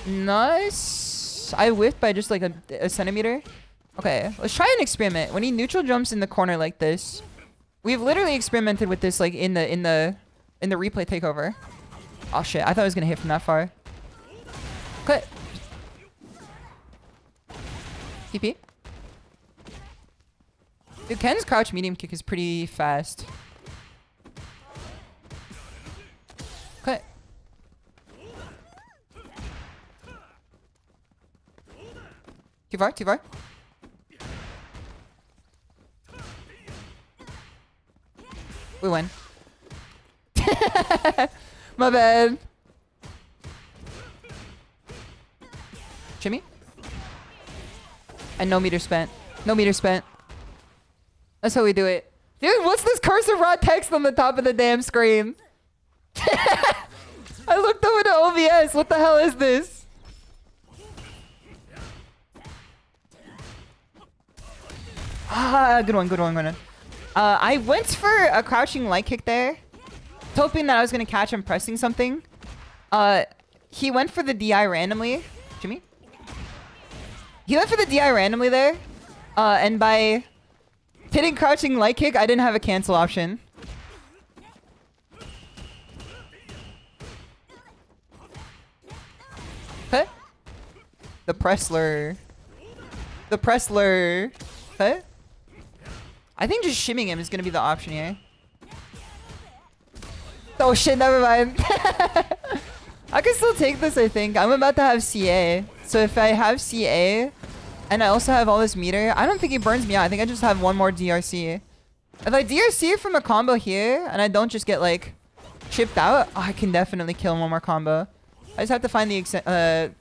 Nice. I whiffed by just like a centimeter. Okay, let's try an experiment. When he neutral jumps in the corner like this, we've literally experimented with this like in the replay takeover. Oh shit, I thought I was gonna hit from that far. Cut. TP. Dude, Ken's crouch medium kick is pretty fast. Cut. Too far, too far. We win. My bad. Jimmy? And no meter spent. No meter spent. That's how we do it. Dude, what's this cursive raw text on the top of the damn screen? I looked over to OBS. What the hell is this? Ah, good one, good one, good one. I went for a crouching light kick there, hoping that I was gonna catch him pressing something. He went for the DI randomly. Jimmy? He went for the DI randomly there, and by hitting crouching light kick, I didn't have a cancel option. Huh? The Pressler. The Pressler. Huh? I think just shimming him is gonna be the option here. Oh shit, never mind. I can still take this, I think. I'm about to have CA. So if I have CA, and I also have all this meter, I don't think he burns me out. I think I just have one more DRC. If I DRC from a combo here, and I don't just get, like, chipped out, oh, I can definitely kill one more combo. I just have to find the I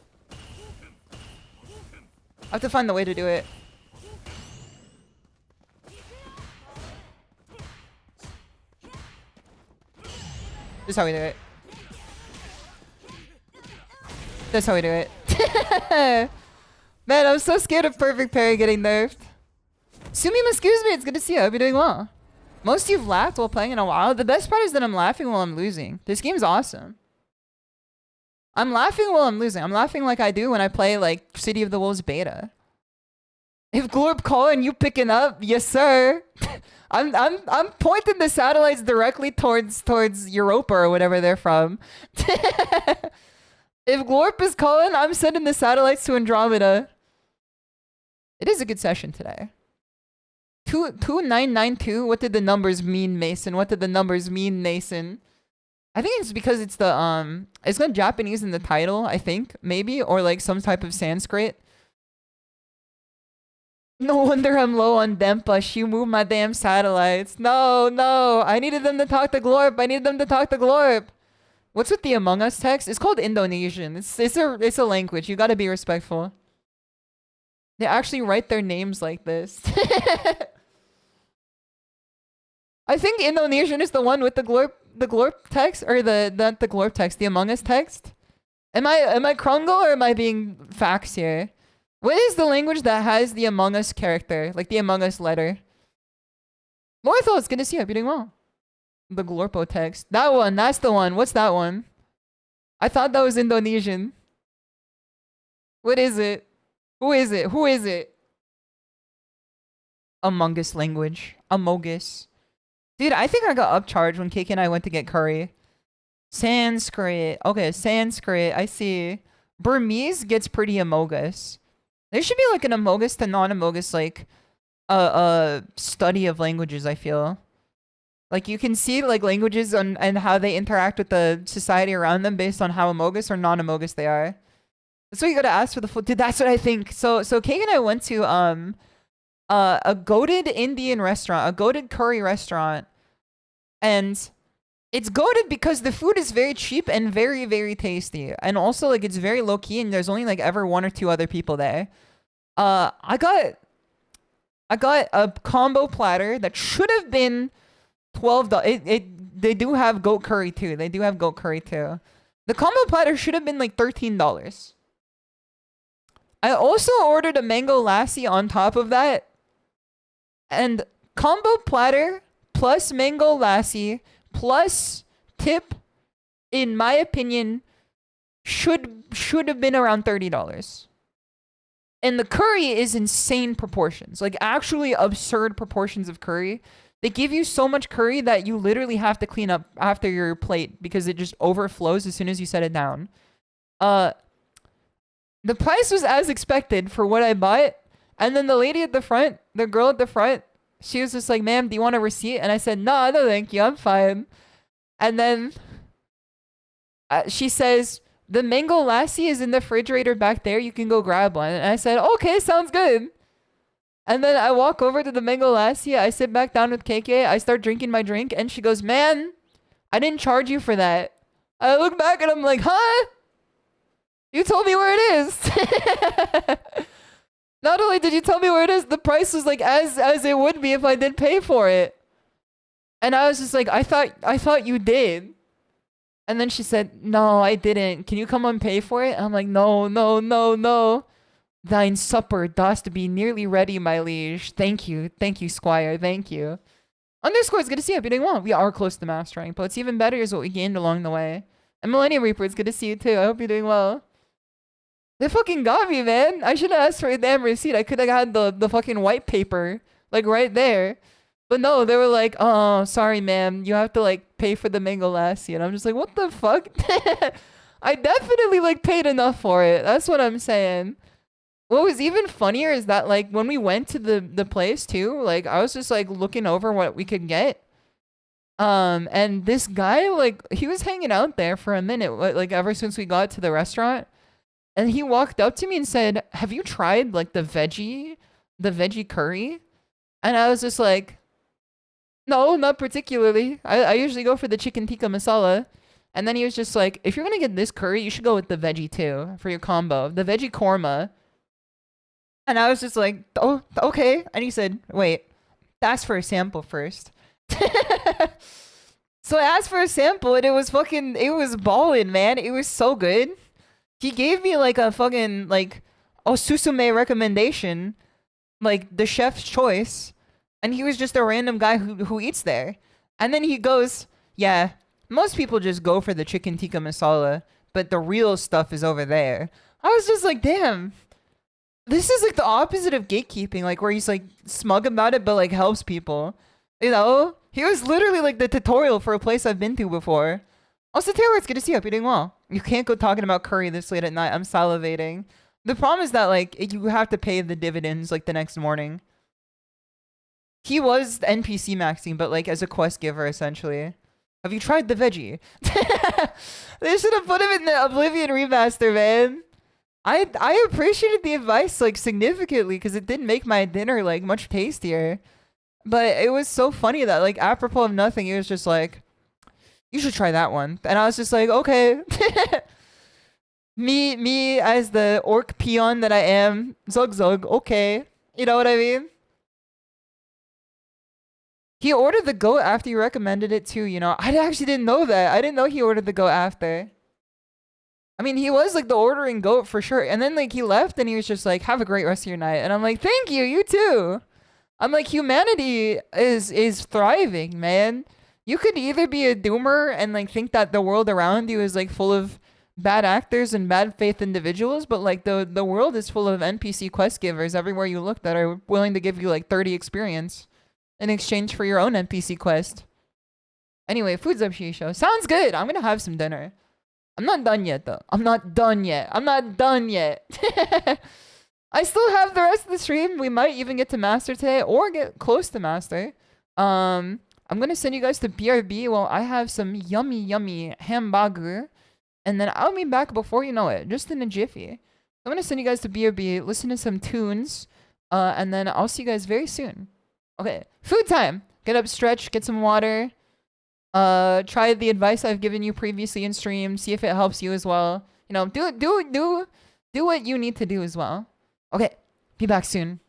have to find the way to do it. This is how we do it. That's how we do it. Man, I'm so scared of perfect parry getting nerfed. Sumima, excuse me. It's good to see you. I hope you're doing well. Most of you've laughed while playing in a while. The best part is that I'm laughing while I'm losing. This game's awesome. I'm laughing while I'm losing. I'm laughing like I do when I play like City of the Wolves beta. If Glorp calling, you picking up? Yes, sir. I'm pointing the satellites directly towards Europa or whatever they're from. If Glorp is calling, I'm sending the satellites to Andromeda. It is a good session today. 2992. What did the numbers mean, Mason? What did the numbers mean, Mason? I think it's because it's the it's got Japanese in the title, I think, maybe, or like some type of Sanskrit. No wonder I'm low on Dempa. You move my damn satellites. No, no. I needed them to talk to Glorp. I needed them to talk to Glorp. What's with the Among Us text? It's called Indonesian. It's a language. You gotta be respectful. They actually write their names like this. I think Indonesian is the one with the Glorp text, or not the Glorp text, the Among Us text. Am I Krungle or am I being facts here? What is the language that has the Among Us character, like the Among Us letter? Morthal, it's good to see you. Hope you're doing well. The Glorpo text. That one, that's the one. What's that one? I thought that was Indonesian. What is it? Who is it? Who is it? Among Us language. Amogus. Dude, I think I got upcharged when Cake and I went to get curry. Sanskrit. Okay, Sanskrit. I see. Burmese gets pretty Amogus. There should be like an Amogus to non-Amogus, like, study of languages, I feel. Like, you can see, like, languages and how they interact with the society around them based on how Amogus or non-Amogus they are. That's what you gotta ask for the full... Dude, that's what I think. So Kate and I went to, a goated Indian restaurant, a goated curry restaurant. And it's goated because the food is very cheap and very, very tasty. And also, like, it's very low-key and there's only, like, ever one or two other people there. I got a combo platter that should have been $12. They do have goat curry too. They do have goat curry too. The combo platter should have been like $13. I also ordered a mango lassi on top of that. And combo platter plus mango lassi plus tip, in my opinion, should have been around $30. And the curry is insane proportions. Like, actually absurd proportions of curry. They give you so much curry that you literally have to clean up after your plate because it just overflows as soon as you set it down. The price was as expected for what I bought. And then the lady at the front, the girl at the front, she was just like, ma'am, do you want a receipt? And I said, no, thank you. I'm fine. And then she says, the mango lassi is in the refrigerator back there. You can go grab one. And I said, okay, sounds good. And then I walk over to the mango lassi. I sit back down with KK. I start drinking my drink. And she goes, man, I didn't charge you for that. I look back and I'm like, huh? You told me where it is. Not only did you tell me where it is, the price was like as it would be if I did pay for it. And I was just like, I thought you did. And then she said, no, I didn't. Can you come and pay for it? And I'm like, no. Thine supper dost be nearly ready, my liege. Thank you, squire, thank you. Underscore, it's good to see you. Hope you're doing well. We are close to mastering, but what's even better is what we gained along the way. And Millennium Reaper, it's good to see you too. I hope you're doing well. They fucking got me, man. I should have asked for a damn receipt. I could have had the fucking white paper, like right there. But no, they were like, oh, sorry, ma'am. You have to like pay for the mango lassi. And I'm just like, what the fuck? I definitely like paid enough for it. That's what I'm saying. What was even funnier is that like when we went to the place too, like I was just like looking over what we could get. And this guy, like he was hanging out there for a minute, like ever since we got to the restaurant. And he walked up to me and said, have you tried like the veggie curry? And I was just like, no, not particularly. I usually go for the chicken tikka masala. And then he was just like, if you're going to get this curry, you should go with the veggie too for your combo. The veggie korma. And I was just like, oh, okay. And he said, wait, ask for a sample first. So I asked for a sample and it was ballin', man. It was so good. He gave me like a fucking like Susume recommendation, like the chef's choice. And he was just a random guy who eats there. And then he goes, yeah, most people just go for the chicken tikka masala, but the real stuff is over there. I was just like, damn. This is like the opposite of gatekeeping, like where he's like smug about it, but like helps people. You know? He was literally like the tutorial for a place I've been to before. Also, Taylor, it's good to see you. Hope you're doing well. You can't go talking about curry this late at night. I'm salivating. The problem is that like you have to pay the dividends like the next morning. He was NPC maxing, but like as a quest giver essentially. Have you tried the veggie? They should have put him in the Oblivion remaster, man. I appreciated the advice like significantly because it did make my dinner like much tastier. But it was so funny that like apropos of nothing, he was just like, you should try that one. And I was just like, okay. me as the orc peon that I am, zug, okay. You know what I mean? He ordered the goat after you recommended it too, you know. I actually didn't know that. I didn't know he ordered the goat after. I mean, he was like the ordering goat for sure. And then like he left and he was just like, have a great rest of your night. And I'm like, thank you, you too. I'm like, humanity is thriving, man. You could either be a doomer and like think that the world around you is like full of bad actors and bad faith individuals, but like the world is full of NPC quest givers everywhere you look that are willing to give you like 30 experience in exchange for your own NPC quest. Anyway, food's up, ShISHOU. Sounds good. I'm gonna have some dinner. I'm not done yet, though. I'm not done yet. I still have the rest of the stream. We might even get to master today or get close to master. I'm gonna send you guys to BRB while I have some yummy hamburger. And then I'll be back before you know it, just in a jiffy. I'm gonna send you guys to BRB, listen to some tunes, and then I'll see you guys very soon. Okay, food time. Get up, stretch, get some water. Try the advice I've given you previously in stream. See if it helps you as well. You know, do what you need to do as well. Okay, be back soon.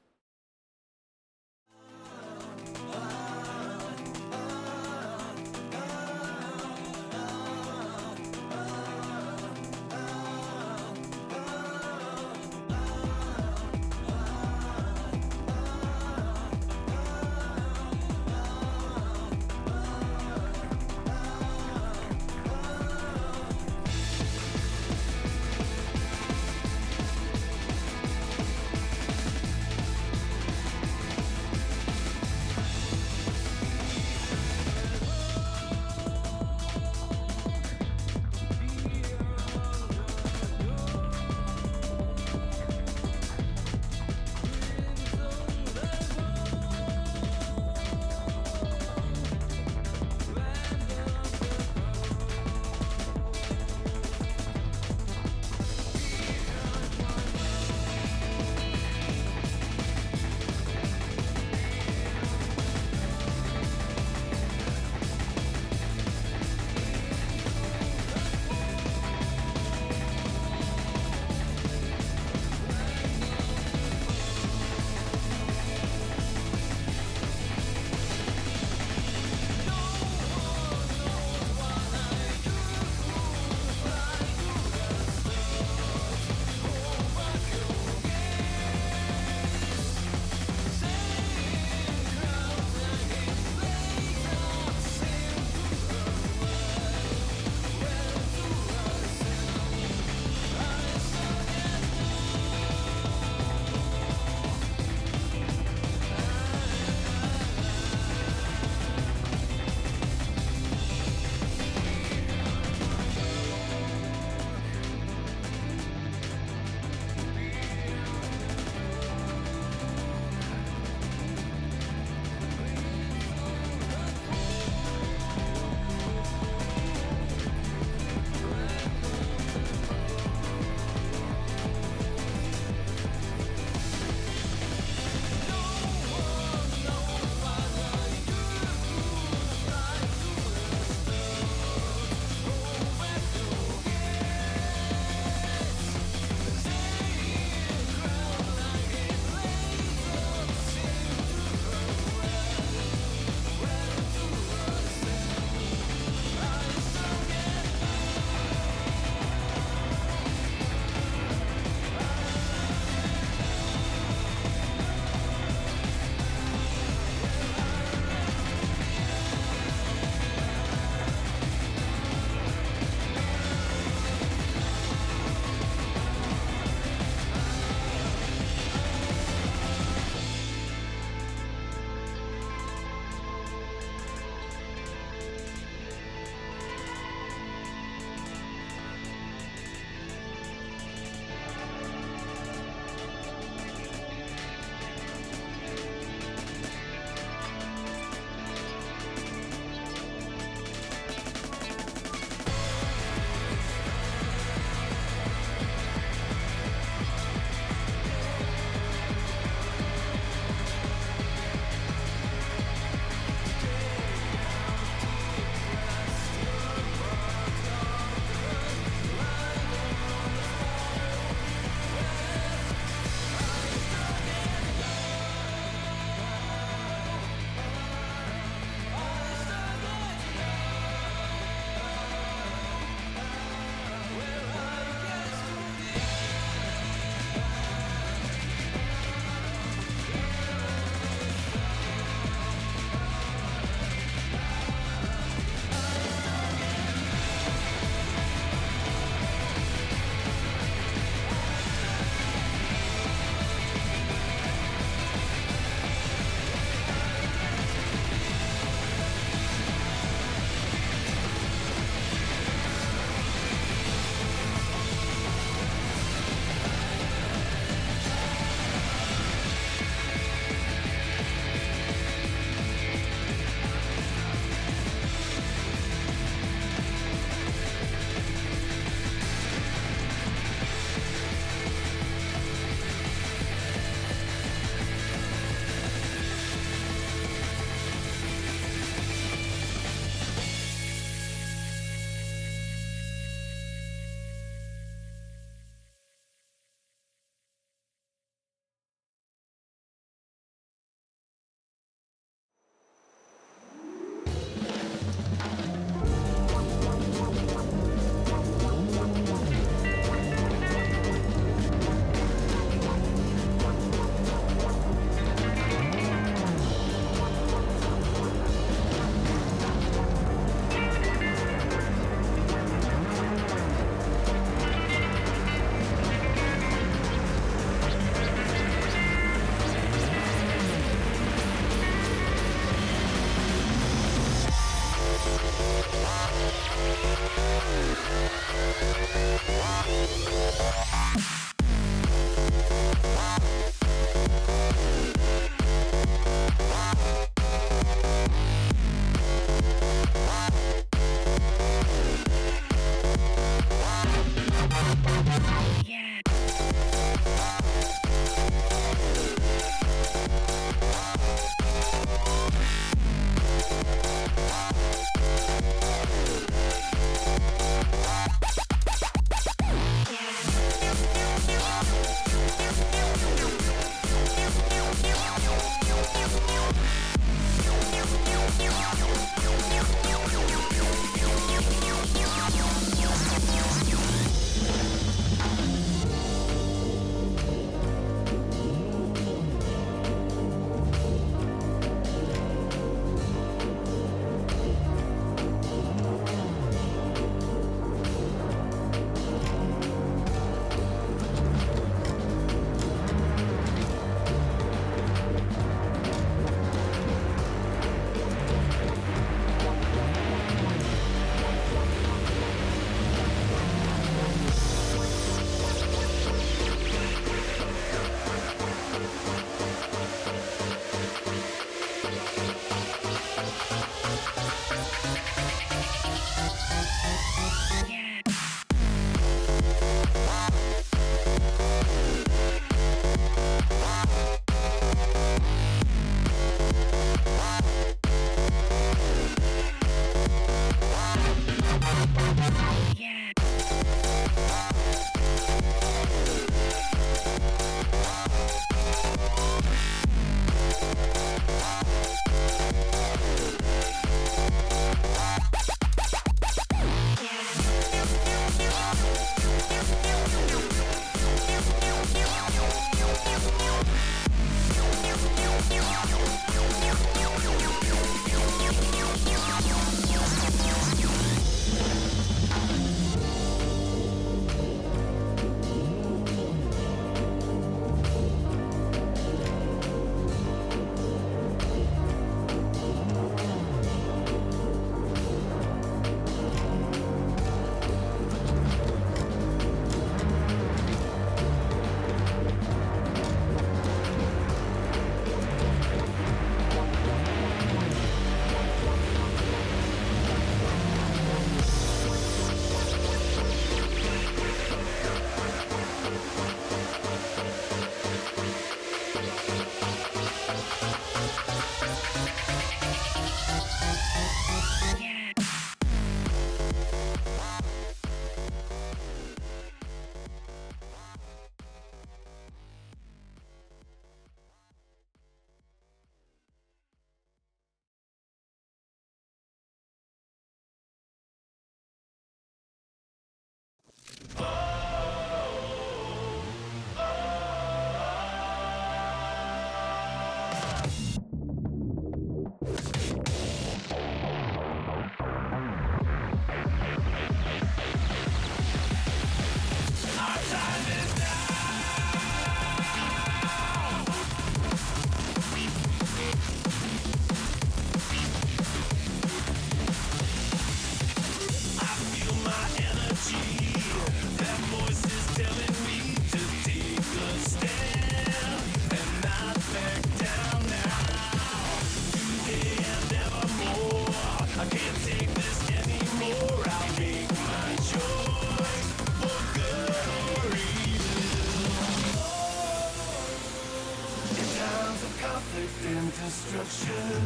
conflict and destruction.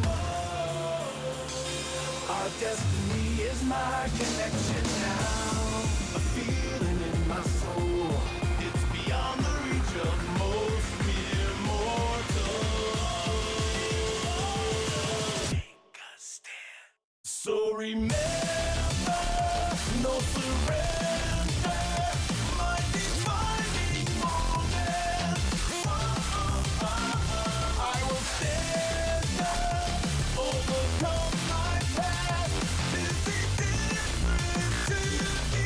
Our destiny is my connection now. A feeling in my soul. It's beyond the reach of most mere mortals. Take a stand. So remember, no surrender. My defining moment. I will stand up, overcome my past. This is different to the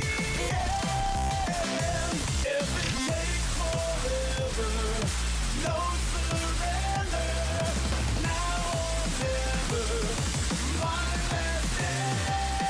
end. If it takes forever, no surrender. Now or never, my last stand.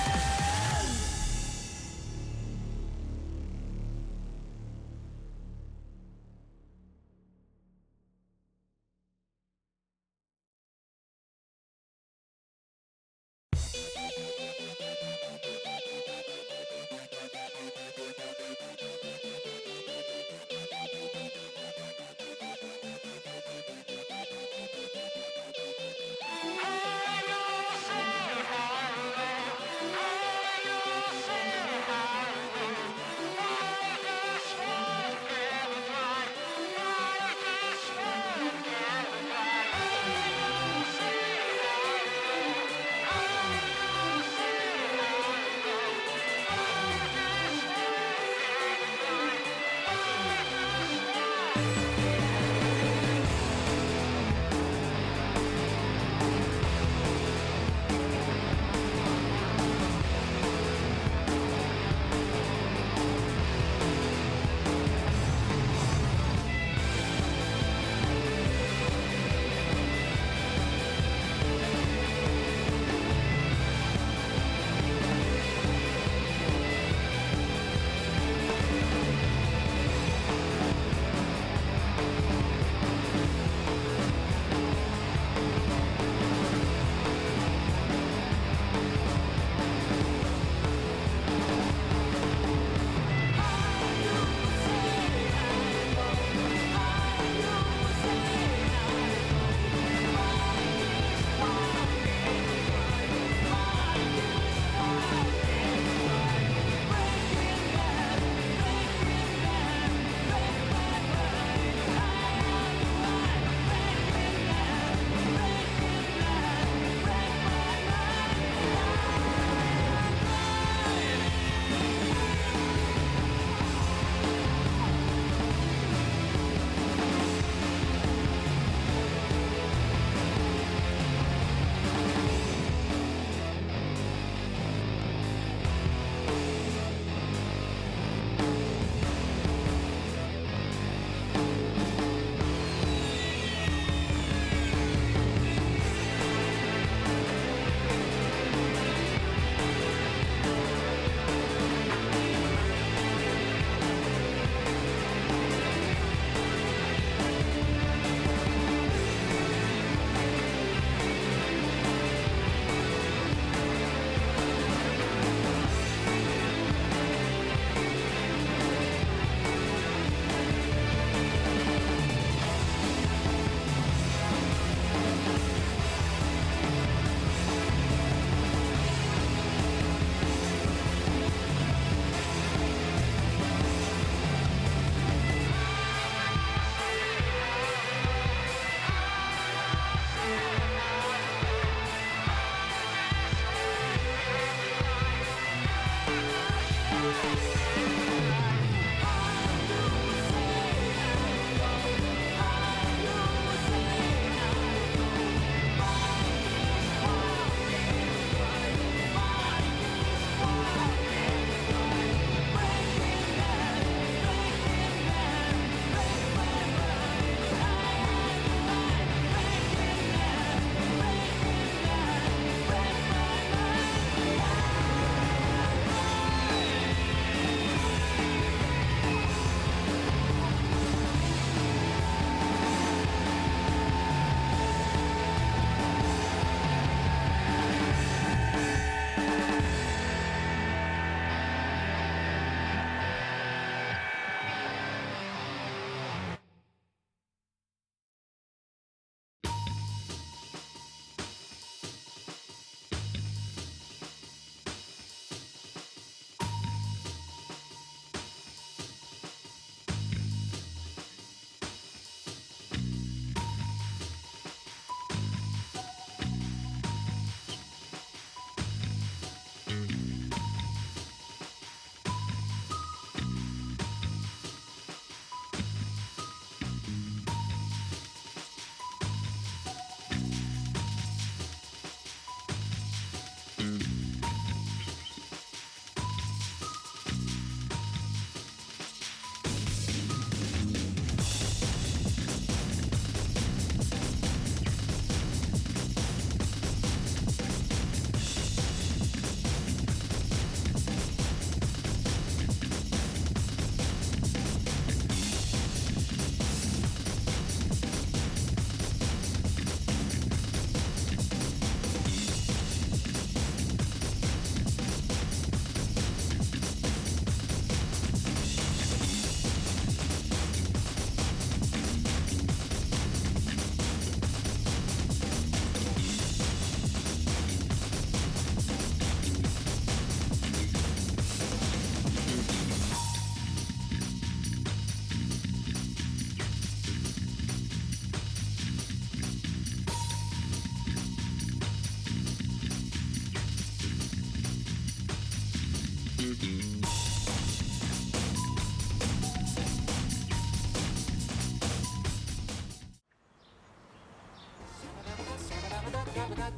Tora!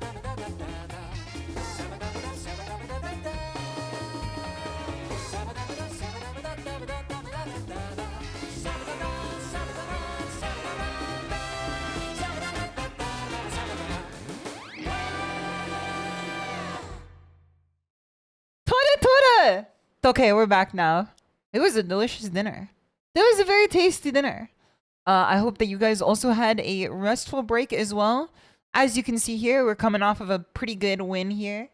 Okay, we're back now. It was a delicious dinner. That was a very tasty dinner. I hope that you guys also had a restful break as well. As you can see here, we're coming off of a pretty good win here.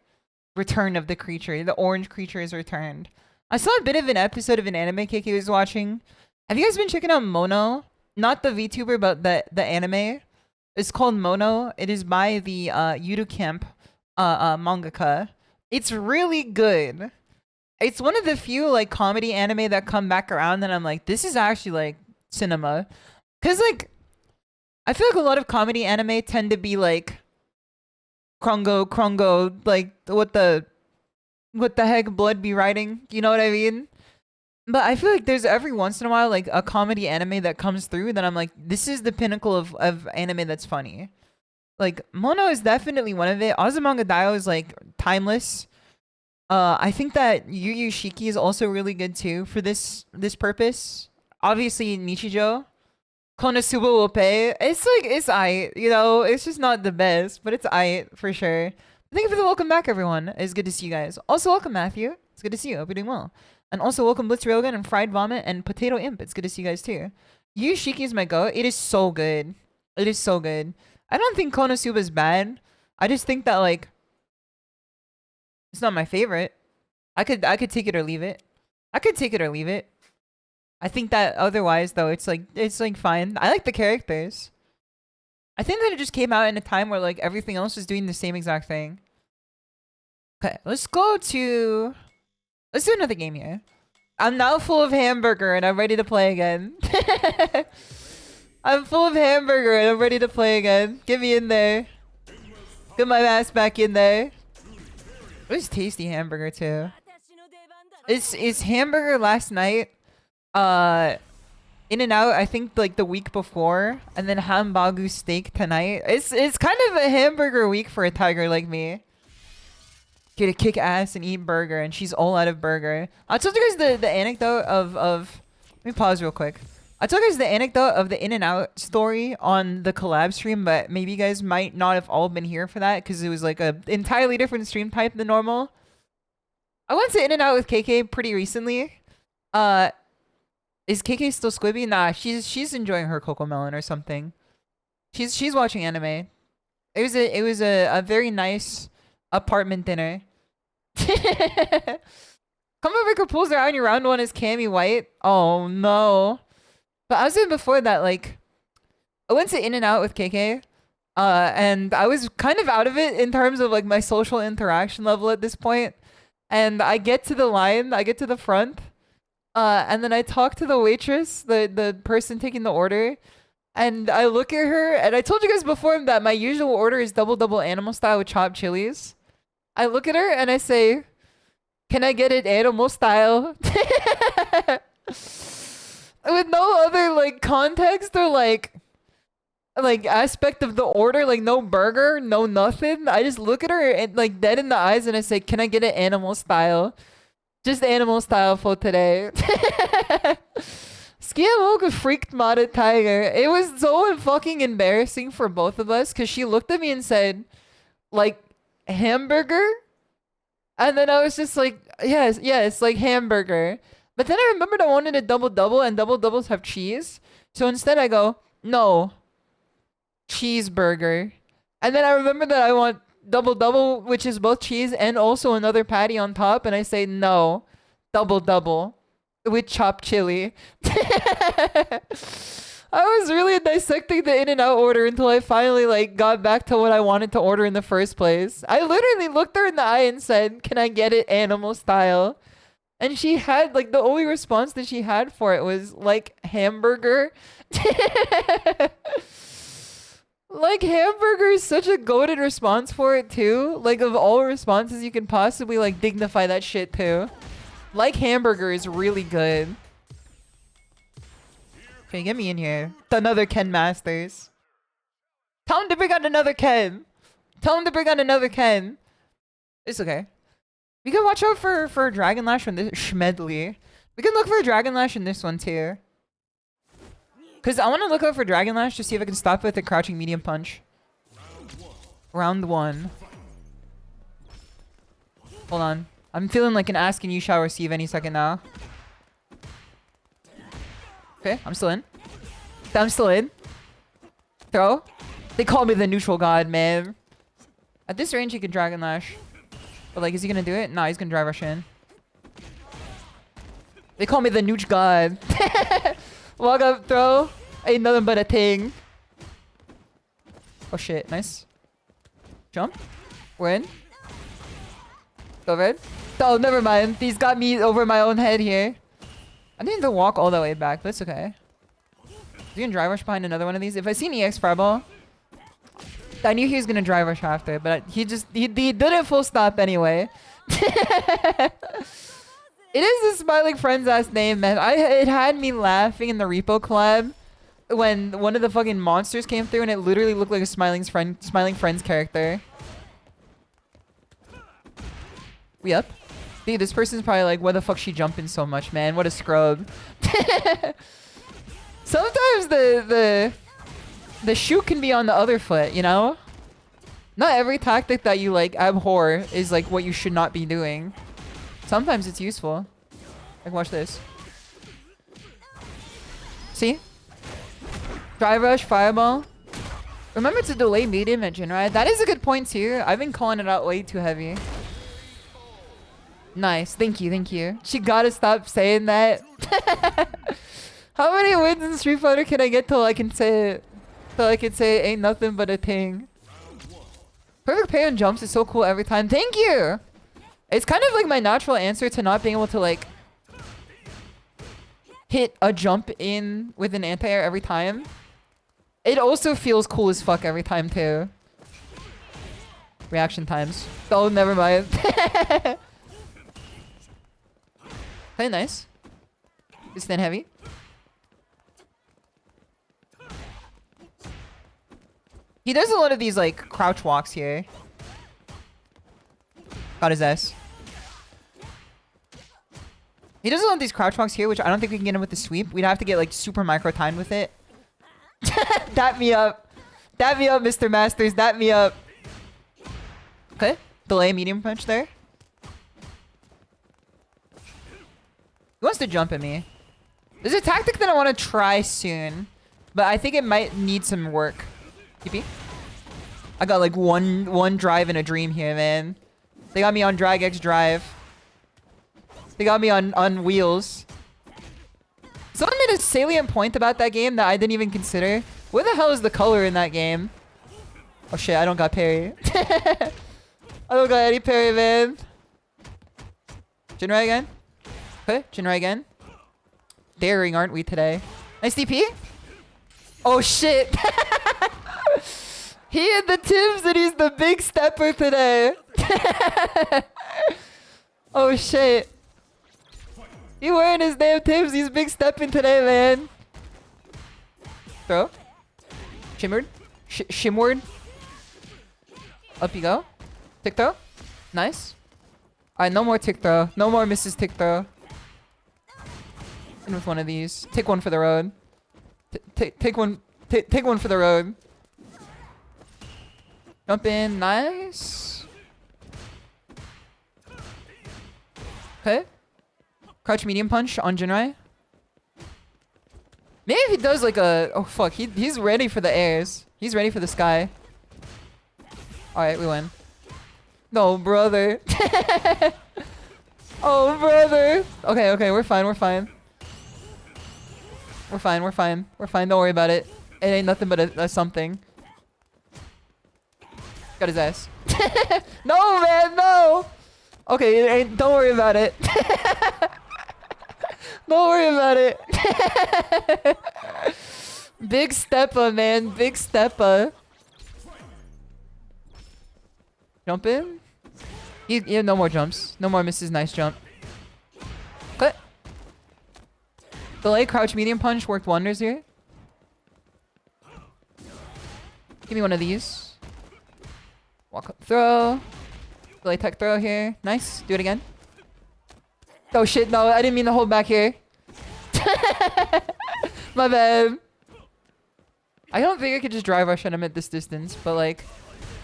Return of the creature. The orange creature is returned. I saw a bit of an episode of an anime Kiki was watching. Have you guys been checking out Mono? Not the VTuber, but the anime. It's called Mono. It is by the Yudu Camp mangaka. It's really good. It's one of the few like comedy anime that come back around and I'm like, this is actually like cinema. Cause like I feel like a lot of comedy anime tend to be like Krongo, like what the heck blood be writing? You know what I mean? But I feel like there's every once in a while like a comedy anime that comes through that I'm like, this is the pinnacle of anime that's funny. Like Mono is definitely one of it. Azumanga Daioh is like timeless. I think that Yu Yu Shiki is also really good too for this purpose. Obviously Nichijou. Konosuba will pay. It's like, it's aight, you know, it's just not the best, but it's aight for sure. Thank you for the welcome back, everyone. It's good to see you guys. Also, welcome, Matthew. It's good to see you. Hope you're doing well. And also, welcome, Blitz Railgun and Fried Vomit and Potato Imp. It's good to see you guys too. Yu Yu Shiki is my go. It is so good. It is so good. I don't think Konosuba is bad. I just think that, like, it's not my favorite. I could take it or leave it. I could take it or leave it. I think that otherwise though, it's like fine. I like the characters. I think that it just came out in a time where like everything else was doing the same exact thing. Okay, let's do another game here. I'm now full of hamburger and I'm ready to play again. I'm full of hamburger and I'm ready to play again. Get me in there. Get my ass back in there. It was tasty hamburger too. It's hamburger last night. In and out, I think like the week before, and then hambagu steak tonight. It's kind of a hamburger week for a tiger like me. Get to kick ass and eat burger, and she's all out of burger. I told you guys the anecdote of let me pause real quick. I told you guys the anecdote of the In and Out story on the collab stream, but maybe you guys might not have all been here for that because it was like a entirely different stream type than normal. I went to In and Out with KK pretty recently. Is KK still squibby? Nah, she's enjoying her Cocomelon or something. She's watching anime. It was a very nice apartment dinner. Come over, pulls around your round one is Cammy White. Oh no. But I was in before that, like I went to In and Out with KK. And I was kind of out of it in terms of like my social interaction level at this point. And I get to the line, I get to the front. And then I talk to the waitress, the person taking the order, and I look at her, and I told you guys before that my usual order is double animal style with chopped chilies. I look at her and I say, "Can I get it animal style?" With no other like context or like aspect of the order, like no burger, no nothing. I just look at her and like dead in the eyes and I say, "Can I get it animal style?" Just animal style for today. Skiamoku freaked ShimadaTiger. It was so fucking embarrassing for both of us because she looked at me and said, like, hamburger? And then I was just like, yes, like hamburger. But then I remembered I wanted a double and double doubles have cheese. So instead I go, no, cheeseburger. And then I remember that I want double, which is both cheese and also another patty on top, and I say no, double with chopped chili. I was really dissecting the In and Out order until I finally like got back to what I wanted to order in the first place. I literally looked her in the eye and said, "Can I get it animal style?" And she had like the only response that she had for it was like hamburger. Like, hamburger is such a goated response for it, too. Like, of all responses, you can possibly, like, dignify that shit, too. Like, hamburger is really good. Okay, get me in here. Another Ken Masters. Tom Dipper got another Ken. Tell him to bring out another Ken. It's okay. We can watch out for Dragon Lash from this Schmedley. We can look for Dragon Lash in this one too. Cause I want to look out for Dragon Lash to see if I can stop it with a crouching medium punch. Round 1. Hold on. I'm feeling like an ask and you shall receive any second now. Okay, I'm still in. I'm still in. Throw. They call me the neutral god, man. At this range, he can Dragon Lash. But like, is he gonna do it? Nah, he's gonna drive rush in. They call me the nooch god. Walk up, throw. Ain't nothing but a thing. Oh shit, nice. Jump. We're in. Go red. Oh, never mind. He's got me over my own head here. I didn't even walk all the way back, but it's okay. Is he gonna drive rush behind another one of these? If I see an EX fireball, I knew he was gonna drive rush after, but he did it full stop anyway. It is a Smiling Friends ass name, man. It had me laughing in the Repo collab when one of the fucking monsters came through and it literally looked like a Smiling Friends character. We up? Dude, this person's probably like, why the fuck she jumping so much, man? What a scrub. Sometimes the shoot can be on the other foot, you know? Not every tactic that you like abhor is like what you should not be doing. Sometimes it's useful. Like, watch this. See? Drive rush, fireball. Remember to delay medium at Jinrai. That is a good point too. I've been calling it out way too heavy. Nice. Thank you, thank you. She gotta stop saying that. How many wins in Street Fighter can I get till I can say it? Till I can say ain't nothing but a thing. Perfect pay on jumps is so cool every time. Thank you! It's kind of like my natural answer to not being able to like hit a jump in with an anti-air every time. It also feels cool as fuck every time too. Reaction times. Oh, never mind. Play nice. You stand heavy. He does a lot of these like crouch walks here. Got his ass. He does a lot of these crouch walks here, which I don't think we can get him with the sweep. We'd have to get like super micro timed with it. Dap me up. Dap me up, Mr. Masters. Dap me up. Okay. Delay medium punch there. He wants to jump at me. There's a tactic that I want to try soon, but I think it might need some work. TP. I got like one drive in a dream here, man. They got me on Drag X Drive. They got me on wheels. Someone made a salient point about that game that I didn't even consider. Where the hell is the color in that game? Oh shit, I don't got parry. I don't got any parry, man. Jinrai again. Okay, Jinrai again. Daring, aren't we today? Nice DP. Oh shit. He had the Tims and he's the big stepper today. Oh shit. He wearing his damn Tims. He's big stepping today, man. Throw. Shimmered. Shimmered. Up you go. Tick throw. Nice. Alright, no more tick throw. No more Mrs. Tick throw. In with one of these. Take one for the road. Take one. Take one for the road. Jump in. Nice. Okay. Crouch medium punch on Jinrai. Maybe if he does like a... Oh fuck. He's ready for the airs. He's ready for the sky. Alright, we win. No, brother. Oh, brother. Okay, okay. We're fine. We're fine. We're fine. We're fine. We're fine. Don't worry about it. It ain't nothing but a something. Got his ass. No, man. No. Okay, it ain't, don't worry about it. Don't worry about it. Big stepper, man. Big stepper. Jump in. Yeah, no more jumps. No more misses. Nice jump. Cut. Delay crouch medium punch worked wonders here. Give me one of these. Walk up throw. Delay tech throw here. Nice. Do it again. Oh shit, no, I didn't mean to hold back here. My bad. I don't think I could just drive rush at him at this distance, but like...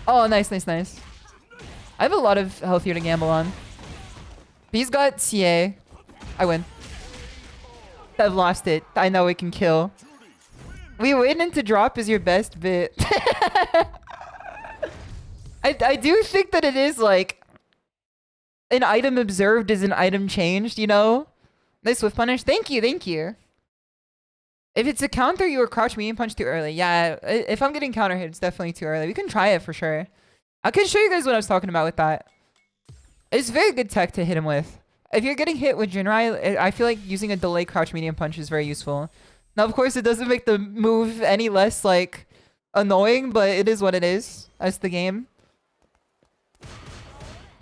Oh, nice, nice, nice. I have a lot of health here to gamble on. He's got CA. I win. I've lost it. I know we can kill. We win into drop is your best bit. I do think that it is like... An item observed is an item changed, you know? Nice swift punish. Thank you, thank you. If it's a counter, you were crouch medium punch too early. Yeah, if I'm getting counter hit, it's definitely too early. We can try it for sure. I can show you guys what I was talking about with that. It's very good tech to hit him with. If you're getting hit with Jinrai, I feel like using a delay crouch medium punch is very useful. Now, of course, it doesn't make the move any less, like, annoying, but it is what it is. That's the game.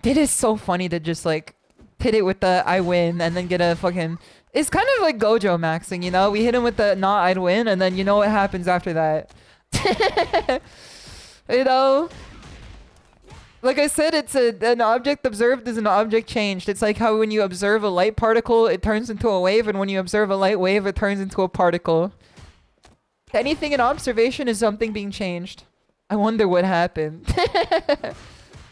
It is so funny to just, like, hit it with the I win and then get a fucking... It's kind of like Gojo maxing, you know? We hit him with the not I'd win and then you know what happens after that. You know? Like I said, it's an object observed is an object changed. It's like how when you observe a light particle, it turns into a wave, and when you observe a light wave, it turns into a particle. Anything in observation is something being changed. I wonder what happened.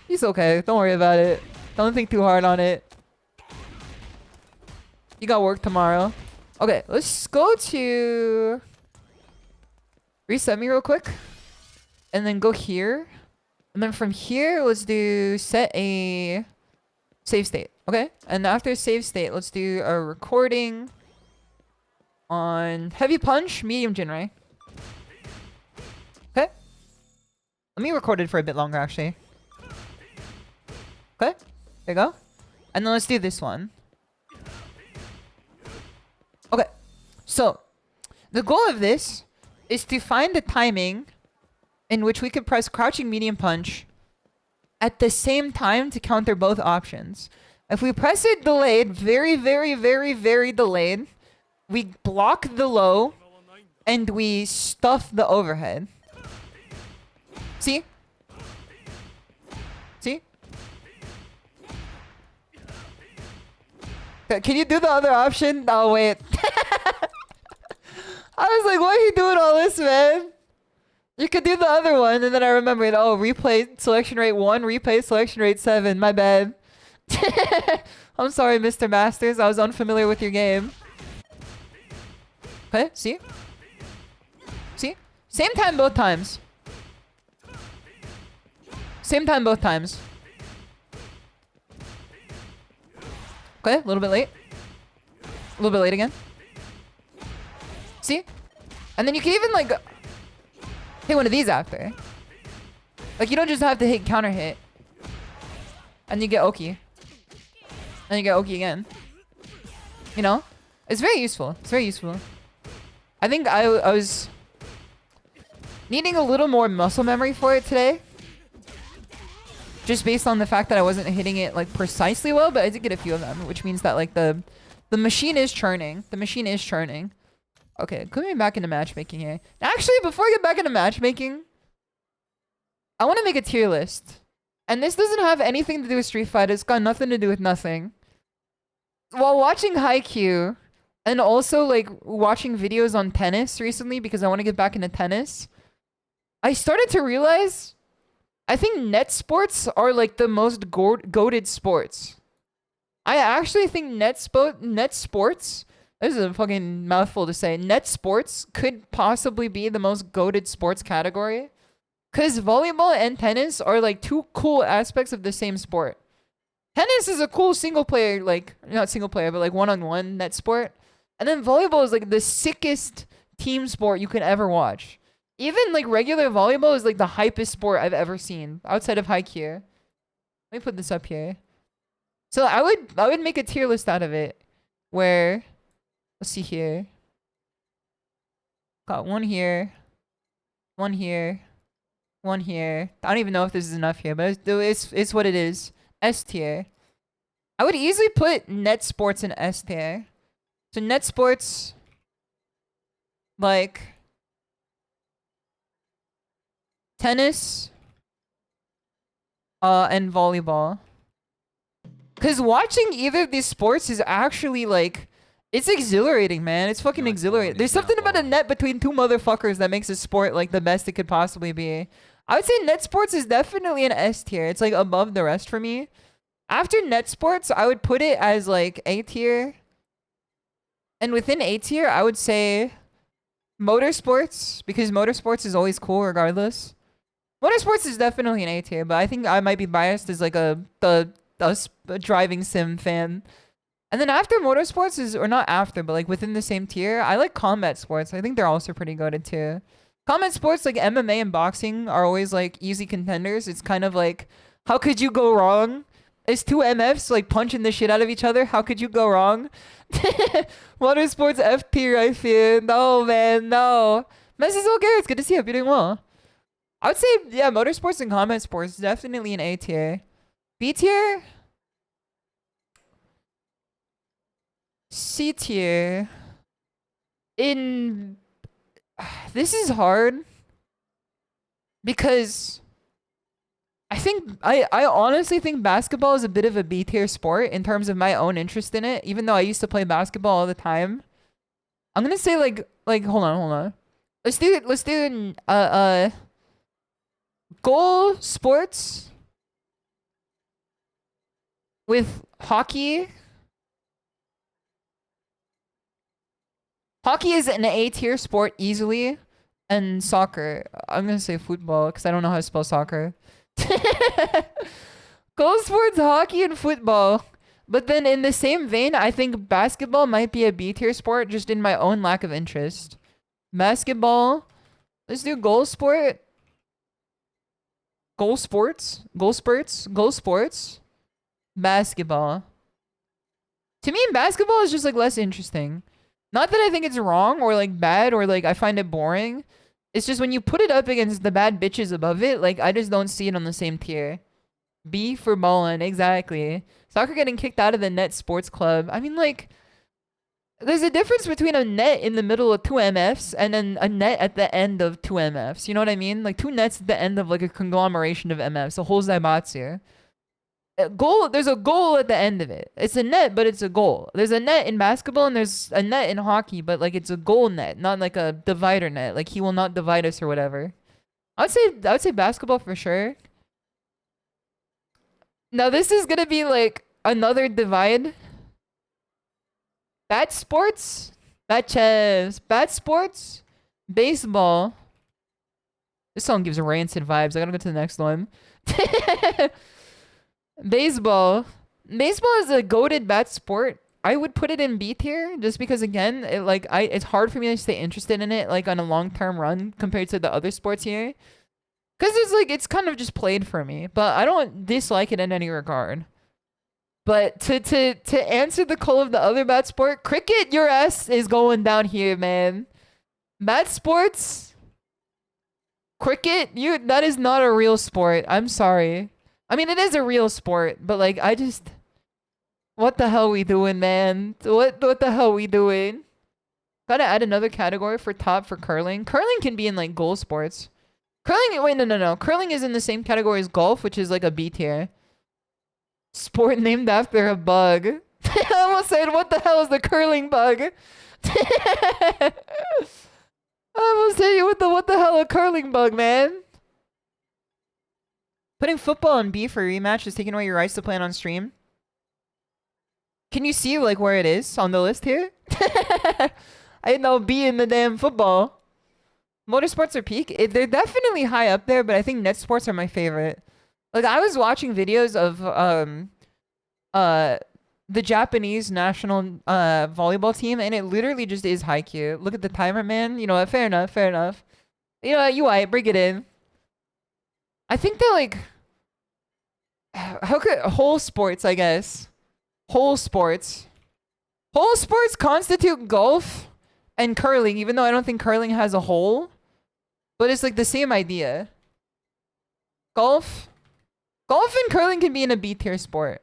He's okay. Don't worry about it. Don't think too hard on it. You got work tomorrow. Okay, let's go to... Reset me real quick. And then go here. And then from here, let's do set a save state. Okay? And after save state, let's do a recording on heavy punch, medium Jinrai. Okay? Let me record it for a bit longer, actually. Okay? There you go. And then let's do this one. Okay. So, the goal of this is to find the timing in which we could press crouching medium punch at the same time to counter both options. If we press it delayed, very, very, very, very delayed, we block the low and we stuff the overhead. See? See? Can you do the other option? Oh, wait. I was like, why are you doing all this, man? You could do the other one, and then I remembered, oh, replay selection rate 1, replay selection rate 7. My bad. I'm sorry, Mr. Masters. I was unfamiliar with your game. Okay, see? See? Same time both times. Same time both times. Okay, a little bit late. A little bit late again. See? And then you can even, like... hit one of these after. Like, you don't just have to hit counter hit. And you get Oki. And you get Oki again. You know? It's very useful. It's very useful. I think I was needing a little more muscle memory for it today. Just based on the fact that I wasn't hitting it, like, precisely well. But I did get a few of them. Which means that, like, the machine is churning. The machine is churning. Okay, coming back into matchmaking here. Actually, before I get back into matchmaking, I want to make a tier list. And this doesn't have anything to do with Street Fighter. It's got nothing to do with nothing. While watching Haikyuu, and also, like, watching videos on tennis recently, because I want to get back into tennis, I started to realize, I think net sports are, like, the most goated sports. I actually think net sports... This is a fucking mouthful to say. Net sports could possibly be the most goated sports category. Because volleyball and tennis are like two cool aspects of the same sport. Tennis is a cool single player, like, not single player, but like one-on-one net sport. And then volleyball is like the sickest team sport you can ever watch. Even like regular volleyball is like the hypest sport I've ever seen outside of Haikyuu. Let me put this up here. So I would make a tier list out of it where... Let's see here. Got one here. One here. One here. I don't even know if this is enough here, but it's what it is. S tier. I would easily put net sports in S tier. So net sports, like tennis, and volleyball. Cause watching either of these sports is actually like, it's exhilarating, man. It's fucking exhilarating. There's something about a net between two motherfuckers that makes a sport like the best it could possibly be. I would say net sports is definitely an S tier. It's like above the rest for me. After net sports, I would put it as like A tier. And within A tier, I would say motorsports, because motorsports is always cool regardless. Motorsports is definitely an A tier, but I think I might be biased as like a driving sim fan. And then after motorsports is, or not after, but like within the same tier, I like combat sports. I think they're also pretty goated too. Combat sports like MMA and boxing are always like easy contenders. It's kind of like, how could you go wrong? It's two MFs like punching the shit out of each other. How could you go wrong? Motorsports F tier, I feel. No, man, no. Mrs. Olgar, it's good to see you. Hope you're doing well. I would say, yeah, motorsports and combat sports definitely an A tier. B tier? C tier. This is hard. Because I honestly think basketball is a bit of a B tier sport in terms of my own interest in it, even though I used to play basketball all the time. I'm gonna say like hold on. Let's do goal sports with hockey. Hockey is an A tier sport easily, and soccer. I'm gonna say football because I don't know how to spell soccer. Goal sports, hockey, and football. But then in the same vein, I think basketball might be a B tier sport just in my own lack of interest. Basketball. Let's do goal sport. Goal sports. Goal spurts. Goal sports. Basketball. To me, basketball is just like less interesting. Not that I think it's wrong or like bad or like I find it boring. It's just when you put it up against the bad bitches above it, like I just don't see it on the same tier. B for ballin', exactly. Soccer getting kicked out of the net sports club. I mean, like, there's a difference between a net in the middle of two MFs and then a net at the end of two MFs. You know what I mean? Like two nets at the end of like a conglomeration of MFs, a whole zaibatsu. Goal, there's a goal at the end of it. It's a net, but it's a goal. There's a net in basketball and there's a net in hockey, but like it's a goal net, not like a divider net. Like he will not divide us or whatever. I would say basketball for sure. Now this is gonna be like another divide. Bat sports, bat sports, baseball. This song gives rancid vibes. I gotta go to the next one. Baseball is a goated bat sport. I would put it in B tier just because again, it's hard for me to stay interested in it like on a long-term run compared to the other sports here. Cause it's kind of just played for me, but I don't dislike it in any regard. But to answer the call of the other bat sport, cricket, your ass is going down here, man. Bat sports, cricket, that is not a real sport. I'm sorry. I mean, it is a real sport, but like, what the hell we doing, man? What the hell we doing? Gotta add another category for top for curling. Curling can be in like goal sports. Curling, wait, no. Curling is in the same category as golf, which is like a B tier. Sport named after a bug. I almost said, what the hell is the curling bug? I almost said, what the hell a curling bug, man? Putting football in B for rematch is taking away your rights to play it on stream. Can you see like where it is on the list here? I know B in the damn football. Motorsports are peak. They're definitely high up there, but I think net sports are my favorite. Like I was watching videos of the Japanese national volleyball team, and it literally just is haiku. Look at the timer, man. You know what? Fair enough. You know what? You white, bring it in. I think that like, how could whole sports? I guess whole sports constitute golf and curling. Even though I don't think curling has a hole, but it's like the same idea. Golf and curling can be in a B tier sport.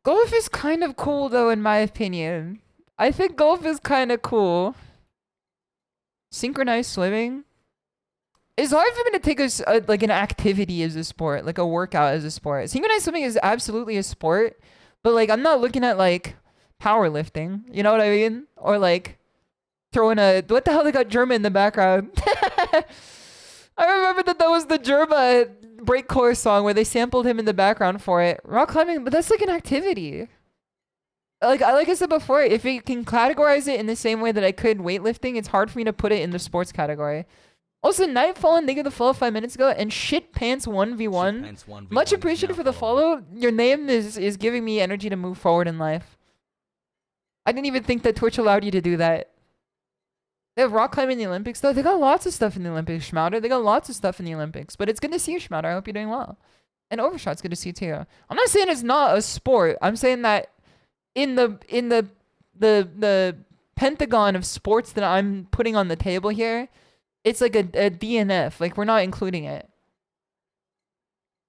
Golf is kind of cool though, in my opinion. I think golf is kind of cool. Synchronized swimming. It's hard for me to take like an activity as a sport, like a workout as a sport. Synchronized swimming is absolutely a sport, but like I'm not looking at like powerlifting. You know what I mean? Or like throwing a what the hell they got Germa in the background. I remember that was the Germa breakcore song where they sampled him in the background for it. Rock climbing, but that's like an activity. Like I said before, if you can categorize it in the same way that I could weightlifting, it's hard for me to put it in the sports category. Also, Nightfall and Thank you the follow 5 minutes ago, and Shit Pants 1v1. Much appreciated for the follow. Your name is giving me energy to move forward in life. I didn't even think that Twitch allowed you to do that. They have rock climbing in the Olympics, though. They got lots of stuff in the Olympics, Shimada. They got lots of stuff in the Olympics. But it's good to see you, Shimada. I hope you're doing well. And Overshot's good to see you, too. I'm not saying it's not a sport. I'm saying that in the pentagon of sports that I'm putting on the table here, it's like a DNF. Like, we're not including it.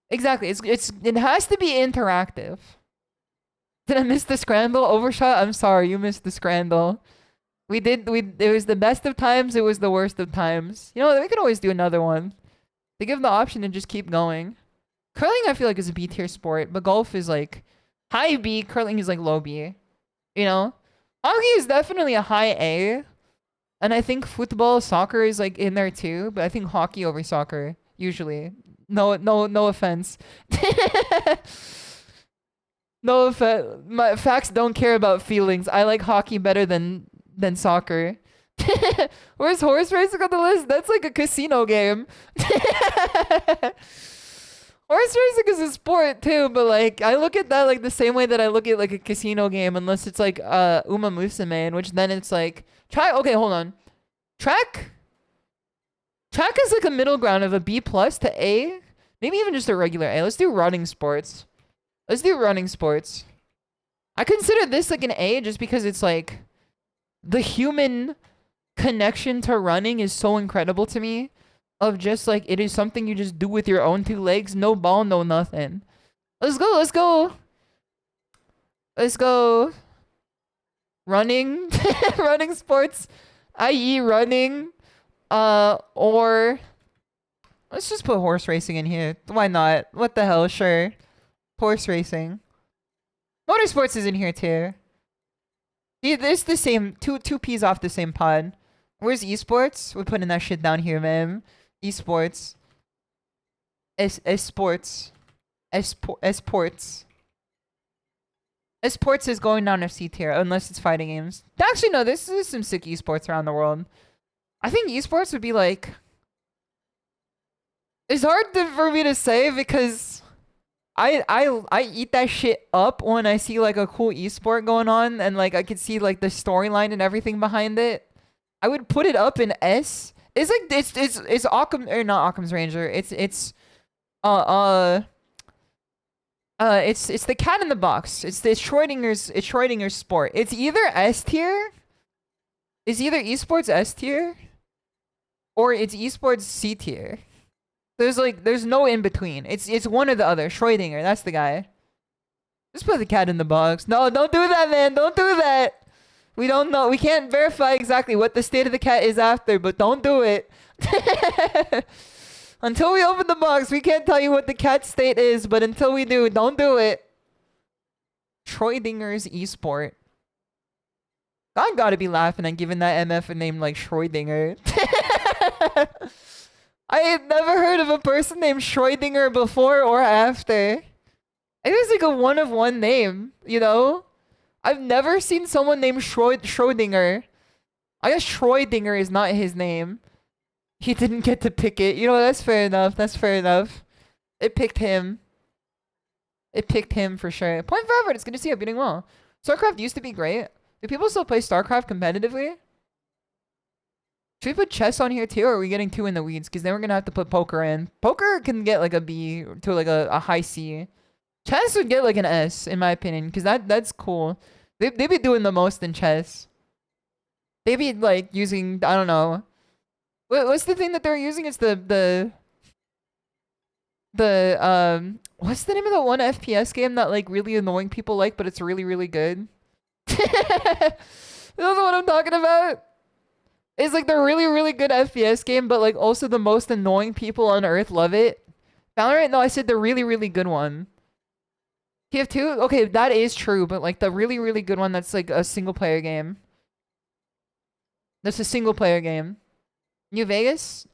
Exactly. It has to be interactive. Did I miss the scramble? Overshot? I'm sorry. You missed the scramble. It was the best of times. It was the worst of times. You know, we could always do another one. They give the option and just keep going. Curling, I feel like, is a B tier sport, but golf is like high B. Curling is like low B. You know? Hockey is definitely a high A. And I think football, soccer is like in there too, but I think hockey over soccer usually. No offense. No offense. My facts don't care about feelings. I like hockey better than soccer. Where's horse racing on the list? That's like a casino game. Horse racing is a sport too, but like I look at that like the same way that I look at like a casino game, unless it's like Uma Musume, in which then it's like okay, hold on. Track is like a middle ground of a B plus to A. Maybe even just a regular A. Let's do running sports. I consider this like an A just because it's like the human connection to running is so incredible to me. Of just like it is something you just do with your own two legs, no ball, no nothing. Let's go. Running. Running sports. I.e. running. Or let's just put horse racing in here. Why not? What the hell? Sure. Horse racing. Motorsports is in here too. It's the same. Two P's off the same pod. Where's esports? We're putting that shit down here, man. Esports. Esports. Esports is going down to C tier unless it's fighting games. Actually, no. This is some sick esports around the world. I think esports would be like. It's hard for me to say because I eat that shit up when I see like a cool esport going on and like I could see like the storyline and everything behind it. I would put it up in S. It's like it's Occam or not Occam's Ranger. It's the cat in the box. It's Schrodinger's sport. It's either S tier. It's either esports S tier, or it's esports C tier. There's no in between. It's one or the other. Schrodinger, that's the guy. Just put the cat in the box. No, don't do that, man. Don't do that. We don't know. We can't verify exactly what the state of the cat is after, but don't do it. Until we open the box, we can't tell you what the cat state is, but until we do, don't do it. Schrodinger's esport. God gotta be laughing and giving that MF a name like Schrodinger. I had never heard of a person named Schrodinger before or after. It was like a one of one name, you know? I've never seen someone named Schrodinger. I guess Schrodinger is not his name. He didn't get to pick it. You know, that's fair enough. It picked him. For sure. Point for effort. It's good to see you. You're doing well. StarCraft used to be great. Do people still play StarCraft competitively? Should we put chess on here too, or are we getting too in the weeds? Because then we're going to have to put poker in. Poker can get like a B to like a high C. Chess would get like an S, in my opinion, because that's cool. They be doing the most in chess. They be like using, I don't know. What's the thing that they're using? It's the what's the name of the one FPS game that like really annoying people like, but it's really, really good? You know what I'm talking about? It's like the really, really good FPS game, but like also the most annoying people on earth love it. Valorant? No, I said the really, really good one. TF2? Okay, that is true, but like the really, really good one that's like a single player game. That's a single player game. New Vegas?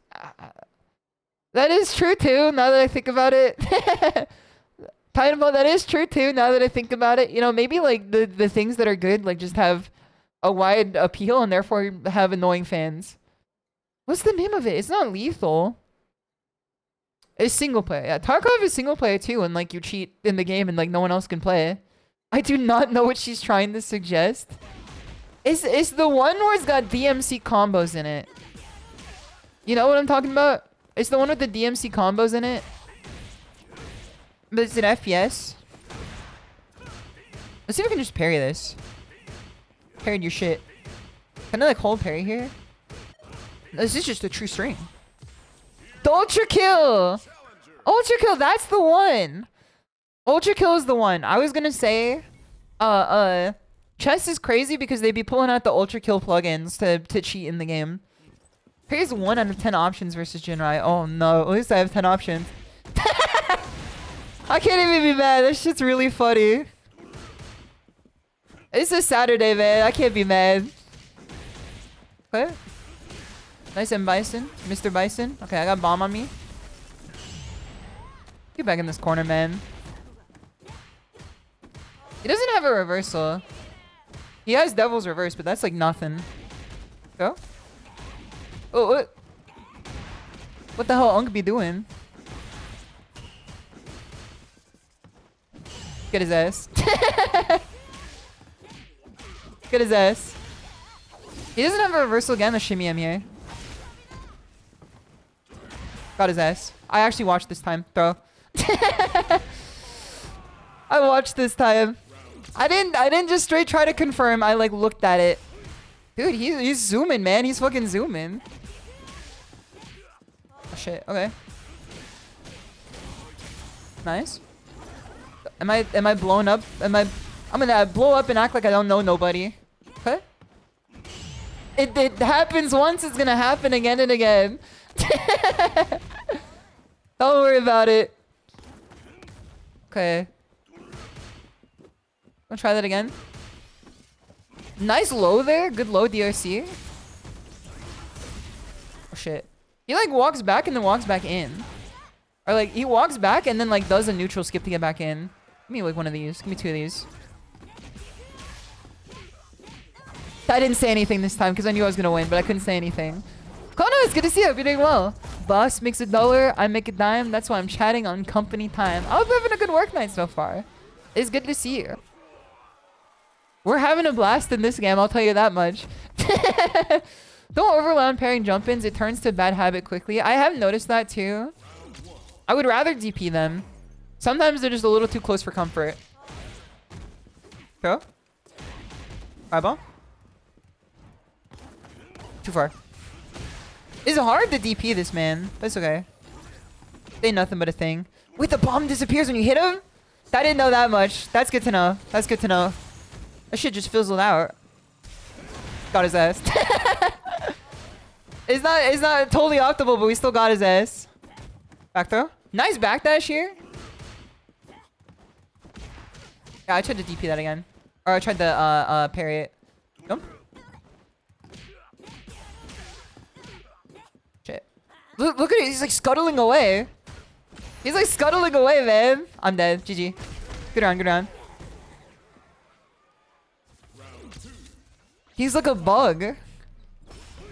That is true too, now that I think about it. Titanfall, that is true too, now that I think about it. You know, maybe like the things that are good like just have a wide appeal and therefore have annoying fans. What's the name of it? It's not Lethal. It's single player. Yeah, Tarkov is single player too, and like you cheat in the game and like no one else can play. I do not know what she's trying to suggest. It's the one where it's got DMC combos in it. You know what I'm talking about? It's the one with the DMC combos in it. But it's an FPS. Let's see if we can just parry this. Parried your shit. Can I like hold parry here? This is just a true string. The Ultra Kill! Ultra Kill, that's the one! Ultra Kill is the one. I was gonna say, chess is crazy because they be pulling out the Ultra Kill plugins to cheat in the game. Parry's 1 out of 10 options versus Jinrai. Oh no, at least I have 10 options. I can't even be mad, that shit's really funny. It's a Saturday, man. I can't be mad. What? Nice M. Bison. Mr. Bison. Okay, I got bomb on me. Get back in this corner, man. He doesn't have a reversal. He has Devil's Reverse, but that's like nothing. Go. Oh, what? What the hell Unk be doing? Get his ass. Get his ass. He doesn't have a reversal again, the shimmy M here. Got his ass. I actually watched this time. Throw. I watched this time. I didn't just straight try to confirm. I like looked at it. Dude, he's zooming, man. He's fucking zooming. Oh shit. Okay. Nice. Am I blown up? I'm gonna blow up and act like I don't know nobody. Okay. It happens once, it's gonna happen again and again. Don't worry about it. Okay. I'll try that again. Nice low there. Good low DRC. Oh shit. He like walks back and then walks back in. Or like he walks back and then like does a neutral skip to get back in. Give me like one of these. Give me 2 of these. I didn't say anything this time because I knew I was gonna win, but I couldn't say anything. Kono, it's good to see you. Hope you're doing well. Boss makes $1, I make a dime. That's why I'm chatting on company time. I hope you're having a good work night so far. It's good to see you. We're having a blast in this game, I'll tell you that much. Don't overrely on pairing jump-ins. It turns to a bad habit quickly. I have noticed that too. I would rather DP them. Sometimes they're just a little too close for comfort. Go. Eyeball. Too far. It's hard to DP this, man. But it's okay. Ain't nothing but a thing. Wait, the bomb disappears when you hit him? I didn't know that much. That's good to know. That's good to know. That shit just fizzled out. Got his ass. It's not totally optimal, but we still got his ass. Back throw. Nice backdash here. Yeah, I tried to DP that again. Or I tried to parry it. Jump. Shit. Look at it. He's like scuttling away. He's like scuttling away, man. I'm dead. GG. Good round, good round. He's like a bug.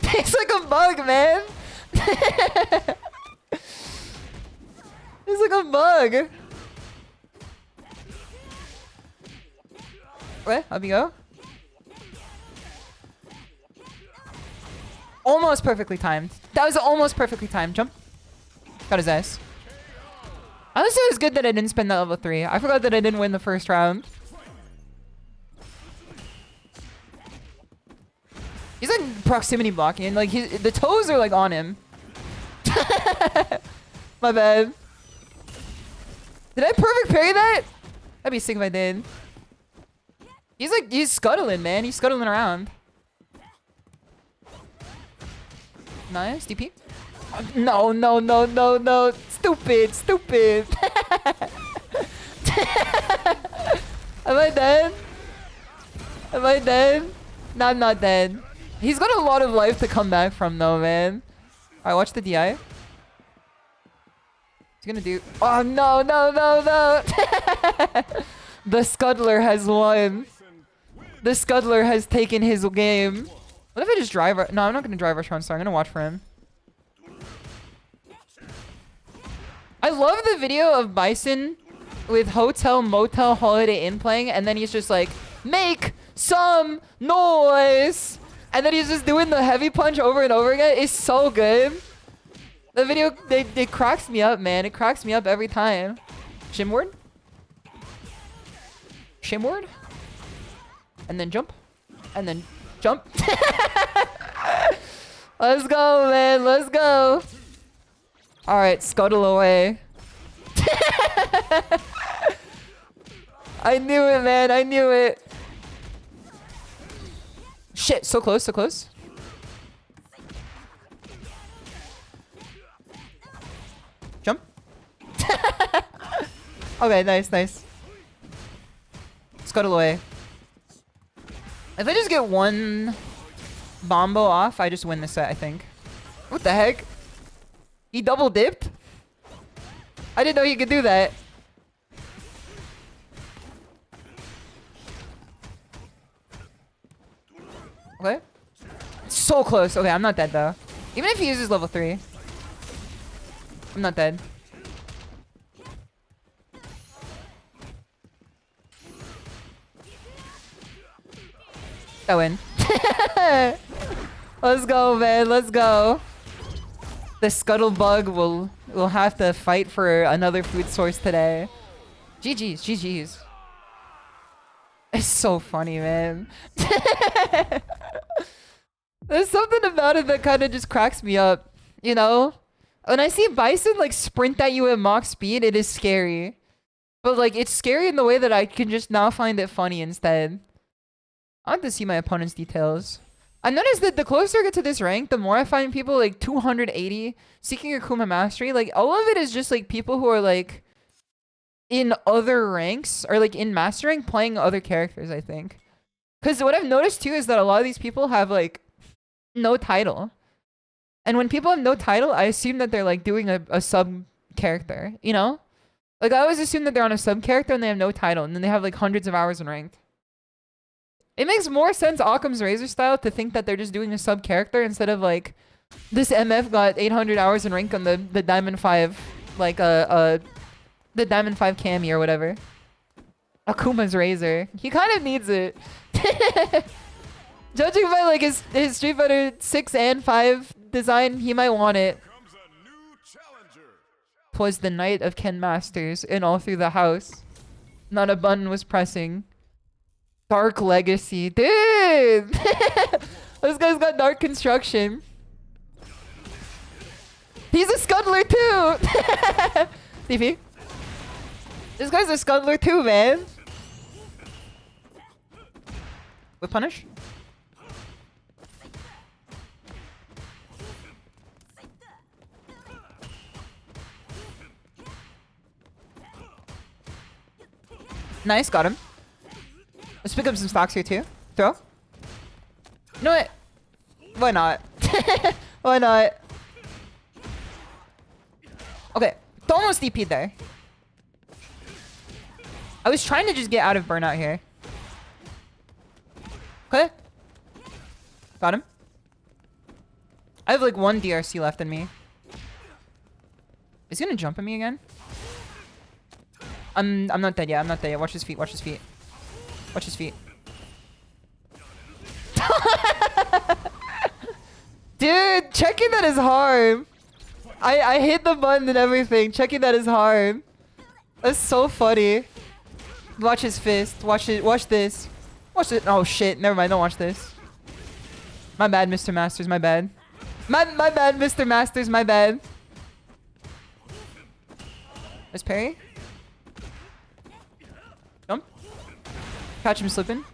He's like a bug, man. He's like a bug. Wait, up you go. Almost perfectly timed. That was almost perfectly timed. Jump. Got his ass. Honestly, it was good that I didn't spend that level 3. I forgot that I didn't win the first round. He's like proximity blocking, and like the toes are like on him. My bad. Did I perfect parry that? That'd be sick if I did. He's scuttling, man. He's scuttling around. Nice. DP. No, no, no, no, no. Stupid, stupid. Am I dead? Am I dead? No, I'm not dead. He's got a lot of life to come back from though, man. Alright, watch the DI. He's gonna do... Oh, no, no, no, no! The Scuddler has won. The Scuddler has taken his game. What if I just drive... No, I'm not gonna drive rush on star. I'm gonna watch for him. I love the video of Bison with Hotel Motel Holiday Inn playing, and then he's just like, make some noise! And then he's just doing the heavy punch over and over again. It's so good. The video, it cracks me up, man. It cracks me up every time. Shimward? Shimward? And then jump. And then jump. Let's go, man. Let's go. Alright, scuttle away. I knew it, man. I knew it. Shit, so close, so close. Jump. Okay, nice, nice. Scuttle away. If I just get one bombo off, I just win this set, I think. What the heck? He double dipped? I didn't know he could do that. Okay. So close. Okay, I'm not dead though. Even if he uses level 3. I'm not dead. I win. Let's go, man. Let's go. The Scuttlebug will have to fight for another food source today. GG's, GG's. It's so funny, man. There's something about it that kind of just cracks me up, you know? When I see Bison like sprint at you at max speed, it is scary. But like, it's scary in the way that I can just now find it funny instead. I want to see my opponent's details. I noticed that the closer I get to this rank, the more I find people like 280 seeking Akuma Mastery. Like, all of it is just like people who are like in other ranks or like in mastering playing other characters, I think. Because what I've noticed too is that a lot of these people have like no title. And when people have no title, I assume that they're like doing a sub character, you know? Like, I always assume that they're on a sub character and they have no title and then they have like hundreds of hours in ranked. It makes more sense Occam's Razor style to think that they're just doing a sub character instead of like this MF got 800 hours in rank on the Diamond 5, like the Diamond 5 Cammy or whatever. Akuma's Razor. He kind of needs it. Judging by like his Street Fighter 6 and 5 design, he might want it. 'Twas the night of Ken Masters and all through the house. Not a button was pressing. Dark Legacy. Dude! This guy's got dark construction. He's a Scuddler too! DP. This guy's a Scuddler too, man. With punish? Nice, got him. Let's pick up some stocks here too. Throw. You know what? Why not? Why not? Okay. Almost DP'd there. I was trying to just get out of burnout here. Okay. Got him. I have like one DRC left in me. Is he gonna jump at me again? I'm not dead yet. I'm not dead yet. Watch his feet. Watch his feet. Watch his feet. Dude, checking that is hard. I hit the button and everything. Checking that is hard. That's so funny. Watch his fist. Watch it. Watch this. Watch it. Oh shit. Never mind. Don't watch this. My bad, Mr. Masters. My bad. My bad, Mr. Masters. My bad. Let's parry. Jump. Catch him slipping.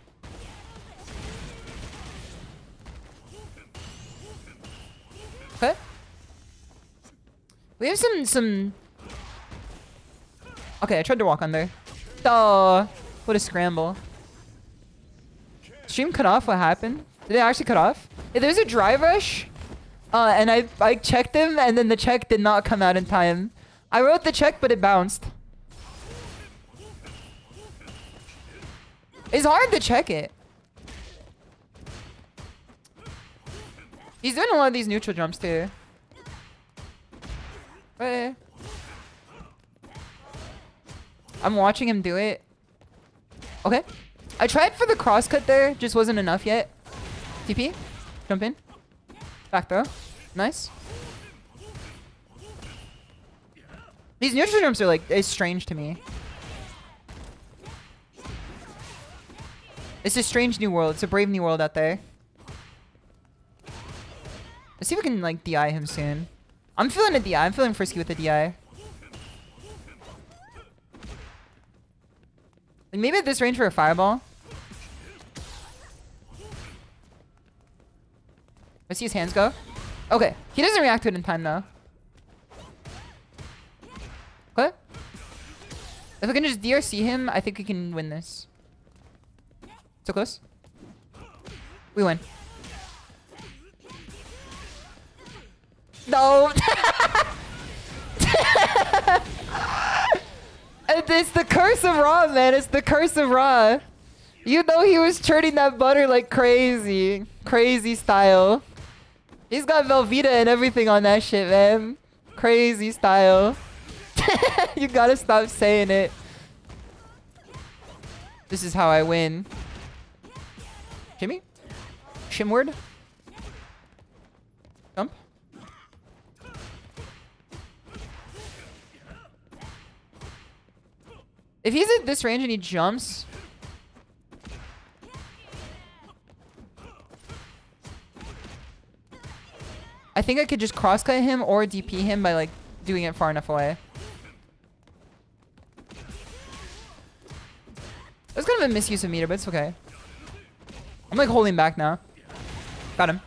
Okay. We have some... Okay, I tried to walk under. Oh, what a scramble. Stream cut off, what happened? Did it actually cut off? Yeah, there's a dry rush. And I checked them, and then the check did not come out in time. I wrote the check, but it bounced. It's hard to check it. He's doing a lot of these neutral jumps too. But I'm watching him do it. Okay. I tried for the crosscut there, just wasn't enough yet. TP. Jump in. Back throw. Nice. These neutral jumps are like, it's strange to me. It's a strange new world. It's a brave new world out there. Let's see if we can like DI him soon. I'm feeling a DI. I'm feeling frisky with the DI. Like maybe at this range for a fireball. Let's see his hands go. Okay. He doesn't react to it in time though. What? If we can just DRC him, I think we can win this. So close. We win. No. It's the curse of Raw, man. It's the curse of Raw. You know he was churning that butter like crazy. Crazy style. He's got Velveeta and everything on that shit, man. Crazy style. You gotta stop saying it. This is how I win. Shimmy? Shimward? Jump? If he's at this range and he jumps... I think I could just crosscut him or DP him by like doing it far enough away. That's kind of a misuse of meter, but it's okay. I'm like holding back now. Got him.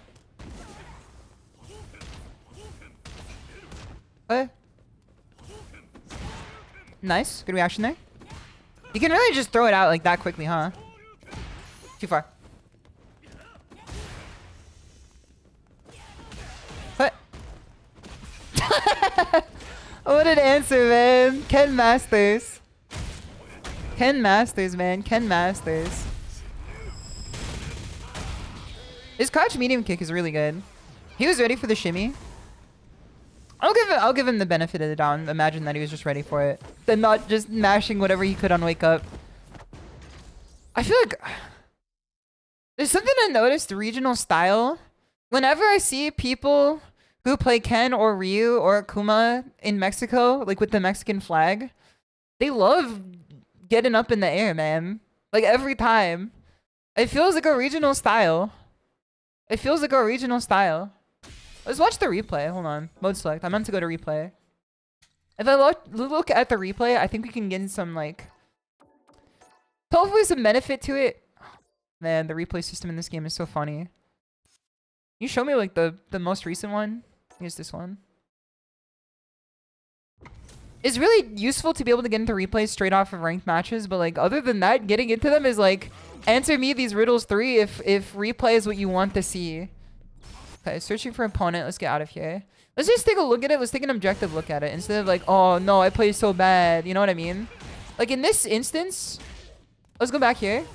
What? Nice. Good reaction there. You can really just throw it out like that quickly, huh? Too far. What? What an answer, man. Ken Masters. Ken Masters, man. Ken Masters. His crouch medium kick is really good. He was ready for the shimmy. I'll give him the benefit of the doubt. Imagine that he was just ready for it. Then not just mashing whatever he could on wake up. I feel like there's something I noticed, regional style. Whenever I see people who play Ken or Ryu or Akuma in Mexico, like with the Mexican flag, they love getting up in the air, man. Like every time. It feels like a regional style. It feels like a regional style. Let's watch the replay. Hold on. Mode select. I meant to go to replay. If I look at the replay, I think we can get some, like... hopefully some benefit to it. Man, the replay system in this game is so funny. Can you show me, like, the most recent one? Here's this one. It's really useful to be able to get into replays straight off of ranked matches, but, like, other than that, getting into them is, like, answer me these riddles 3 if replay is what you want to see. Okay, searching for opponent. Let's get out of here. Let's just take a look at it. Let's take an objective look at it. Instead of like, oh no, I played so bad. You know what I mean? Like in this instance, let's go back here.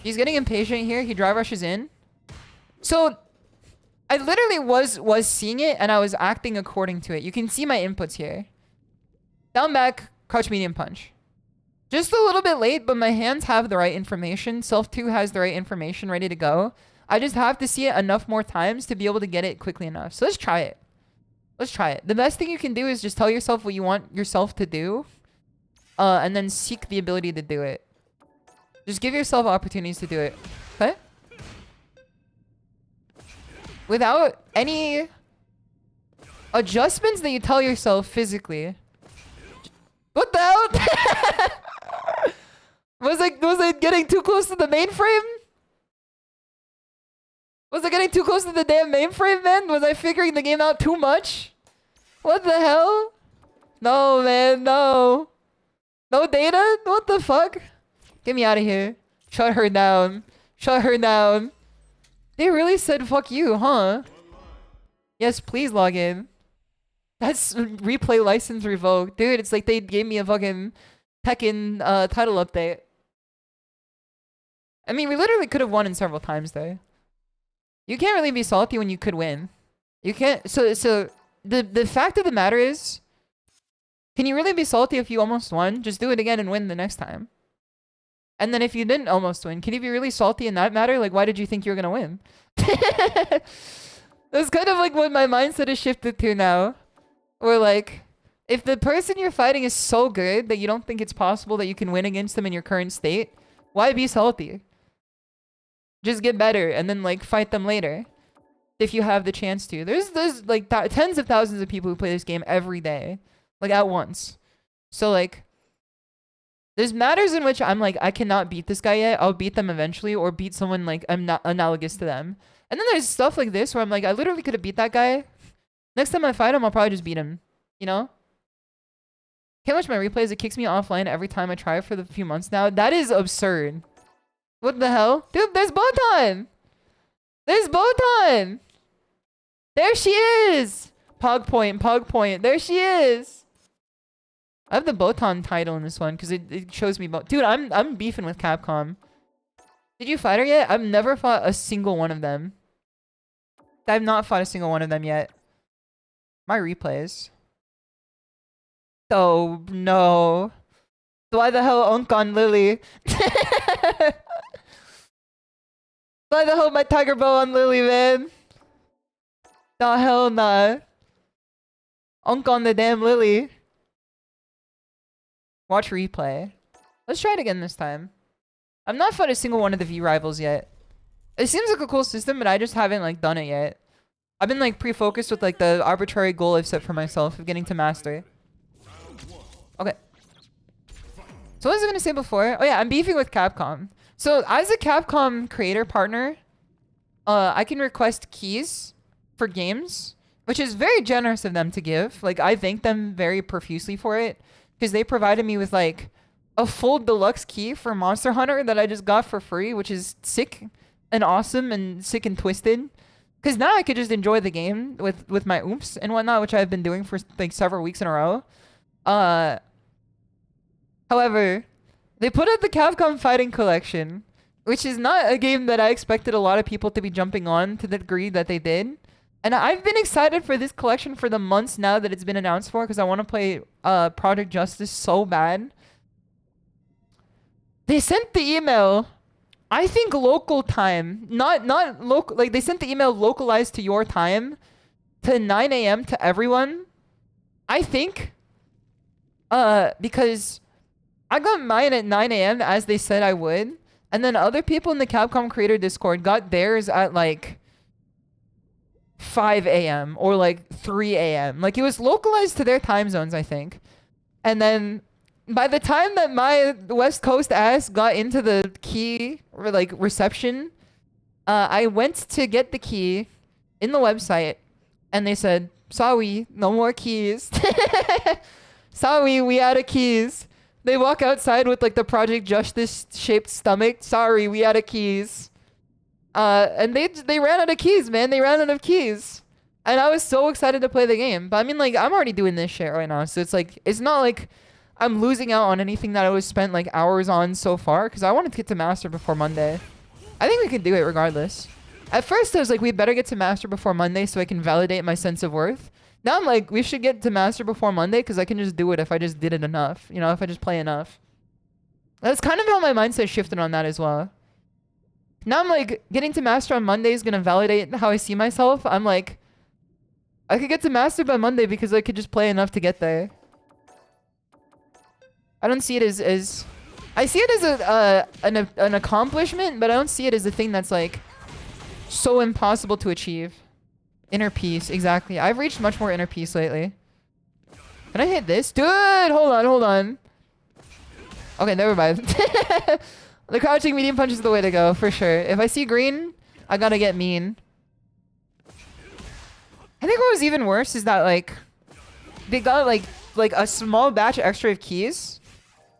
He's getting impatient here. He drive rushes in. So I literally was seeing it and I was acting according to it. You can see my inputs here. Down back, crouch medium punch. Just a little bit late, but my hands have the right information. Self 2 has the right information ready to go. I just have to see it enough more times to be able to get it quickly enough. So let's try it. Let's try it. The best thing you can do is just tell yourself what you want yourself to do. And then seek the ability to do it. Just give yourself opportunities to do it. Okay? Without any adjustments that you tell yourself physically. What the hell? Was I getting too close to the mainframe? Was I getting too close to the damn mainframe, man? Was I figuring the game out too much? What the hell? No, man, no. No data? What the fuck? Get me out of here. Shut her down. Shut her down. They really said fuck you, huh? Yes, please log in. That's replay license revoked. Dude, it's like they gave me a fucking Tekken title update. I mean, we literally could have won in several times there. You can't really be salty when you could win. You can't. So the fact of the matter is, can you really be salty if you almost won? Just do it again and win the next time. And then if you didn't almost win, can you be really salty in that matter? Like, why did you think you were gonna win? That's kind of like what my mindset has shifted to now. Or like, if the person you're fighting is so good that you don't think it's possible that you can win against them in your current state, why be salty? Just get better and then like fight them later. If you have the chance to. There's like tens of thousands of people who play this game every day. Like at once. So like, there's matters in which I'm like, I cannot beat this guy yet. I'll beat them eventually or beat someone like I'm not analogous to them. And then there's stuff like this where I'm like, I literally could have beat that guy. Next time I fight him, I'll probably just beat him. You know? Can't watch my replays. It kicks me offline every time I try for the few months now. That is absurd. What the hell? Dude, there's Botan! There's Botan! There she is! Pog point, Pog point. There she is! I have the Botan title in this one because it shows me dude, I'm beefing with Capcom. Did you fight her yet? I've never fought a single one of them. I've not fought a single one of them yet. My replays. Oh no. Why the hell Onkon Lily? Why the hell my tiger bow on Lily, man? Nah, hell nah. Onkon the damn Lily. Watch replay. Let's try it again this time. I've not fought a single one of the V rivals yet. It seems like a cool system, but I just haven't like done it yet. I've been like pre-focused with like the arbitrary goal I've set for myself of getting to master. Okay. So what was I gonna say before? Oh yeah, I'm beefing with Capcom. So as a Capcom creator partner, I can request keys for games, which is very generous of them to give. Like I thank them very profusely for it because they provided me with like a full deluxe key for Monster Hunter that I just got for free, which is sick and awesome and sick and twisted. Because now I could just enjoy the game with my oomph and whatnot, which I've been doing for like several weeks in a row. However, they put out the Capcom Fighting Collection, which is not a game that I expected a lot of people to be jumping on to the degree that they did. And I've been excited for this collection for the months now that it's been announced for because I want to play Project Justice so bad. They sent the email, I think local time, not local, like they sent the email localized to your time to 9 a.m. to everyone. I think, because I got mine at 9 a.m. as they said I would. And then other people in the Capcom Creator Discord got theirs at like 5 a.m. or like 3 a.m. Like it was localized to their time zones, I think. And then by the time that my West Coast ass got into the key or like reception, I went to get the key in the website and they said, sorry, no more keys. Sorry, we out of keys. They walk outside with like the Project Justice shaped stomach. Sorry, we out of keys. And they ran out of keys, man. They ran out of keys. And I was so excited to play the game. But I mean, like, I'm already doing this shit right now. So it's like, it's not like I'm losing out on anything that I was spent like hours on so far. Because I wanted to get to Master before Monday. I think we can do it regardless. At first, I was like, we better get to Master before Monday so I can validate my sense of worth. Now I'm like, we should get to Master before Monday because I can just do it if I just did it enough. You know, if I just play enough. That's kind of how my mindset shifted on that as well. Now I'm like, getting to Master on Monday is going to validate how I see myself. I'm like, I could get to Master by Monday because I could just play enough to get there. I don't see it as I see it as an accomplishment, but I don't see it as a thing that's like so impossible to achieve. Inner peace, exactly. I've reached much more inner peace lately. Can I hit this? Dude, hold on. Okay, never mind. The crouching medium punch is the way to go, for sure. If I see green, I gotta get mean. I think what was even worse is that, like, they got like a small batch extra of keys,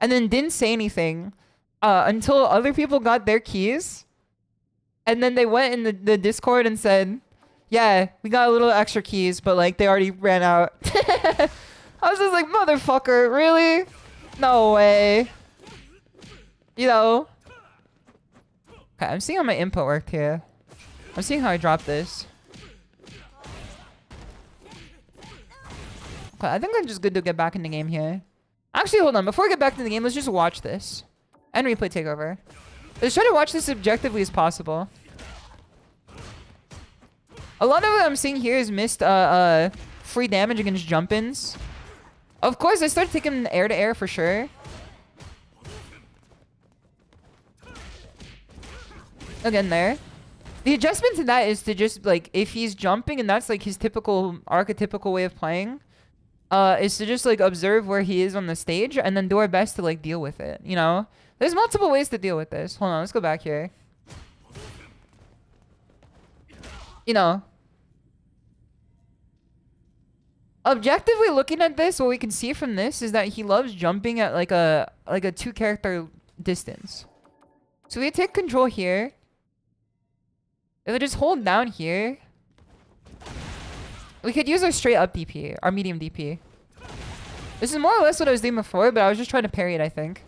and then didn't say anything until other people got their keys, and then they went in the Discord and said, "Yeah, we got a little extra keys, but like they already ran out." I was just like, "Motherfucker, really? No way." You know. Okay, I'm seeing how my input worked here. I'm seeing how I dropped this. Okay, I think I'm just good to get back in the game here. Actually, hold on. Before we get back to the game, let's just watch this. And replay takeover. Let's try to watch this objectively as possible. A lot of what I'm seeing here is missed free damage against jump-ins. Of course, I started taking air to air for sure. Again there. The adjustment to that is to just like, if he's jumping and that's like his typical archetypical way of playing, is to just like observe where he is on the stage and then do our best to like deal with it, you know? There's multiple ways to deal with this. Hold on, let's go back here. You know. Objectively looking at this, what we can see from this is that he loves jumping at like a 2-character distance. So we take control here. If we just hold down here, we could use our straight up DP, our medium DP. This is more or less what I was doing before, but I was just trying to parry it, I think.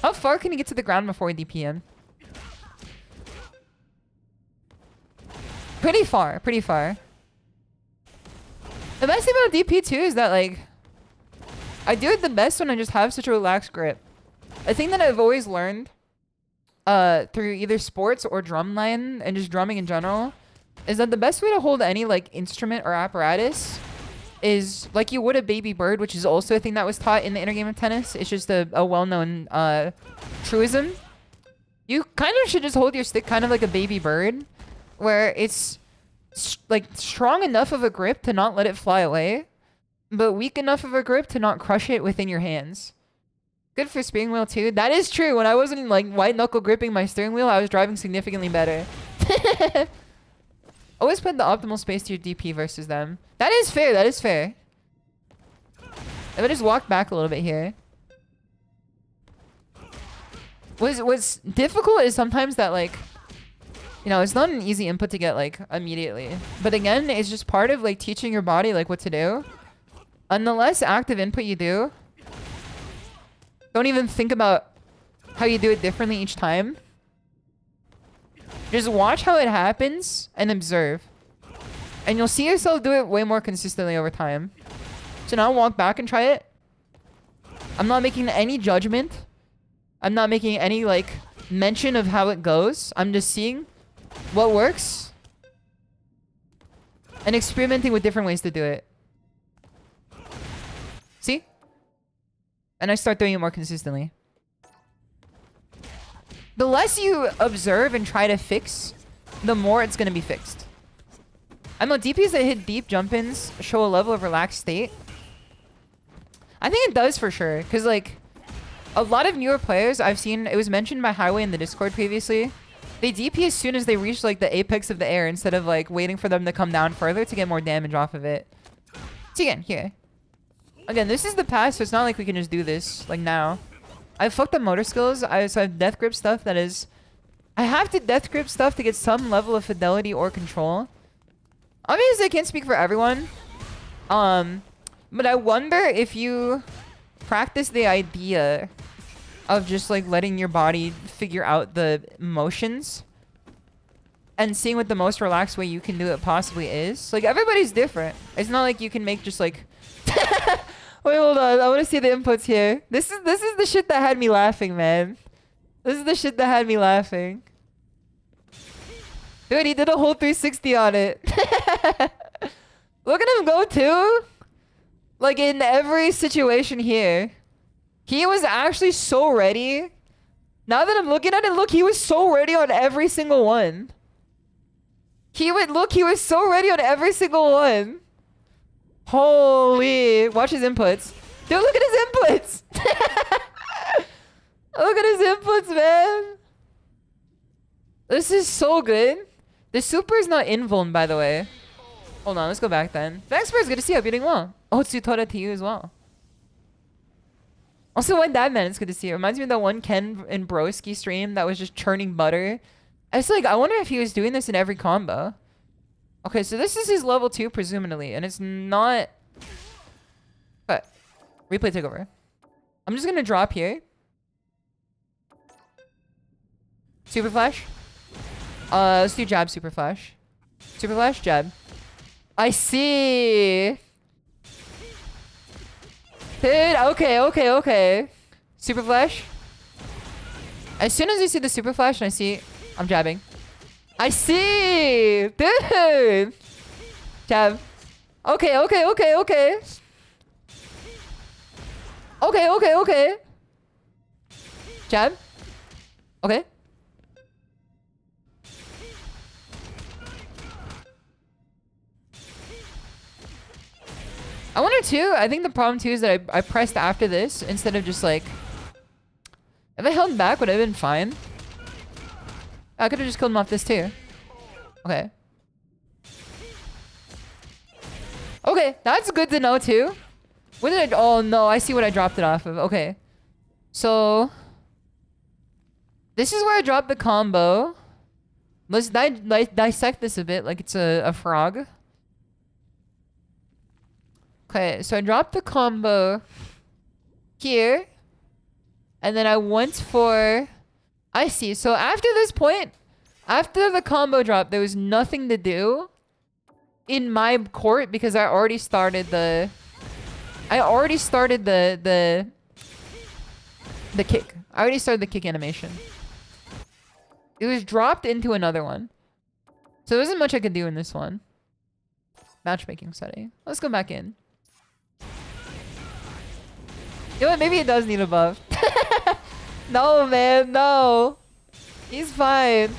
How far can he get to the ground before we DP him? Pretty far, pretty far. The best thing about DP too is that like, I do it the best when I just have such a relaxed grip. A thing that I've always learned through either sports or drumline and just drumming in general is that the best way to hold any like instrument or apparatus is like you would a baby bird, which is also a thing that was taught in the inner game of tennis. It's just a well-known truism. You kind of should just hold your stick kind of like a baby bird, where it's like strong enough of a grip to not let it fly away, but weak enough of a grip to not crush it within your hands. Good for steering wheel too. That is true. When I wasn't like white knuckle gripping my steering wheel, I was driving significantly better. Always put the optimal space to your DP versus them. That is fair. That is fair. If I just walk back a little bit here. What's difficult is sometimes that like, you know, it's not an easy input to get like immediately. But again, it's just part of like teaching your body like what to do. And the less active input you do, don't even think about how you do it differently each time. Just watch how it happens and observe. And you'll see yourself do it way more consistently over time. So now walk back and try it. I'm not making any judgment. I'm not making any like mention of how it goes. I'm just seeing what works and experimenting with different ways to do it. See? And I start doing it more consistently. The less you observe and try to fix, the more it's going to be fixed. I know DPs that hit deep jump-ins show a level of relaxed state. I think it does for sure. Because, like, a lot of newer players I've seen, it was mentioned by Highway in the Discord previously, they DP as soon as they reach, like, the apex of the air instead of, like, waiting for them to come down further to get more damage off of it. So, again, here. Again, this is the past, so it's not like we can just do this, like, now. I fucked up motor skills. So I have death grip stuff that is... I have to death grip stuff to get some level of fidelity or control. Obviously, I can't speak for everyone. But I wonder if you practice the idea of just, like, letting your body figure out the motions and seeing what the most relaxed way you can do it possibly is. Like, everybody's different. It's not like you can make just, like... Wait, hold on. I want to see the inputs here. This is the shit that had me laughing, man. This is the shit that had me laughing. Dude, he did a whole 360 on it. Look at him go, too. Like, in every situation here. He was actually so ready. Now that I'm looking at it, look, he was so ready on every single one. He was so ready on every single one. Holy. Watch his inputs. Dude, look at his inputs. Look at his inputs, man. This is so good. The super is not invuln, by the way. Hold on, let's go back then. Thanks, Spurs. Good to see you. Hope you're doing well. Oh, Tsutora to you as well. Also, One Dad Man, it's good to see you. Reminds me of that one Ken and Broski stream that was just churning butter. It's like, I wonder if he was doing this in every combo. Okay, so this is his level 2, presumably, and it's not... But, replay takeover. I'm just gonna drop here. Super Flash. Let's do jab, Super Flash. Super Flash, jab. I see. Dude, okay. Super Flash. As soon as I see the Super Flash and I see... I'm jabbing. I see! Dude! Jab. Okay. Okay. Jab. Okay. I wonder too, I think the problem too is that I pressed after this instead of just like... If I held back, would I have been fine? I could have just killed him off this too. Okay. Okay, that's good to know too. What did I... Oh no, I see what I dropped it off of. Okay. So... This is where I dropped the combo. Let's dissect this a bit like it's a frog. Okay, so I dropped the combo here. And then I went for... I see. So after this point, after the combo drop, there was nothing to do in my court because I already started the... I already started the kick. I already started the kick animation. It was dropped into another one. So there wasn't much I could do in this one. Matchmaking setting. Let's go back in. You know what? Maybe it does need a buff. No, man. No. He's fine.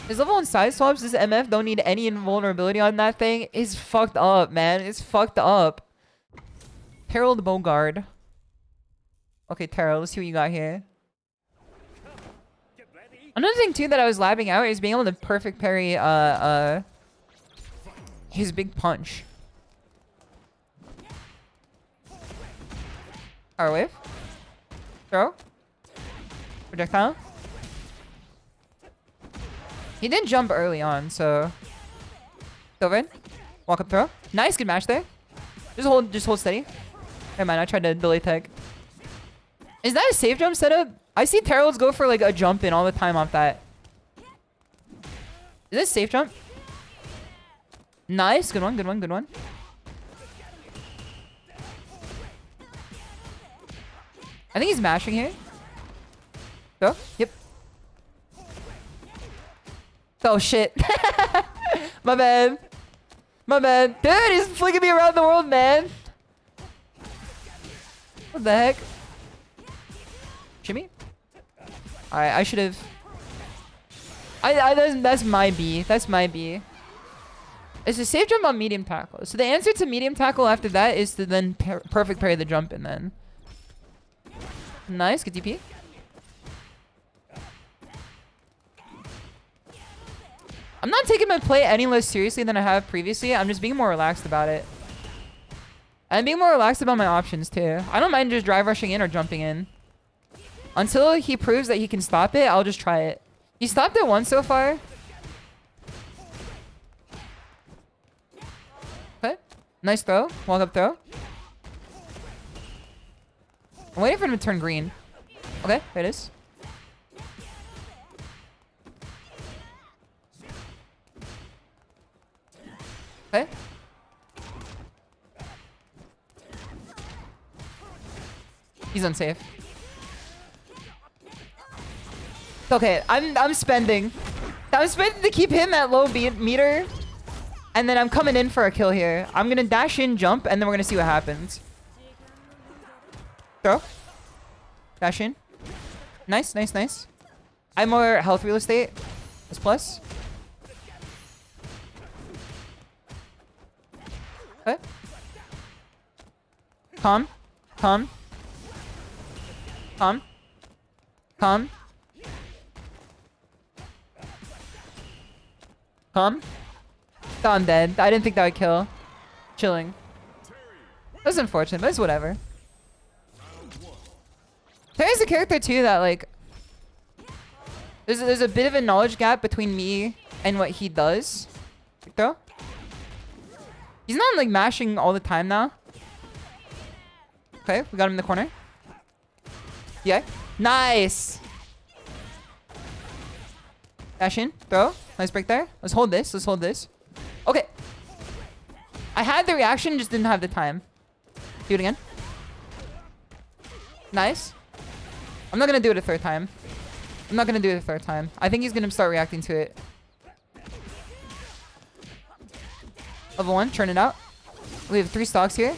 His level 1 side swaps, this MF don't need any invulnerability on that thing. It's fucked up, man. It's fucked up. Herald Bogard. Okay, Taro, let's see what you got here. Another thing too that I was labbing out is being able to perfect parry his big punch. Power wave. Throw. Projectile. He did jump early on, so over in. Walk up throw. Nice, good match there. Just hold steady. Never mind, I tried to delay tech. Is that a safe jump setup? I see Terrells go for like a jump in all the time off that. Is this safe jump? Nice, good one. I think he's mashing here. Go. Yep. Oh shit. My bad. Dude, he's flicking me around the world, man. What the heck? Shimmy? Alright, I should have... That's my B. That's my B. It's a safe jump on medium tackle. So the answer to medium tackle after that is to then perfect parry the jump in then. Nice, good DP. I'm not taking my play any less seriously than I have previously. I'm just being more relaxed about it. And being more relaxed about my options too. I don't mind just drive rushing in or jumping in. Until he proves that he can stop it, I'll just try it. He stopped it once so far. Okay. Nice throw. Walk up throw. I'm waiting for him to turn green. Okay, there it is. Okay. He's unsafe. Okay, I'm spending. I'm spending to keep him at low meter. And then I'm coming in for a kill here. I'm gonna dash in, jump, and then we're gonna see what happens. Throw. Dash in. Nice. I have more health real estate. That's plus. Okay. Calm. Thought I'm dead. I didn't think that would kill. Chilling. That's unfortunate, but it's whatever. Terry's a character too that like there's a bit of a knowledge gap between me and what he does. Throw. He's not like mashing all the time now. Okay, we got him in the corner. Yeah. Nice. Dash in. Throw. Nice break there. Let's hold this. Let's hold this. Okay. I had the reaction, just didn't have the time. Do it again. Nice. I'm not gonna do it a third time. I'm not gonna do it a third time. I think he's gonna start reacting to it. Level 1, churn it out. We have 3 stocks here.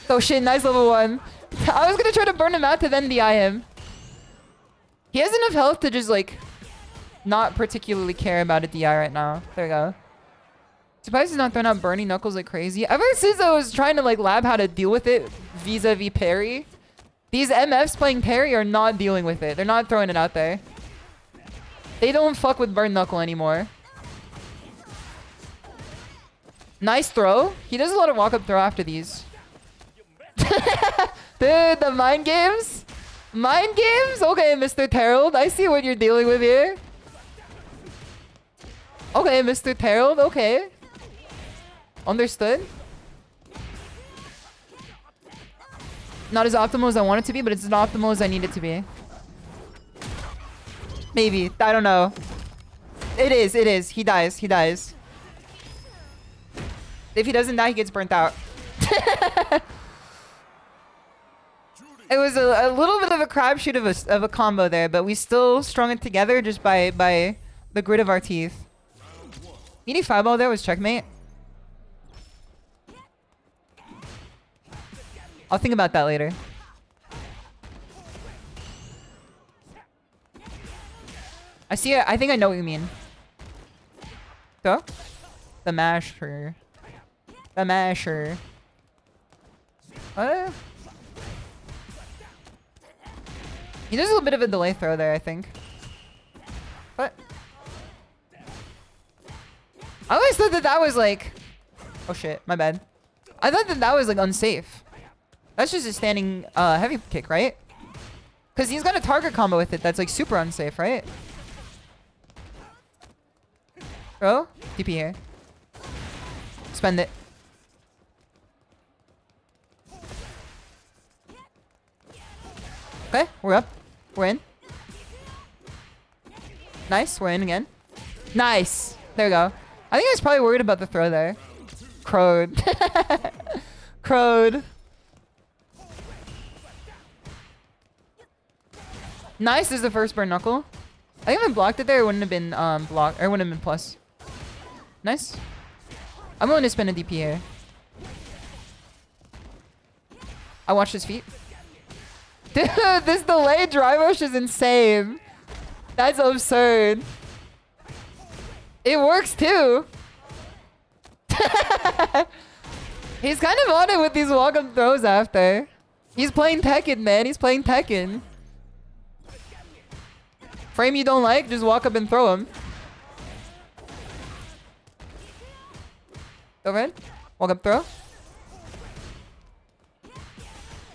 Oh shit, nice level 1. I was gonna try to burn him out to then DI him. He has enough health to just like not particularly care about a DI right now. There we go. Surprised he's not throwing out burning knuckles like crazy. Ever since I was trying to like lab how to deal with it vis-a-vis parry, these MFs playing parry are not dealing with it. They're not throwing it out there. They don't fuck with burn knuckle anymore. Nice throw. He does a lot of walk-up throw after these. Dude, the mind games? Mind games? Okay, Mr. Terrell. I see what you're dealing with here. Okay, Mr. Terrell. Okay. Understood. Not as optimal as I want it to be, but it's as optimal as I need it to be. Maybe. I don't know. It is. It is. He dies. He dies. If he doesn't die, he gets burnt out. It was a little bit of a crapshoot of a combo there, but we still strung it together just by the grit of our teeth. Meaty fireball there was checkmate. I'll think about that later. I see it. I think I know what you mean. So? The masher. The masher. He does a little bit of a delay throw there, I think. What? I always thought that that was like... Oh shit, my bad. I thought that that was like unsafe. That's just a standing heavy kick, right? Because he's got a target combo with it that's like super unsafe, right? Throw. DP here. Spend it. Okay, we're up. We're in. Nice, we're in again. Nice. There we go. I think I was probably worried about the throw there. Crowed. Crowed. Nice is the first burn knuckle. I think if I blocked it there, it wouldn't have been blocked, or it wouldn't have been plus. Nice. I'm willing to spin a DP here. I watched his feet. Dude, this delayed dry rush is insane. That's absurd. It works too. He's kind of on it with these walk-up throws after. He's playing Tekken, man. He's playing Tekken. Frame you don't like, just walk up and throw him. Overhead. Walk up, throw.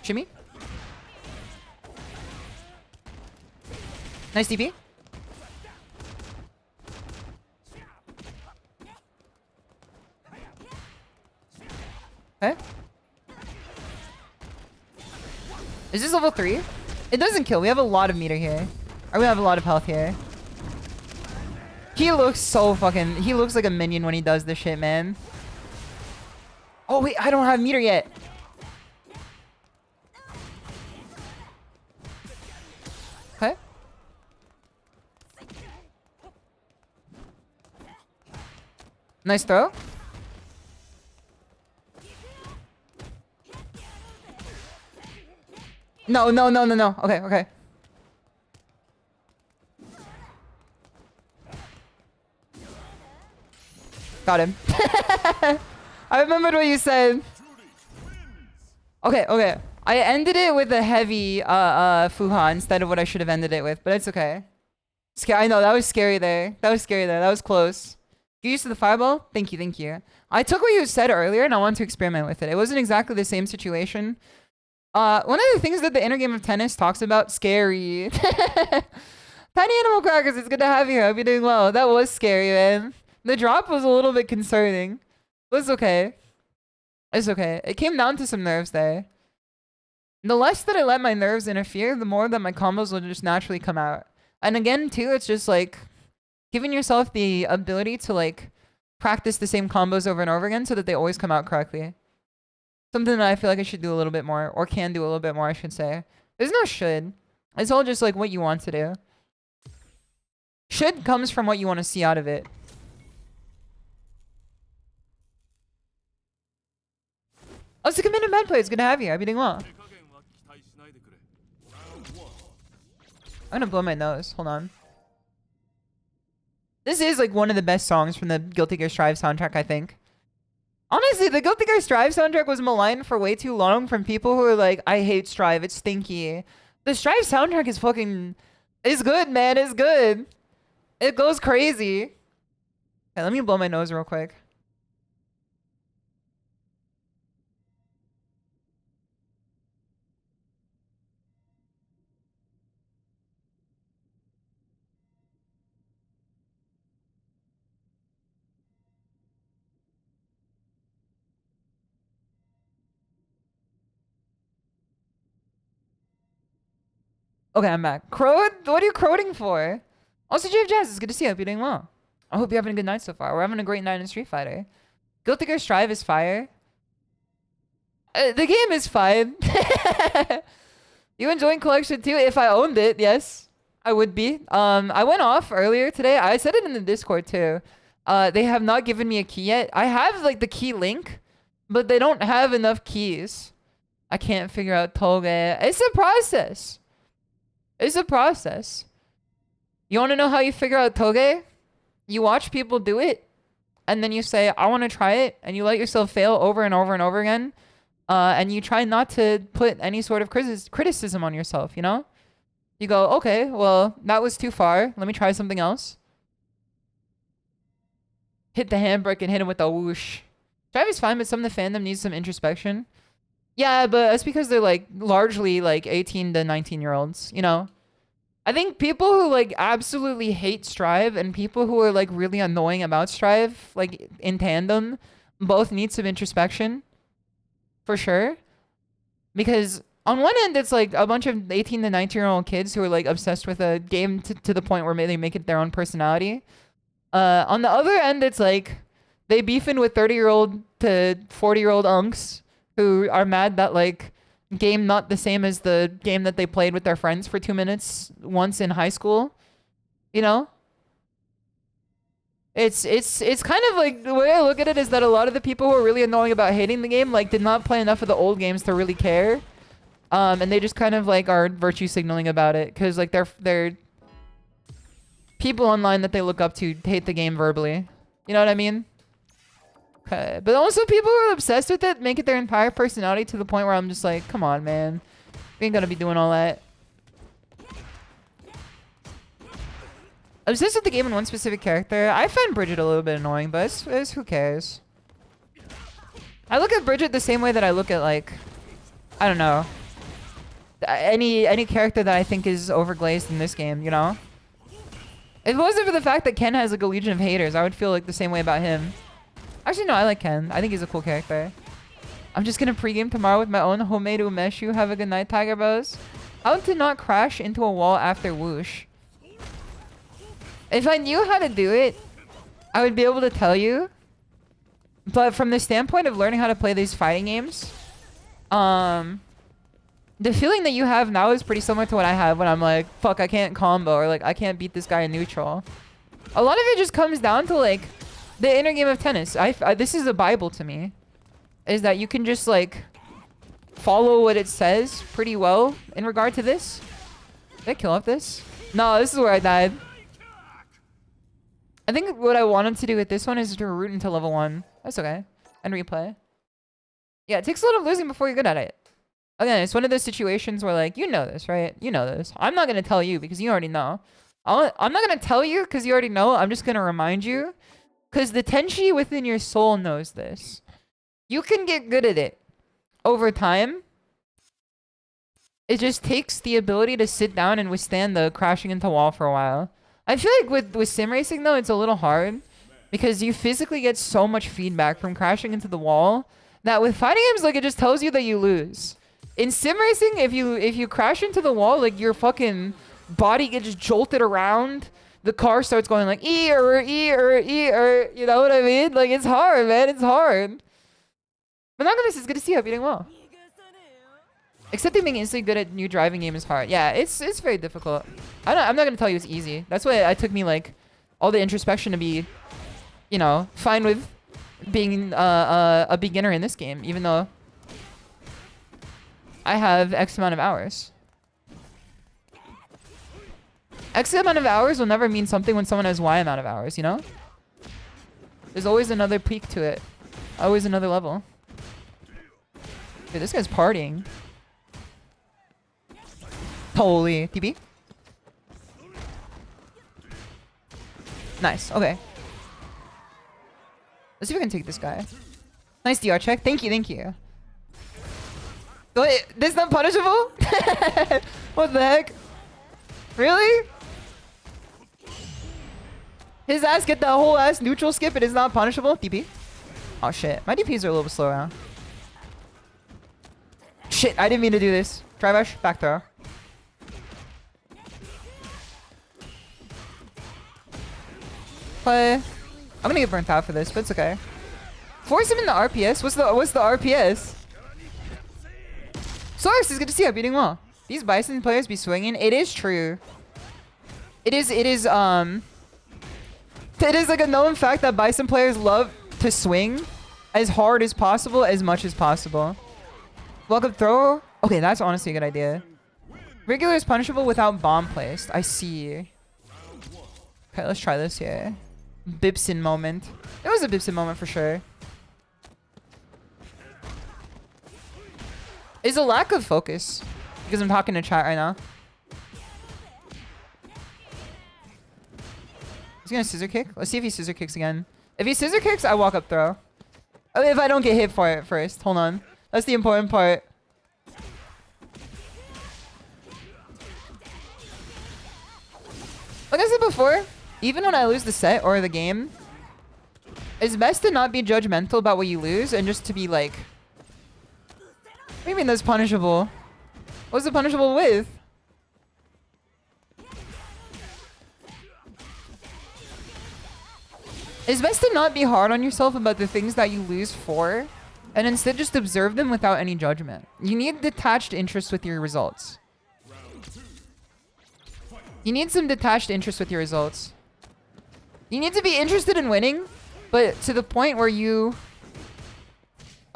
Shimmy. Nice DP. Okay. Is this level 3? It doesn't kill. We have a lot of meter here. Or we have a lot of health here. He looks so fucking... He looks like a minion when he does this shit, man. Oh, wait. I don't have meter yet. Okay. Nice throw. No, no, no, no, no. Okay, okay. Got him. I remembered what you said. Okay, okay. I ended it with a heavy fuha instead of what I should have ended it with, but it's okay. I know, that was scary there. That was scary there. That was close. You used to the fireball? Thank you, thank you. I took what you said earlier and I wanted to experiment with it. It wasn't exactly the same situation. One of the things that the inner game of tennis talks about, scary. Tiny Animal Crackers, it's good to have you here. I hope you're doing well. That was scary, man. The drop was a little bit concerning. But it's okay. It's okay. It came down to some nerves there. The less that I let my nerves interfere, the more that my combos will just naturally come out. And again, too, it's just like giving yourself the ability to like practice the same combos over and over again so that they always come out correctly. Something that I feel like I should do a little bit more, or can do a little bit more, I should say. There's no should. It's all just like what you want to do. Should comes from what you want to see out of it. Oh, it's a committed bad play. It's good to have you. I'm doing well. I'm gonna blow my nose. Hold on. This is like one of the best songs from the Guilty Gear Strive soundtrack, I think. Honestly, the Guilty Gear Strive soundtrack was maligned for way too long from people who are like, I hate Strive. It's stinky. The Strive soundtrack is fucking... It's good, man. It's good. It goes crazy. Okay, let me blow my nose real quick. Okay, I'm back. Crowed? What are you crowing for? Also, JF Jazz, it's good to see you. I hope you're doing well. I hope you're having a good night so far. We're having a great night in Street Fighter. Guilty Gear Strive is fire. The game is fine. You enjoying Collection 2? If I owned it, yes. I would be. I went off earlier today. I said it in the Discord too. They have not given me a key yet. I have like the key link, but they don't have enough keys. I can't figure out Toge. It's a process. It's a process. You want to know how you figure out Toge? You watch people do it, and then you say, I want to try it, and you let yourself fail over and over and over again, and you try not to put any sort of criticism on yourself, you know? You go, okay, well, that was too far. Let me try something else. Hit the handbrake and hit him with a whoosh. Drive is fine, but some of the fandom needs some introspection. Yeah, but that's because they're like largely like 18 to 19-year-olds, you know? I think people who like absolutely hate Strive and people who are like really annoying about Strive, like in tandem, both need some introspection. For sure. Because on one end, it's like a bunch of 18 to 19-year-old kids who are like obsessed with a game to the point where they make it their own personality. On the other end, it's like they beefing with 30-year-old to 40-year-old unks who are mad that like game not the same as the game that they played with their friends for 2 minutes once in high school. You know? It's kind of like, the way I look at it is that a lot of the people who are really annoying about hating the game like did not play enough of the old games to really care. And they just kind of like are virtue signaling about it because like they're people online that they look up to hate the game verbally. You know what I mean? Okay. But also people who are obsessed with it make it their entire personality to the point where I'm just like, come on, man. We ain't gonna be doing all that. Obsessed with the game and one specific character. I find Bridget a little bit annoying, but it's who cares? I look at Bridget the same way that I look at like, I don't know, any character that I think is overglazed in this game, you know? If it wasn't for the fact that Ken has like a legion of haters, I would feel like the same way about him. Actually, no, I like Ken. I think he's a cool character. I'm just gonna pregame tomorrow with my own homemade umeshu. Have a good night, Tiger Bros. How to not crash into a wall after whoosh. If I knew how to do it, I would be able to tell you. But from the standpoint of learning how to play these fighting games, the feeling that you have now is pretty similar to what I have when I'm like, fuck, I can't combo, or like, I can't beat this guy in neutral. A lot of it just comes down to like, the inner game of tennis. This is a Bible to me. Is that you can just like, follow what it says pretty well in regard to this. Did I kill off this? No, this is where I died. I think what I wanted to do with this one is to root into level 1. That's okay. And replay. Yeah, it takes a lot of losing before you're good at it. Again, it's one of those situations where like, you know this, right? You know this. I'm not going to tell you because you already know. I'm not gonna tell you because you already know. I'm just gonna remind you. Because the Tenshi within your soul knows this. You can get good at it over time. It just takes the ability to sit down and withstand the crashing into wall for a while. I feel like with sim racing though, it's a little hard. Because you physically get so much feedback from crashing into the wall that with fighting games, like, it just tells you that you lose. In sim racing, if you crash into the wall, like, your fucking body gets jolted around. The car starts going like you know what I mean? Like, it's hard, man. It's hard. But nonetheless, it's good to see you doing well. Accepting being instantly good at new driving game is hard. Yeah, it's very difficult. I'm not gonna tell you it's easy. That's why it took me like all the introspection to be, you know, fine with being a beginner in this game, even though I have X amount of hours. X amount of hours will never mean something when someone has Y amount of hours, you know? There's always another peak to it. Always another level. Dude, this guy's partying. Holy. TP? Nice. Okay. Let's see if we can take this guy. Nice DR check. Thank you. Thank you. Wait, this is not punishable? What the heck? Really? His ass get that whole ass neutral skip. It is not punishable. DP. Oh shit. My DPs are a little bit slow now. Shit. I didn't mean to do this. Try bash. Back throw. Play. I'm gonna get burnt out for this, but it's okay. Force him in the RPS. What's the RPS? Source is good to see you. Beating well. These Bison players be swinging. It is true. It is like a known fact that Bison players love to swing as hard as possible, as much as possible. Welcome throw. Okay, that's honestly a good idea. Regular is punishable without bomb placed. I see. Okay, let's try this here. Bibson moment. It was a Bibson moment for sure. It's a lack of focus. Because I'm talking to chat right now. He's gonna scissor kick. Let's see if he scissor kicks again. If he scissor kicks, I walk up throw. Oh, if I don't get hit for it first. Hold on. That's the important part. Like I said before, even when I lose the set or the game, it's best to not be judgmental about what you lose and just to be like, what do you mean that's punishable? What's it punishable with? It's best to not be hard on yourself about the things that you lose for, and instead just observe them without any judgment. You need detached interest with your results. You need some detached interest with your results. You need to be interested in winning, but to the point where you...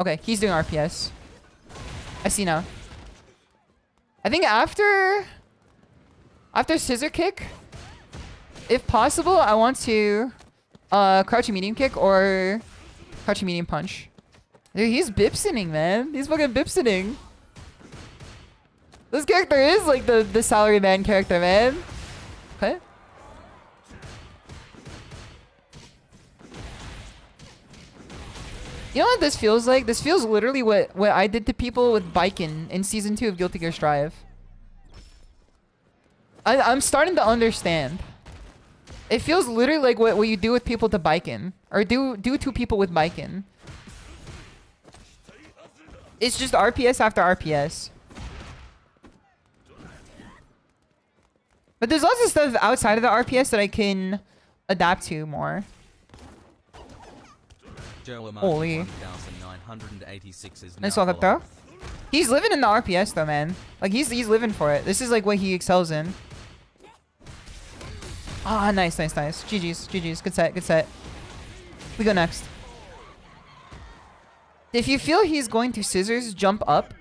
Okay, he's doing RPS. I see now. I think after scissor kick, if possible, I want to crouching medium kick or crouching medium punch. Dude, he's bipsoning, man. He's fucking bipsoning. This character is like the salary man character, man. Okay. You know what this feels like? This feels literally what I did to people with Biken in season 2 of Guilty Gear Strive. I'm starting to understand. It feels literally like what you do with people to Biken. Or do to people with Biken. It's just RPS after RPS. But there's lots of stuff outside of the RPS that I can adapt to more. Holy. Nice walk up throw. He's living in the RPS though, man. Like he's living for it. This is like what he excels in. Ah, nice. GG's. Good set. We go next. If you feel he's going to scissors, jump up.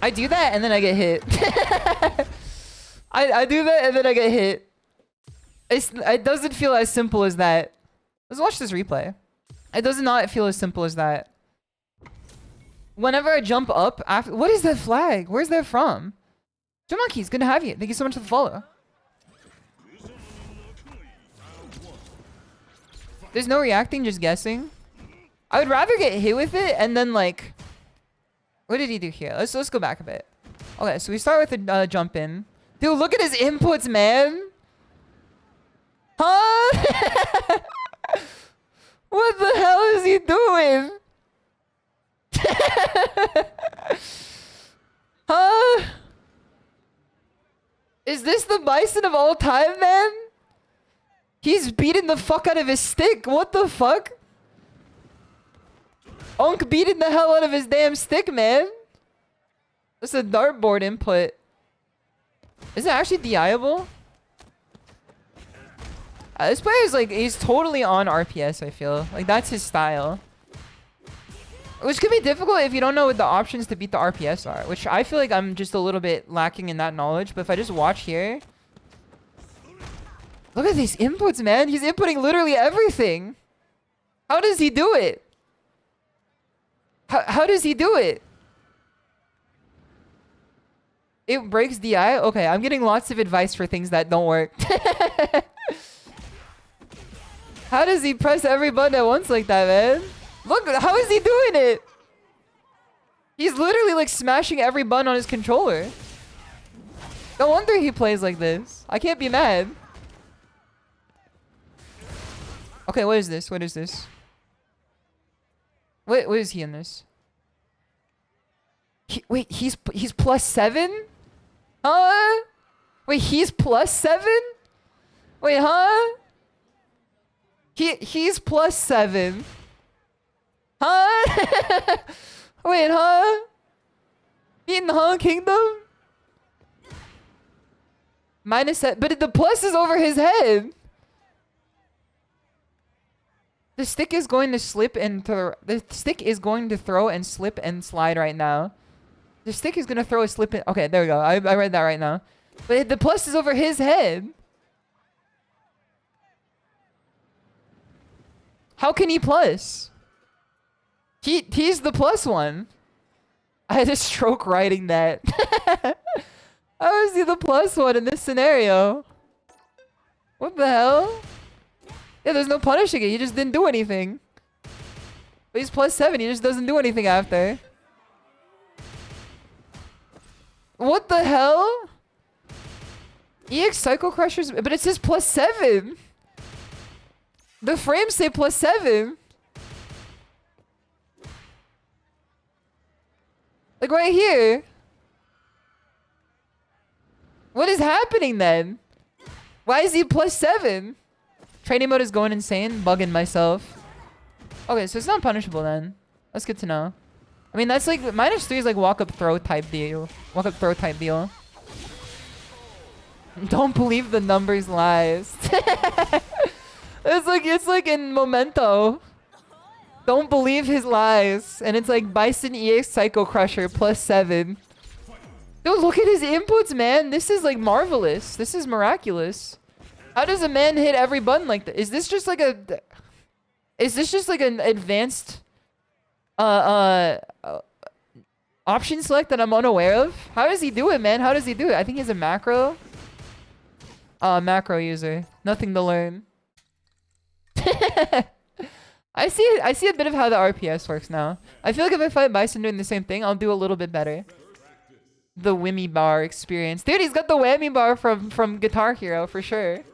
I do that and then I get hit. I do that and then I get hit. It doesn't feel as simple as that. Let's watch this replay. It does not feel as simple as that. Whenever I jump up after... What is that flag? Where's that from? Joe Monkeys, good to have you. Thank you so much for the follow. There's no reacting, just guessing. I would rather get hit with it and then like... What did he do here? Let's go back a bit. Okay, so we start with a jump in. Dude, look at his inputs, man. Huh? What the hell is he doing? Huh? Is this the bison of all time, man? He's beating the fuck out of his stick. What the fuck? Onk beating the hell out of his damn stick, man. That's a dartboard input. Is it actually DIable? This player is like, he's totally on RPS, I feel. Like, that's his style. Which could be difficult if you don't know what the options to beat the RPS are. Which I feel like I'm just a little bit lacking in that knowledge. But if I just watch here... Look at these inputs, man. He's inputting literally everything. How does he do it? How does he do it? It breaks DI? Okay, I'm getting lots of advice for things that don't work. How does he press every button at once like that, man? Look, how is he doing it? He's literally like smashing every button on his controller. No wonder he plays like this. I can't be mad. Okay, what is this? What is this? What is he in this? Wait, he's +7? Huh? Wait, he's +7? Wait, huh? He's +7. Huh? Wait, huh? In Huh Kingdom? -7, but the plus is over his head. The stick is going to slip and the stick is going to throw and slip and slide right now. The stick is going to throw a slip and... Okay, there we go. I read that right now. But the plus is over his head. How can he plus? He's the +1. I had a stroke writing that. How is he the +1 in this scenario? What the hell? Yeah, there's no punishing it. He just didn't do anything. But he's +7. He just doesn't do anything after. What the hell? EX Cycle Crushers? But it says +7. The frames say +7. Like right here. What is happening then? Why is he +7? Training mode is going insane. Bugging myself. Okay, so it's not punishable then. That's good to know. I mean, that's like... -3 is like walk-up throw type deal. Walk-up throw type deal. Don't believe the numbers lies. It's like in Memento. Don't believe his lies. And it's like Bison EX Psycho Crusher +7. Dude, look at his inputs, man. This is like marvelous. This is miraculous. How does a man hit every button like that? Is this just like a... Is this just like an advanced... option select that I'm unaware of? How does he do it, man? How does he do it? I think he's a macro. Macro user. Nothing to learn. I see a bit of how the RPS works now. I feel like if I fight Bison doing the same thing, I'll do a little bit better. The whammy bar experience. Dude, he's got the whammy bar from Guitar Hero for sure.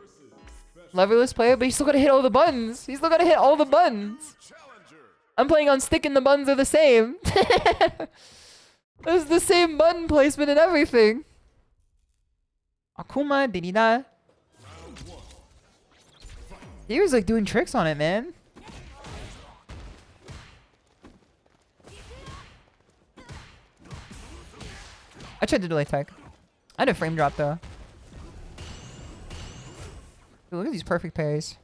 Leverless player, but he's still gotta hit all the buttons. He's still gotta hit all the buttons. I'm playing on stick and the buttons are the same. There's the same button placement and everything. Akuma, Dinida. He was like doing tricks on it, man. I tried to delay tech. I had a frame drop though. Dude, look at these perfect parries.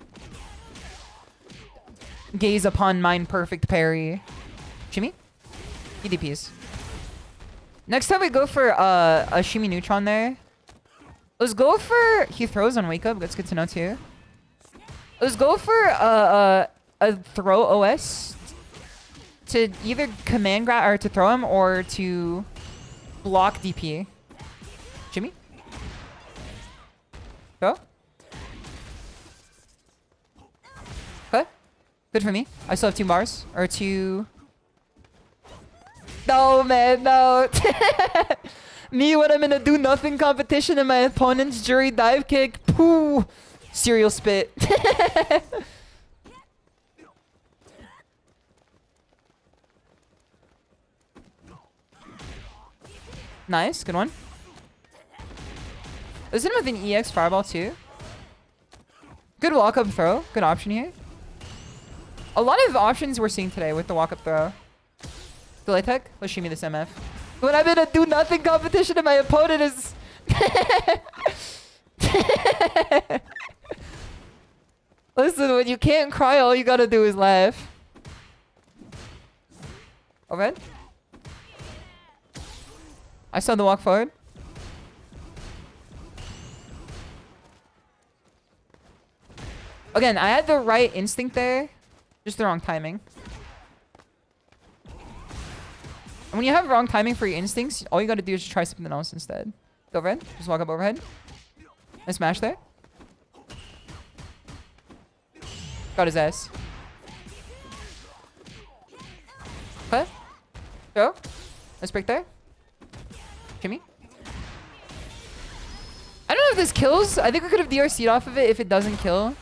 Gaze upon mine perfect parry. Shimmy? EDPs. Next time we go for a Shimmy Neutron there. Let's go for... He throws on wake up. That's good to know too. Let's go for a throw OS. To either command grab or to throw him or to block DP. Shimmy? Throw? Okay. Good for me. I still have 2 bars. Or 2... No, man, no. Me when I'm in a do-nothing competition and my opponent's jury dive kick. Pooh. Cereal spit. Nice. Good one. Is it with an EX fireball too? Good walk-up throw. Good option here. A lot of options we're seeing today with the walk-up throw. Delay tech? Let's shoot me this MF. When I'm in a do-nothing competition and my opponent is... Listen, when you can't cry, all you gotta do is laugh. Overhead? I saw the walk forward. Again, I had the right instinct there. Just the wrong timing. And when you have wrong timing for your instincts, all you gotta do is just try something else instead. Go overhead. Just walk up overhead. And smash there. Got his ass. Okay. Go. Let's break there. Jimmy. I don't know if this kills. I think we could have DRC'd off of it if it doesn't kill.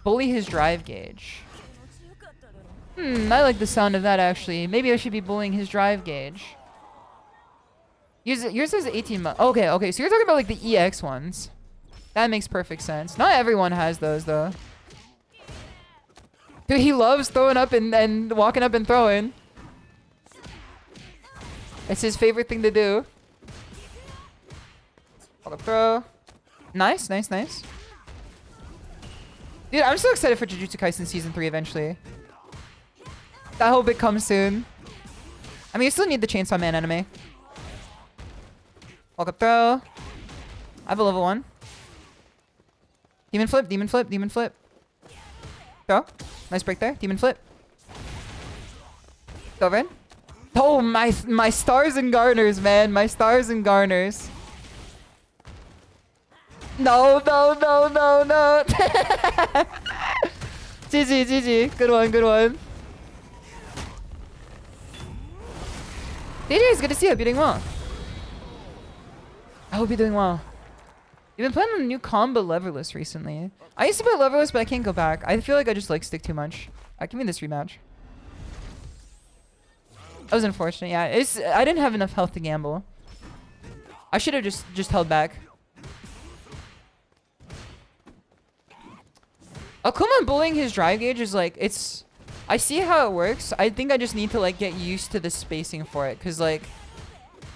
Bully his drive gauge. I like the sound of that actually. Maybe I should be bullying his drive gauge. Yours says 18 months. Okay, okay. So you're talking about like the EX ones. That makes perfect sense. Not everyone has those though. Dude, he loves throwing up and walking up and throwing. It's his favorite thing to do. Hold up throw. Nice, nice, nice. Dude, I'm so excited for Jujutsu Kaisen Season 3 eventually. I hope it comes soon. I mean, you still need the Chainsaw Man anime. Walk up throw. I have a level 1. Demon flip, demon flip, demon flip. Throw. Nice break there. Demon flip. Go over in. Oh, my stars and garners, man. My stars and garners. No, no, no, no, no. GG, GG. Good one, good one. DJ, it's good to see you. Hope you're doing well. I hope you're doing well. You've been playing on a new combo leverless recently. I used to play leverless, but I can't go back. I feel like I just like stick too much. Give me this rematch. That was unfortunate. Yeah, I didn't have enough health to gamble. I should have just held back. Akuma bullying his drive gauge is like, it's... I see how it works. I think I just need to like get used to the spacing for it. Cause like,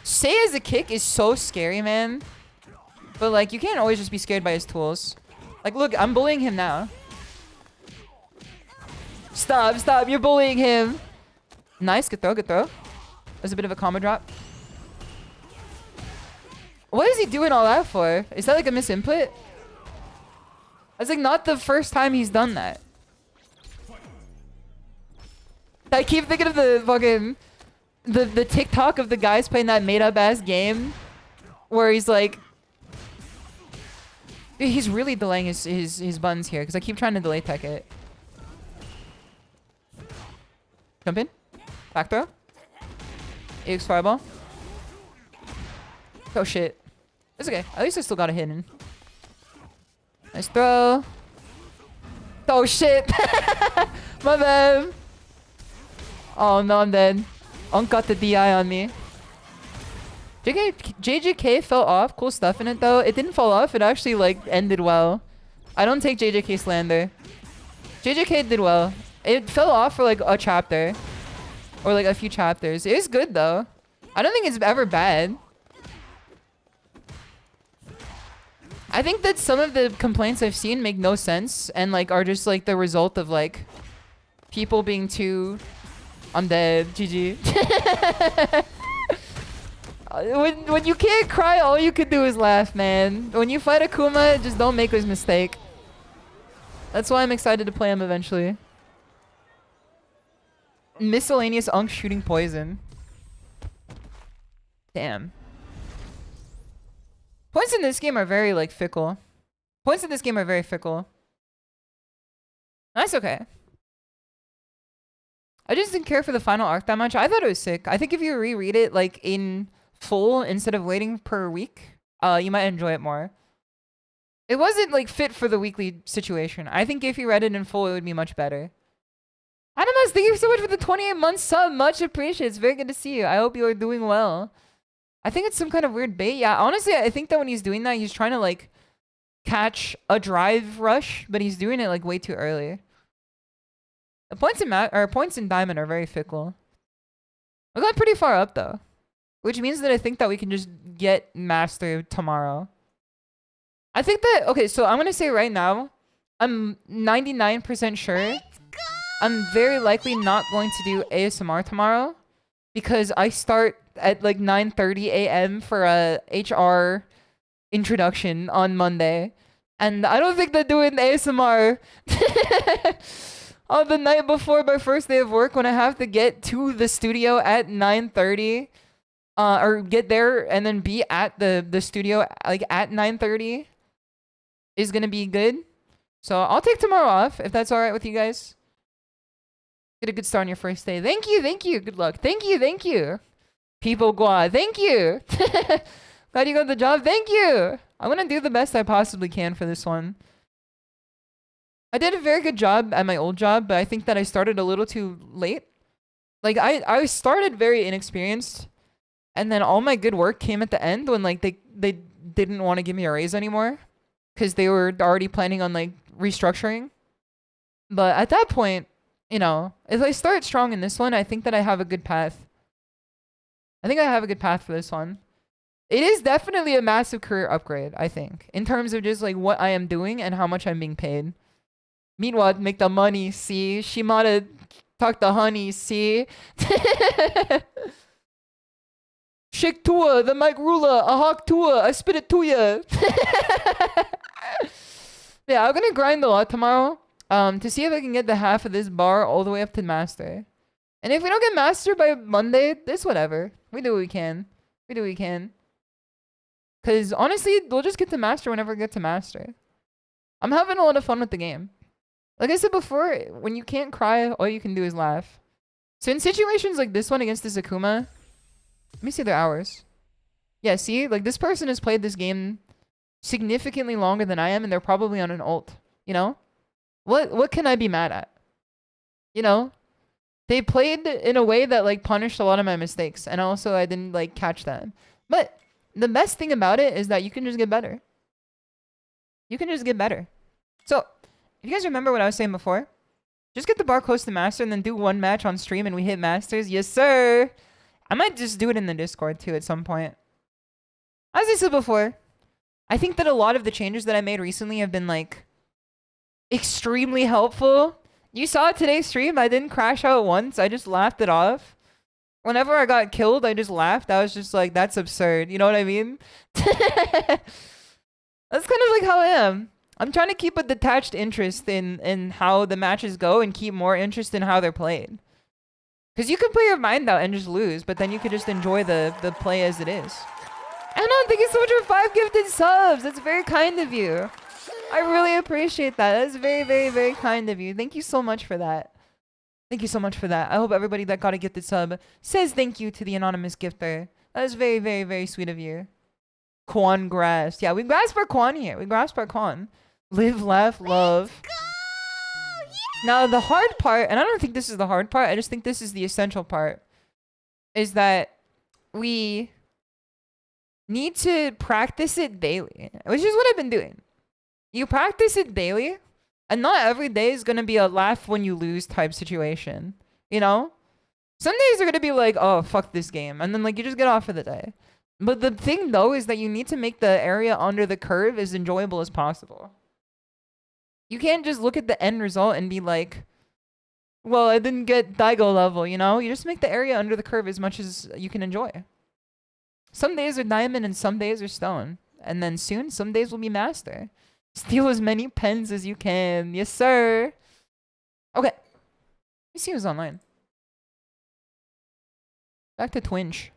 Sei as a kick is so scary, man. But like, you can't always just be scared by his tools. Like, look, I'm bullying him now. Stop, stop, you're bullying him. Nice, good throw, good throw. There's a bit of a combo drop. What is he doing all that for? Is that like a misinput? That's like not the first time he's done that. I keep thinking of the fucking... The TikTok of the guys playing that made-up ass game. Where he's like... Dude, he's really delaying his buttons here. Because I keep trying to delay tech it. Jump in. Back throw. EX fireball. Oh shit. It's okay. At least I still got it hidden. Nice throw. Oh shit. My bad. Oh no, I'm dead. Unk got the DI on me. JJK fell off. Cool stuff in it though. It didn't fall off. It actually like ended well. I don't take JJK slander. JJK did well. It fell off for like a chapter. Or like a few chapters. It was good though. I don't think it's ever bad. I think that some of the complaints I've seen make no sense. And like are just like the result of like people being too... I'm dead. GG. when you can't cry, all you can do is laugh, man. When you fight Akuma, just don't make this mistake. That's why I'm excited to play him eventually. Miscellaneous Unk shooting poison. Damn. Points in this game are very like fickle. Points in this game are very fickle. That's okay. I just didn't care for the final arc that much. I thought it was sick. I think if you reread it like in full instead of waiting per week, you might enjoy it more. It wasn't like fit for the weekly situation. I think if you read it in full, it would be much better. Animas, thank you so much for the 28-month sub. Much appreciated. It's very good to see you. I hope you are doing well. I think it's some kind of weird bait. Yeah, honestly, I think that when he's doing that, he's trying to like catch a drive rush, but he's doing it like way too early. The points in diamond are very fickle. We got pretty far up though, which means that I think that we can just get master tomorrow. I think that, okay, so I'm gonna say right now, I'm 99% sure I'm very likely not going to do ASMR tomorrow because I start at like 9:30 a.m. for a HR introduction on Monday. And I don't think they're doing ASMR on the night before my first day of work when I have to get to the studio at 9:30 or get there and then be at the studio like at 9:30 is going to be good. So I'll take tomorrow off if that's all right with you guys. Get a good start on your first day. Thank you. Thank you. Good luck. Thank you. Thank you. People Gua. Thank you. Glad you got the job. Thank you. I'm going to do the best I possibly can for this one. I did a very good job at my old job, but I think that I started a little too late. Like I started very inexperienced, and then all my good work came at the end when like they didn't want to give me a raise anymore because they were already planning on like restructuring. But at that point, you know, if I start strong in this one, I think that I have a good path. I think I have a good path for this one. It is definitely a massive career upgrade, I think, in terms of just like what I am doing and how much I'm being paid. Meanwhile, make the money, see? Shimada, talk the honey, see? Shake tua, the mic ruler, a hawk tua, I spit it to ya. Yeah, I'm gonna grind a lot tomorrow to see if I can get the half of this bar all the way up to master. And if we don't get master by Monday, it's whatever. We do what we can. We do what we can. Because honestly, we'll just get to master whenever we get to master. I'm having a lot of fun with the game. Like I said before, when you can't cry, all you can do is laugh. So in situations like this one against this Akuma, let me see their hours. Yeah, see? Like this person has played this game significantly longer than I am, and they're probably on an ult. You know? What can I be mad at? You know? They played in a way that like punished a lot of my mistakes, and also I didn't like catch them. But the best thing about it is that you can just get better. You can just get better. So, if you guys remember what I was saying before, just get the bar close to master and then do one match on stream and we hit masters. Yes, sir. I might just do it in the Discord too at some point. As I said before, I think that a lot of the changes that I made recently have been like extremely helpful. You saw today's stream, I didn't crash out once. I just laughed it off. Whenever I got killed, I just laughed. I was just like, that's absurd. You know what I mean? That's kind of like how I am. I'm trying to keep a detached interest in how the matches go and keep more interest in how they're played. Because you can play your mind out and just lose, but then you can just enjoy the play as it is. Anna, thank you so much for 5 gifted subs. That's very kind of you. I really appreciate that. That's very, very, very kind of you. Thank you so much for that. Thank you so much for that. I hope everybody that got a gifted sub says thank you to the anonymous gifter. That is very, very, very sweet of you. Quan grasp. Yeah, we grasp our Quan here. We grasp our Quan. Live, laugh, love. Let's go! Yeah! Now, the hard part, and I don't think this is the hard part, I just think this is the essential part, is that we need to practice it daily, which is what I've been doing. You practice it daily, and not every day is going to be a laugh when you lose type situation, you know? Some days are going to be like, oh, fuck this game, and then like you just get off for the day. But the thing, though, is that you need to make the area under the curve as enjoyable as possible. You can't just look at the end result and be like, well, I didn't get Daigo level, you know? You just make the area under the curve as much as you can enjoy. Some days are diamond and some days are stone. And then soon, some days will be master. Steal as many pens as you can. Yes, sir. Okay. Let me see who's online. Back to Twitch.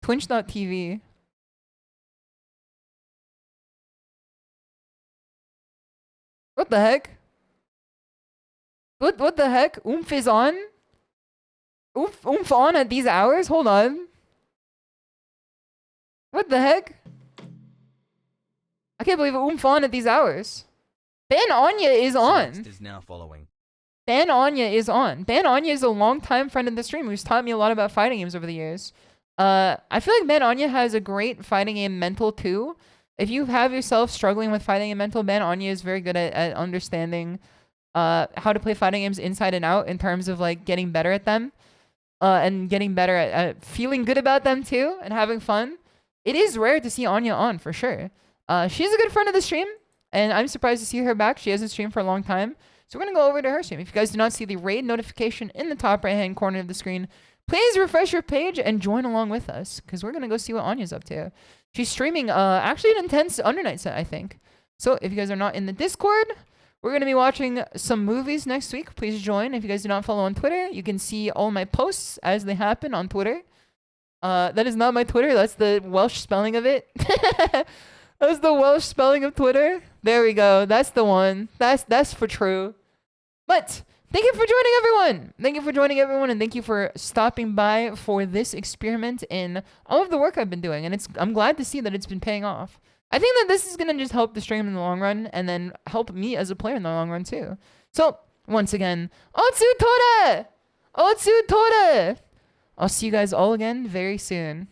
Twitch.tv. What the heck? What the heck? Oomph is on? Oomph on at these hours? Hold on. What the heck? I can't believe Oomph on at these hours. Ban Anya is on. Next is now following. Ban Anya is on. Ban Anya is a longtime friend of the stream who's taught me a lot about fighting games over the years. I feel like Ban Anya has a great fighting game mental too. If you have yourself struggling with fighting game mental, Ban Anya is very good at understanding how to play fighting games inside and out in terms of like getting better at them. And getting better at feeling good about them too and having fun. It is rare to see Anya on for sure. She's a good friend of the stream, and I'm surprised to see her back. She hasn't streamed for a long time. So we're going to go over to her stream. If you guys do not see the raid notification in the top right-hand corner of the screen, please refresh your page and join along with us, because we're going to go see what Anya's up to. She's streaming actually an intense Undernight set, I think. So if you guys are not in the Discord, we're going to be watching some movies next week. Please join. If you guys do not follow on Twitter, you can see all my posts as they happen on Twitter. That is not my Twitter. That's the Welsh spelling of it. That's the Welsh spelling of Twitter. There we go. That's the one. That's for true. But thank you for joining, everyone. Thank you for joining, everyone, and thank you for stopping by for this experiment in all of the work I've been doing. And I'm glad to see that it's been paying off. I think that this is gonna just help the stream in the long run, and then help me as a player in the long run too. So once again, Otsu Tora! Otsu Tora! I'll see you guys all again very soon.